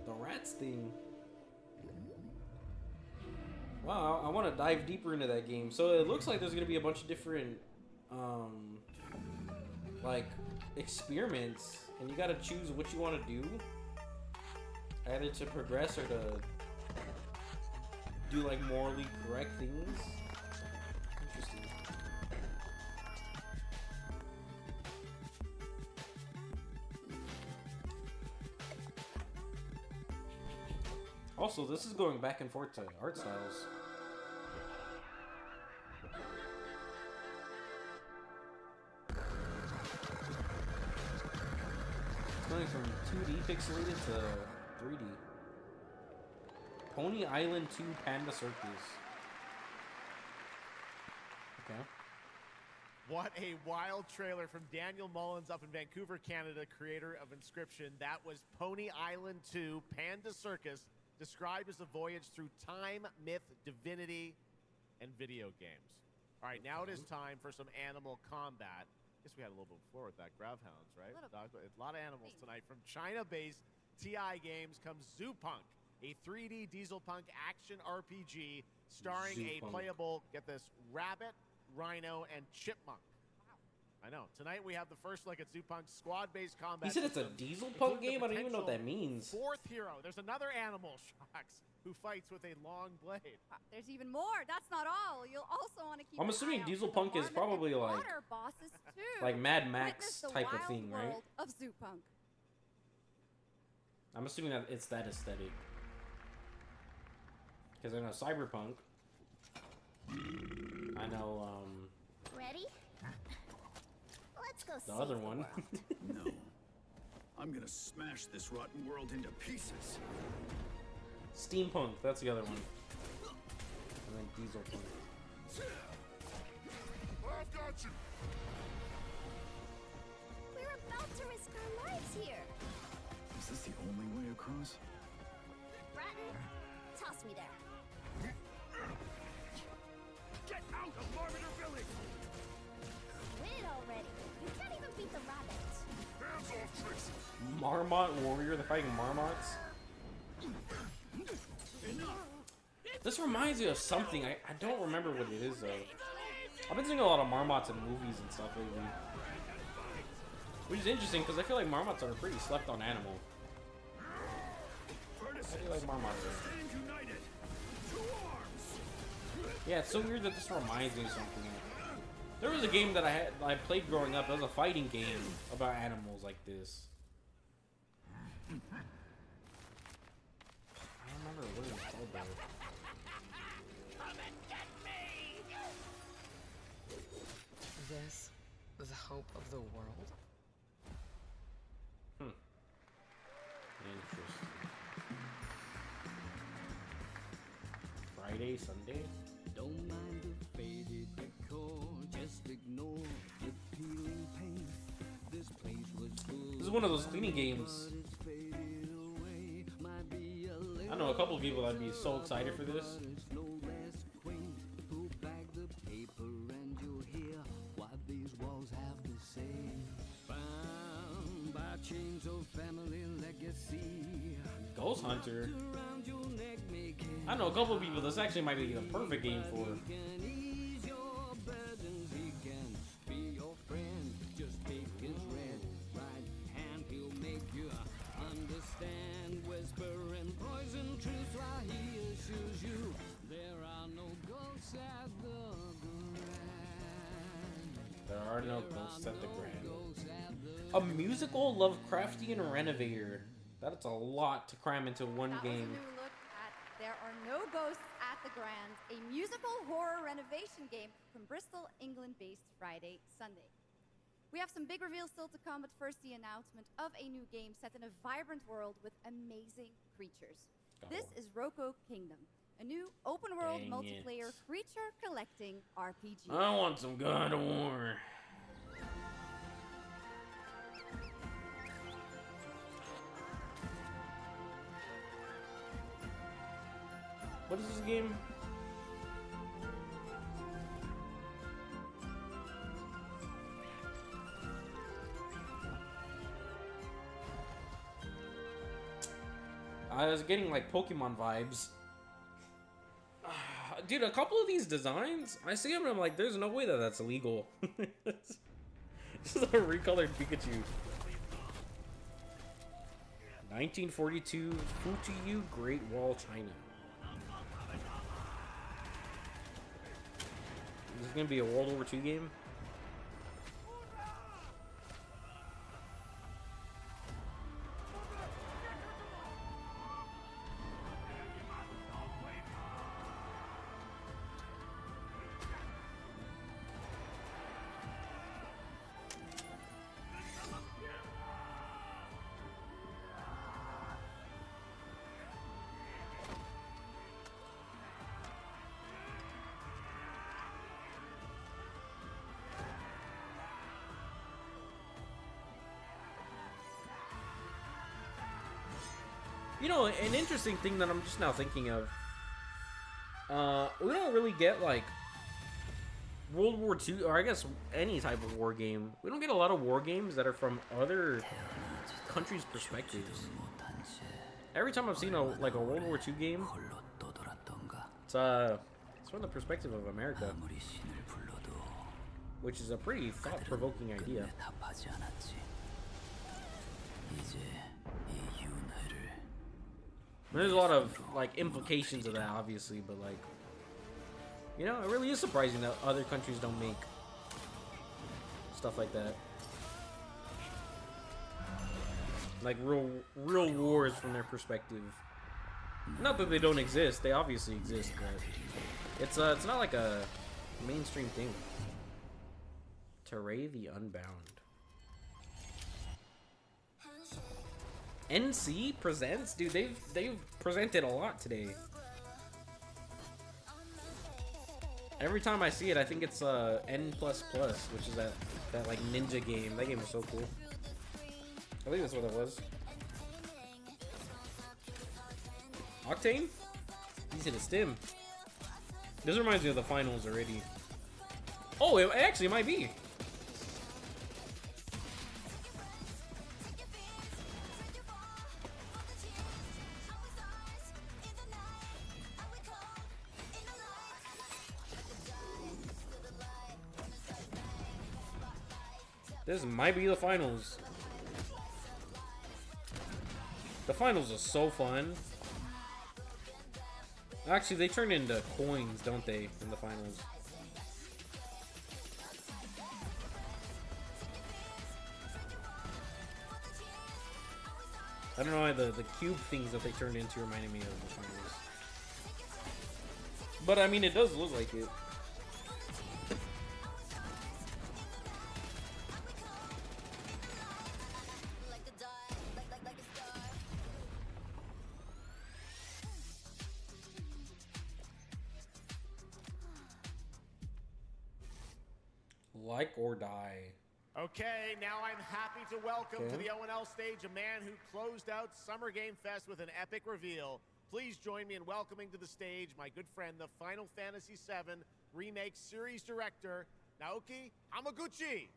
rats thing. Wow, I want to dive deeper into that game. So it looks like there's gonna be a bunch of different, like experiments, and you gotta choose what you want to do, either to progress or to do like morally correct things. Interesting. Also, this is going back and forth to art styles. It's going from 2D pixelated to 3D. Pony Island 2 Panda Circus. Okay. What a wild trailer from Daniel Mullins up in Vancouver, Canada, creator of Inscription. That was Pony Island 2 Panda Circus, described as a voyage through time, myth, divinity, and video games. All right, now it is time for some animal combat. I guess we had a little bit before with that Gravhounds, right? A lot of animals tonight. From China-based TI Games comes Zoopunk, a 3D diesel punk action RPG starring a playable, get this, rabbit, rhino, and chipmunk. I know. Tonight we have the first look at Zoopunk's squad-based combat. He said it's a diesel punk game? I don't even know what that means. Fourth hero. There's another animal, Shocks, who fights with a long blade. There's even more. That's not all. You'll also want to keep I'm an assuming eye out Diesel for the Punk is marmot probably and like- water bosses too. like Mad Max Witness the type of wild thing, right? world of Zoopunk. I'm assuming that it's that aesthetic. Because I know Cyberpunk. I know, Ready? Let's go the other one. No. I'm gonna smash this rotten world into pieces. Steampunk, that's the other one. And then Diesel Punk. I've got you. We're about to risk our lives here. Is this the only way across? Bratton, toss me there. Get out of Marmiter Village. Quit already. You can't even beat the rabbits. Hands off, Trixie. Marmot Warrior, they're fighting Marmots. This reminds me of something. I don't remember what it is though. I've been seeing a lot of Marmots in movies and stuff lately. Which is interesting because I feel like Marmots are a pretty slept on animal. I feel like Marmots are. Yeah, it's so weird that this reminds me of something. There was a game that I played growing up. It was a fighting game about animals like this. I don't remember what it was called though. This, the hope of the world? Interesting. Friday, Sunday? Don't mind the faded decor, just ignore the peeling paint. This place was full. This is one of those cleaning games. I know a couple of people that'd be so excited for this. Ghost Hunter. I know a couple of people this actually might be the perfect game for. There are no ghosts at the Grand. A musical Lovecraftian renovator. That's a lot to cram into one game. That was a new look at There Are No Ghosts at the Grand, a musical horror renovation game from Bristol, England-based Friday, Sunday. We have some big reveals still to come, but first the announcement of a new game set in a vibrant world with amazing creatures. This is Roko Kingdom, a new open-world multiplayer creature collecting RPG. I want some God of War. What is this game? I was getting like Pokemon vibes. Dude, a couple of these designs, I see them and I'm like, there's no way that that's illegal. This is a recolored Pikachu. 1942 Fujiyu Great Wall, China. Is this gonna be a World War II game? You know, an interesting thing that I'm just now thinking of, we don't really get, like, World War II, or I guess any type of war game. We don't get a lot of war games that are from other countries' perspectives. Every time I've seen a World War II game, it's from the perspective of America, which is a pretty thought-provoking idea. There's a lot of, like, implications of that, obviously, but, like, you know, it really is surprising that other countries don't make stuff like that. Like, real wars from their perspective. Not that they don't exist, they obviously exist, but it's not like a mainstream thing. Teray the Unbound. NC presents? Dude, they've presented a lot today. Every time I see it, I think it's N++, which is that like ninja game. That game is so cool. I think that's what it was. Octane? He's hit a stim. This reminds me of the finals already. Oh, it actually might be. This might be the finals. The finals are so fun. Actually, they turn into coins, don't they, in the finals? I don't know why the cube things that they turned into reminded me of the finals. But I mean, it does look like it. Like or die. Okay, now I'm happy to welcome to the O&L stage a man who closed out Summer Game Fest with an epic reveal. Please join me in welcoming to the stage my good friend, the Final Fantasy VII Remake Series Director, Naoki Hamaguchi.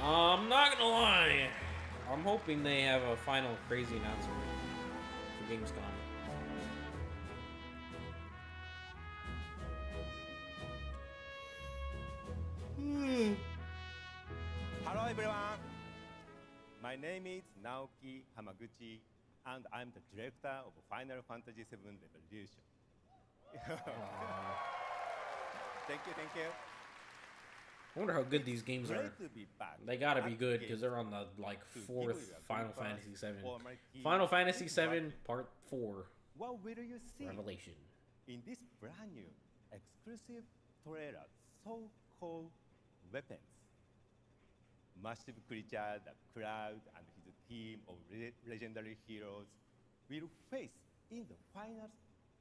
I'm not gonna lie. I'm hoping they have a final crazy announcement for Gamescom. Hello everyone. My name is Naoki Hamaguchi, and I'm the director of Final Fantasy VII Revolution. Thank you. I wonder how good these games are. Great to be back. They gotta be good because they're on the like fourth Final Fantasy VII. Final Fantasy VII Part 4. What will you see Revelation. in this brand new exclusive trailer, so-called weapons? Massive creature, the Cloud and his team of legendary heroes will face in the final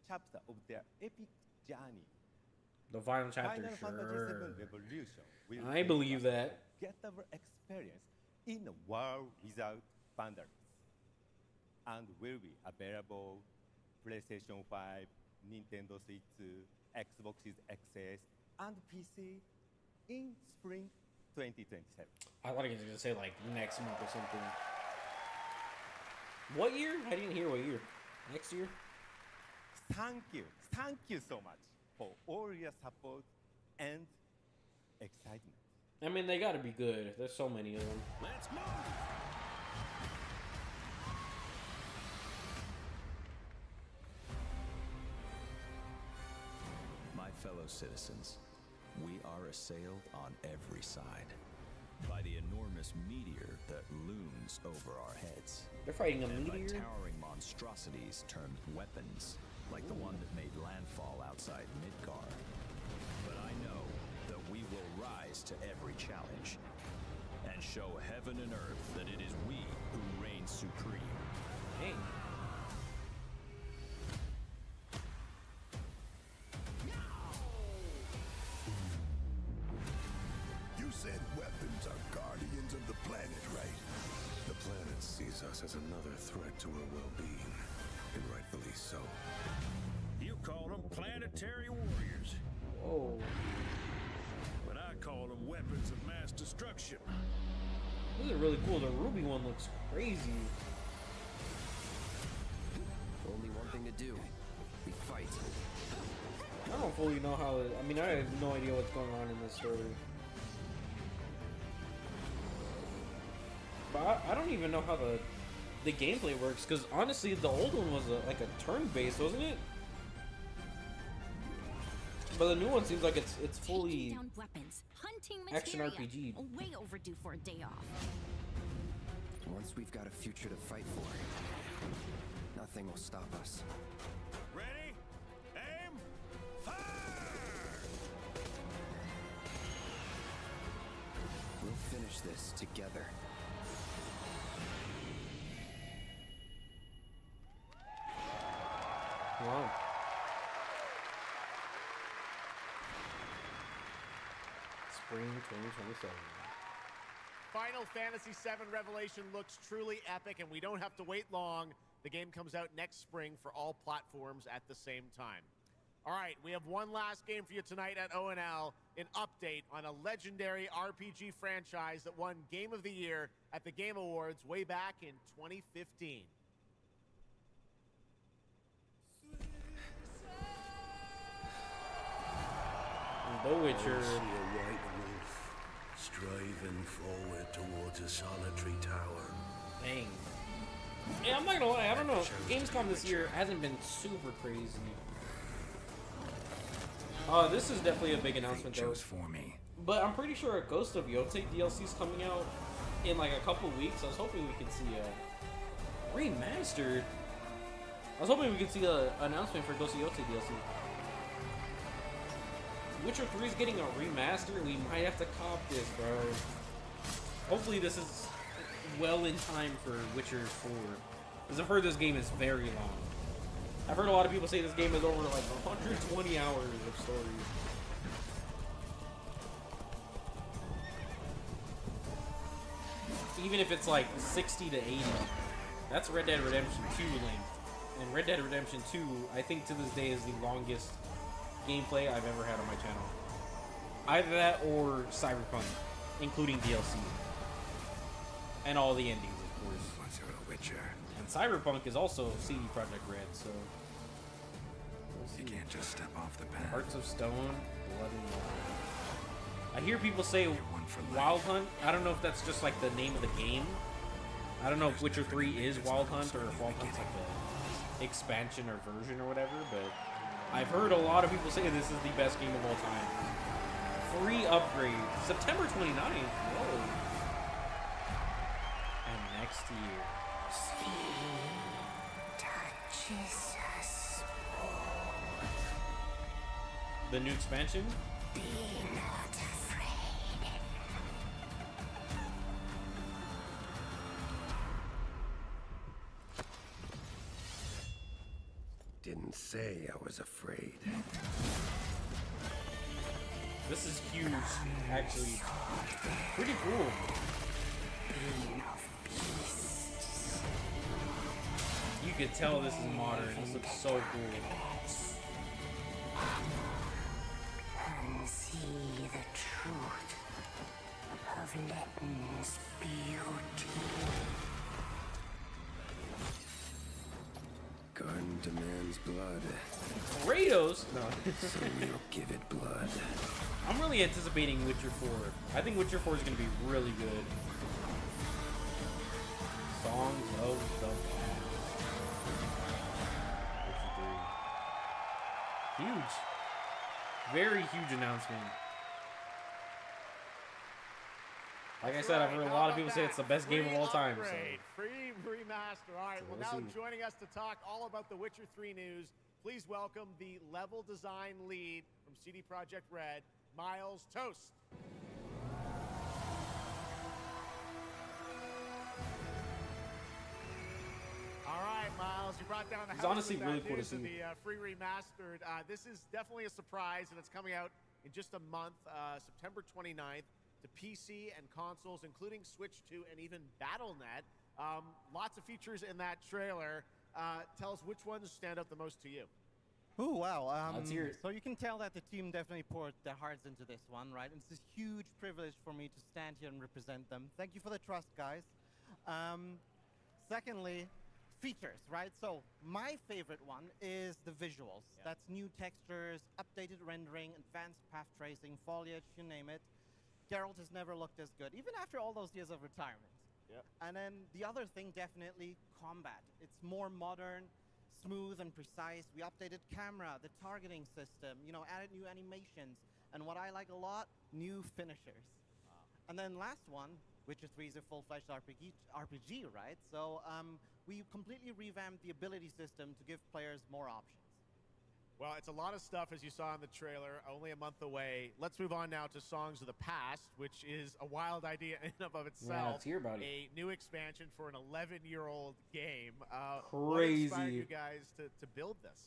chapter of their epic journey. The final chapter, Final Fantasy sure. VII Revolution will I believe take us that. to get our experience in a world without boundaries, and will be available PlayStation 5, Nintendo Switch 2, Xbox XS, and PC in spring 2027. I thought he was gonna say like next month or something. What year? I didn't hear what year. Next year? Thank you so much for all your support and excitement. I mean, they gotta be good. There's so many of them. Let's move! My fellow citizens, we are assailed on every side by the enormous meteor that looms over our heads. They're fighting a and meteor? by towering monstrosities termed weapons, like the one that made landfall outside Midgar. But I know that we will rise to every challenge and show heaven and earth that it is we who reign supreme. Hey. You said weapons are guardians of the planet, right? The planet sees us as another threat to her well-being, and rightfully so. You call them planetary warriors. Whoa. But I call them weapons of mass destruction. This is really cool. The Ruby one looks crazy. Only one thing to do. We fight. I don't fully know how it, I mean, I have no idea what's going on in this story. But I don't even know how the gameplay works, because honestly, the old one was like a turn-based, wasn't it? But the new one seems like it's fully down weapons, hunting action materia. RPG. Way overdue for a day off. Once we've got a future to fight for, nothing will stop us. Ready? Aim! Fire! We'll finish this together. Wow. Spring 2027. Final Fantasy VII Revelation looks truly epic, and we don't have to wait long. The game comes out next spring for all platforms at the same time. All right, we have one last game for you tonight at O&L, an update on a legendary RPG franchise that won Game of the Year at the Game Awards way back in 2015. The Witcher. I see a white wolf striving forward towards a solitary tower. Dang. Yeah, I'm not gonna lie, I don't know. Gamescom this year hasn't been super crazy. This is definitely a big announcement though. For me. But I'm pretty sure a Ghost of Yotei DLC is coming out. in like a couple weeks. I was hoping we could see a remastered. I was hoping we could see an announcement for Goseyote DLC. Witcher 3 is getting a remaster. We might have to cop this, bro. Hopefully this is well in time for Witcher 4. Because I've heard this game is very long. I've heard a lot of people say this game is over like 120 hours of story. Even if it's like 60 to 80. That's Red Dead Redemption 2 length. And Red Dead Redemption 2, I think to this day, is the longest gameplay I've ever had on my channel. Either that or Cyberpunk, including DLC. And all the endings, of course. What's a Witcher? And Cyberpunk is also CD Projekt Red, so... You can't just step off the path. Hearts of Stone, Blood and Wine. I hear people say Wild Hunt. I don't know if that's just like the name of the game. I don't know if Witcher 3 is Wild Hunt or if Wild Hunt's like the expansion or version or whatever, but I've heard a lot of people say this is the best game of all time. Free upgrade. September 29th. Whoa. And next year. Touches us. The new expansion? Be not afraid. Didn't say I was afraid. This is huge, actually. Pretty cool. You could tell this is modern. This looks so cool. And see the truth of Letton's beauty. Garden demands blood. Kratos? No. So we'll give it blood. I'm really anticipating Witcher 4. I think Witcher 4 is going to be really good. Songs of the Past. Witcher 3. Huge. Very huge announcement. Like I said, I've heard a lot of people say it's the best game of all time. So. Free remaster. All right, well, now joining us to talk all about the Witcher 3 news, please welcome the level design lead from CD Projekt Red, Miles Toast. All right, Miles, you brought down the house. It's honestly with really that cool to news of see. the free remastered. This is definitely a surprise, and it's coming out in just a month, September 29th, to PC and consoles, including Switch 2 and even Battle.net. Lots of features in that trailer. Tell us which ones stand out the most to you. Oh, wow. Let's hear it. So you can tell that the team definitely poured their hearts into this one, right? It's a huge privilege for me to stand here and represent them. Thank you for the trust, guys. Secondly, features, right? So my favorite one is the visuals. Yeah. That's new textures, updated rendering, advanced path tracing, foliage, you name it. Geralt has never looked as good, even after all those years of retirement. Yep. And then the other thing, definitely combat. It's more modern, smooth and precise. We updated camera, the targeting system, you know, added new animations. And what I like a lot, new finishers. Wow. And then last one, Witcher 3 is a full-fledged RPG, right? So we completely revamped the ability system to give players more options. Well, it's a lot of stuff, as you saw in the trailer, only a month away. Let's move on now to Songs of the Past, which is a wild idea in and of itself. Yeah, let's hear about it. A new expansion for an 11-year-old game. Crazy. What inspired you guys to build this?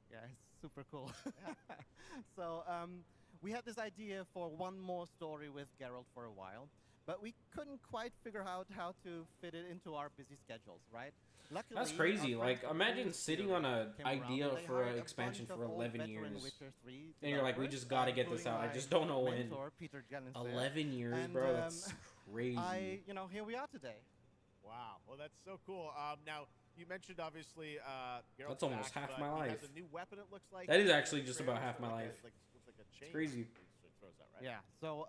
Yeah, it's super cool. So we had this idea for one more story with Geralt for a while, but we couldn't quite figure out how to fit it into our busy schedules, right? Luckily, that's crazy. Like, imagine sitting on an idea for an expansion for 11 years. And you're like, we just got to get this out. I just don't know when. 11 years, and, bro. That's crazy. Here we are today. Wow. Well, that's so cool. Now, you mentioned, obviously, Geralt's that's almost back, half my he life. has a new weapon, it looks like. That is actually just about half my life. Looks like a chain. It's crazy. Throws out, right? Yeah. So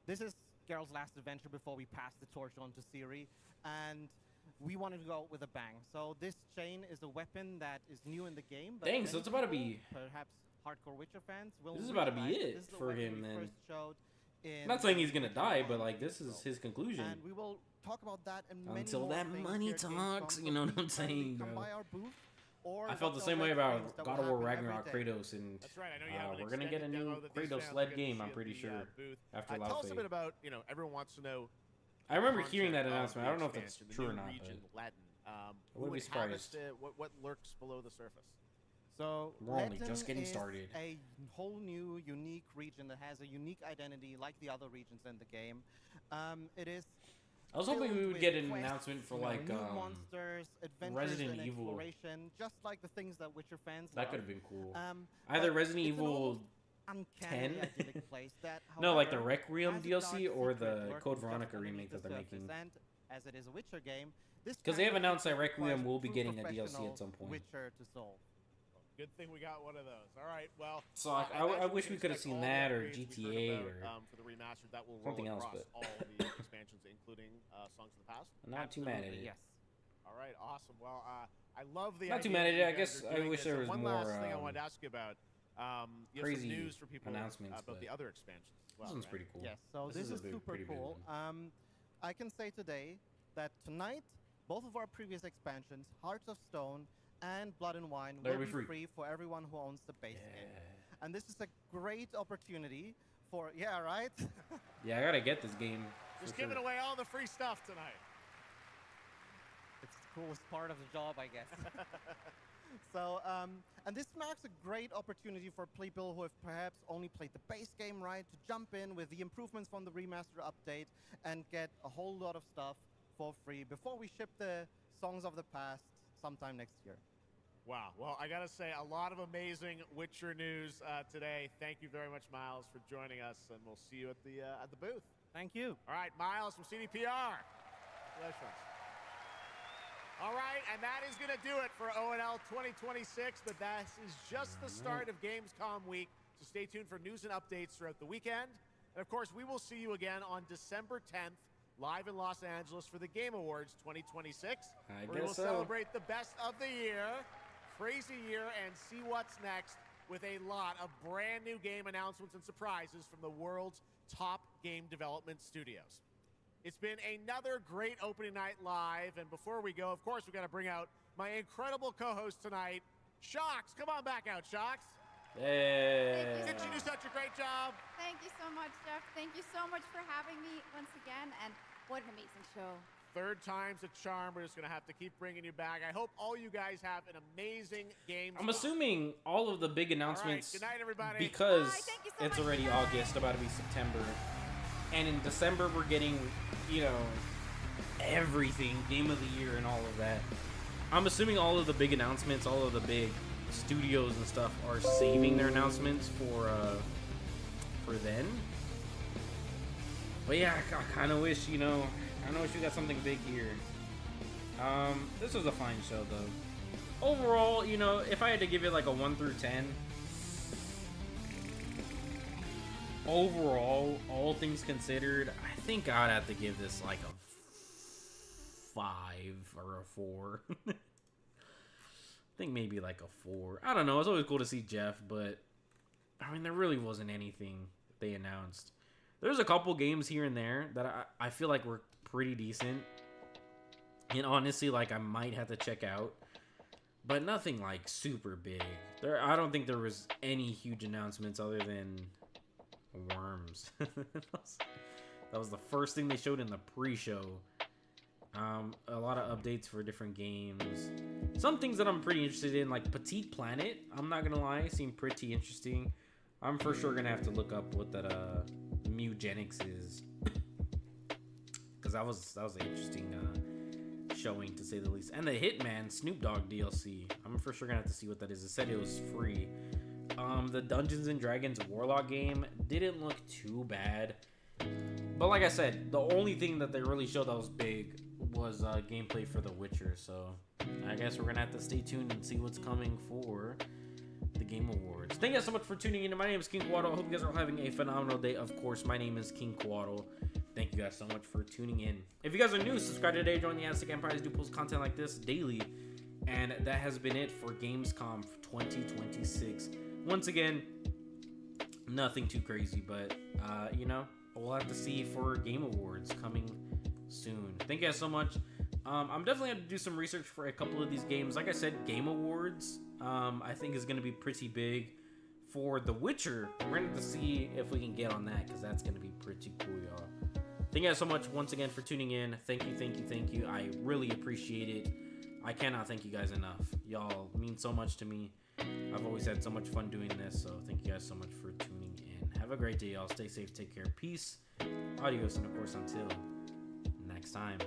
this is Geralt's last adventure before we pass the torch on to Ciri, and we wanted to go out with a bang. So this chain is a weapon that is new in the game. But dang, so it's about to be... Perhaps hardcore Witcher fans will... This is about to be realize it this is the for weapon him, we then. first showed in... I'm not saying he's gonna die, but like this is his conclusion. And we will talk about that and many Until more that things money here at talks, Gamescom. you know So what I'm please kindly saying, come bro. by our booth, or I felt the watch same our way live about streams that God will of War happen every Ragnarok day. Kratos, and That's right. I know you have an we're gonna get a extended new demo that these Kratos fans led will get to game. see I'm at pretty the, sure booth. after Tell us a Laufey. bit about, everyone wants to know. I remember content hearing that of announcement. the I don't know if that's expansion, the true or new not, region, but Latin. I Who wouldn't be would have us surprised. what lurks below the surface? So We're only Latin just getting is started. a whole new, unique region that has a unique identity, like the other regions in the game. It is. I was hoping we filled would with get an quests, announcement for you know, like new monsters, adventures, Resident and Evil. exploration, just like the things that Witcher fans That love. could have been cool. but Either Resident it's an Evil almost uncanny 10. idyllic place that, No, like the however, Requiem has a DLC dark or secret the lurking Code just Veronica underneath remake the that they're surface. making. And as it is a Witcher game, this Because they kind have of announced that secret Requiem requires will be true getting a DLC professional at some point. Witcher to solve. Good thing we got one of those. All right, well. So I imagine wish we could have expect seen all the that or upgrades we've GTA heard about, or for the remastered that will something roll else, across but- all the expansions, including Songs of the Past. I'm not too mad at Absolutely, it. Yes. All right, awesome. Well, I love the Not too idea mad that at you it. I guys guess are I doing wish this. there And was one more, last thing I wanted to ask you about. You have crazy some news for people announcements, about but the other expansions. as well, this one's right? pretty cool. Yes, so this is super pretty big cool. one. I can say today that tonight, both of our previous expansions, Hearts of Stone and Blood and Wine, They'll will be be free. free for everyone who owns the base game. And this is a great opportunity for, yeah, right? Yeah, I gotta get this game. Just for giving sure. away all the free stuff tonight. It's the coolest part of the job, I guess. So, and this marks a great opportunity for people who have perhaps only played the base game, right, to jump in with the improvements from the remaster update and get a whole lot of stuff for free before we ship the Songs of the Past sometime next year. Wow. Well, I got to say, a lot of amazing Witcher news today. Thank you very much, Miles, for joining us, and we'll see you at the booth. Thank you. All right, Miles from CDPR. Congratulations. All right, and that is going to do it for ONL 2026, but that is just the start of Gamescom week, so stay tuned for news and updates throughout the weekend. And, of course, we will see you again on December 10th, live in Los Angeles for the Game Awards 2026. I We will guess so. celebrate the best of the year, crazy year, and see what's next with a lot of brand new game announcements and surprises from the world's top game development studios. It's been another great opening night live, and before we go, of course, we've got to bring out my incredible co-host tonight, Shocks. Come on back out, Shocks. Hey. Did you do such a great job? Thank you so much, Jeff. Thank you so much for having me once again, and what an amazing show. Third time's a charm. We're just going to have to keep bringing you back. I hope all you guys have an amazing game. I'm assuming all of the big announcements, Good night, everybody. because Thank you so it's much, already guys. August, about to be September, and in December we're getting, everything, Game of the Year and all of that. I'm assuming all of the big announcements, all of the big studios and stuff are saving their announcements for then. But yeah, I kind of wish, we got something big here. This was a fine show though. Overall, if I had to give it like a 1 through 10, overall, all things considered, I think I'd have to give this like a 5 or a 4. I think maybe like a 4. I don't know. It's always cool to see Jeff, but there really wasn't anything they announced. There's a couple games here and there that I feel like were pretty decent. And honestly, I might have to check out. But nothing super big. I don't think there was any huge announcements other than Worms. That was the first thing they showed in the pre-show. A lot of updates for different games. Some things that I'm pretty interested in, like Petite Planet, I'm not gonna lie, seemed pretty interesting. I'm for sure gonna have to look up what that Mugenics is, because that was an interesting showing, to say the least. And the Hitman Snoop Dogg DLC, I'm for sure gonna have to see what that is. It said it was free. The Dungeons and Dragons Warlock game didn't look too bad, but like I said, the only thing that they really showed that was big was gameplay for The Witcher. So I guess we're gonna have to stay tuned and see what's coming for the Game Awards. Thank you guys so much for tuning in. My name is King Quaddle. I hope you guys are all having a phenomenal day. Of course, my name is King Quaddle. Thank you guys so much for tuning in. If you guys are new, subscribe today. Join the Aztec Empire. I do post content like this daily. And that has been it for Gamescom 2026. Once again, nothing too crazy, but we'll have to see for Game Awards coming soon. Thank you guys so much. I'm definitely going to do some research for a couple of these games. Like I said, Game Awards, I think is going to be pretty big. For The Witcher, we're going to have to see if we can get on that, because that's going to be pretty cool, y'all. Thank you guys so much once again for tuning in. Thank you, thank you, thank you. I really appreciate it. I cannot thank you guys enough. Y'all mean so much to me. I've always had so much fun doing this, so thank you guys so much for tuning in. Have a great day, y'all. Stay safe, take care, peace, adios, and of course, until next time.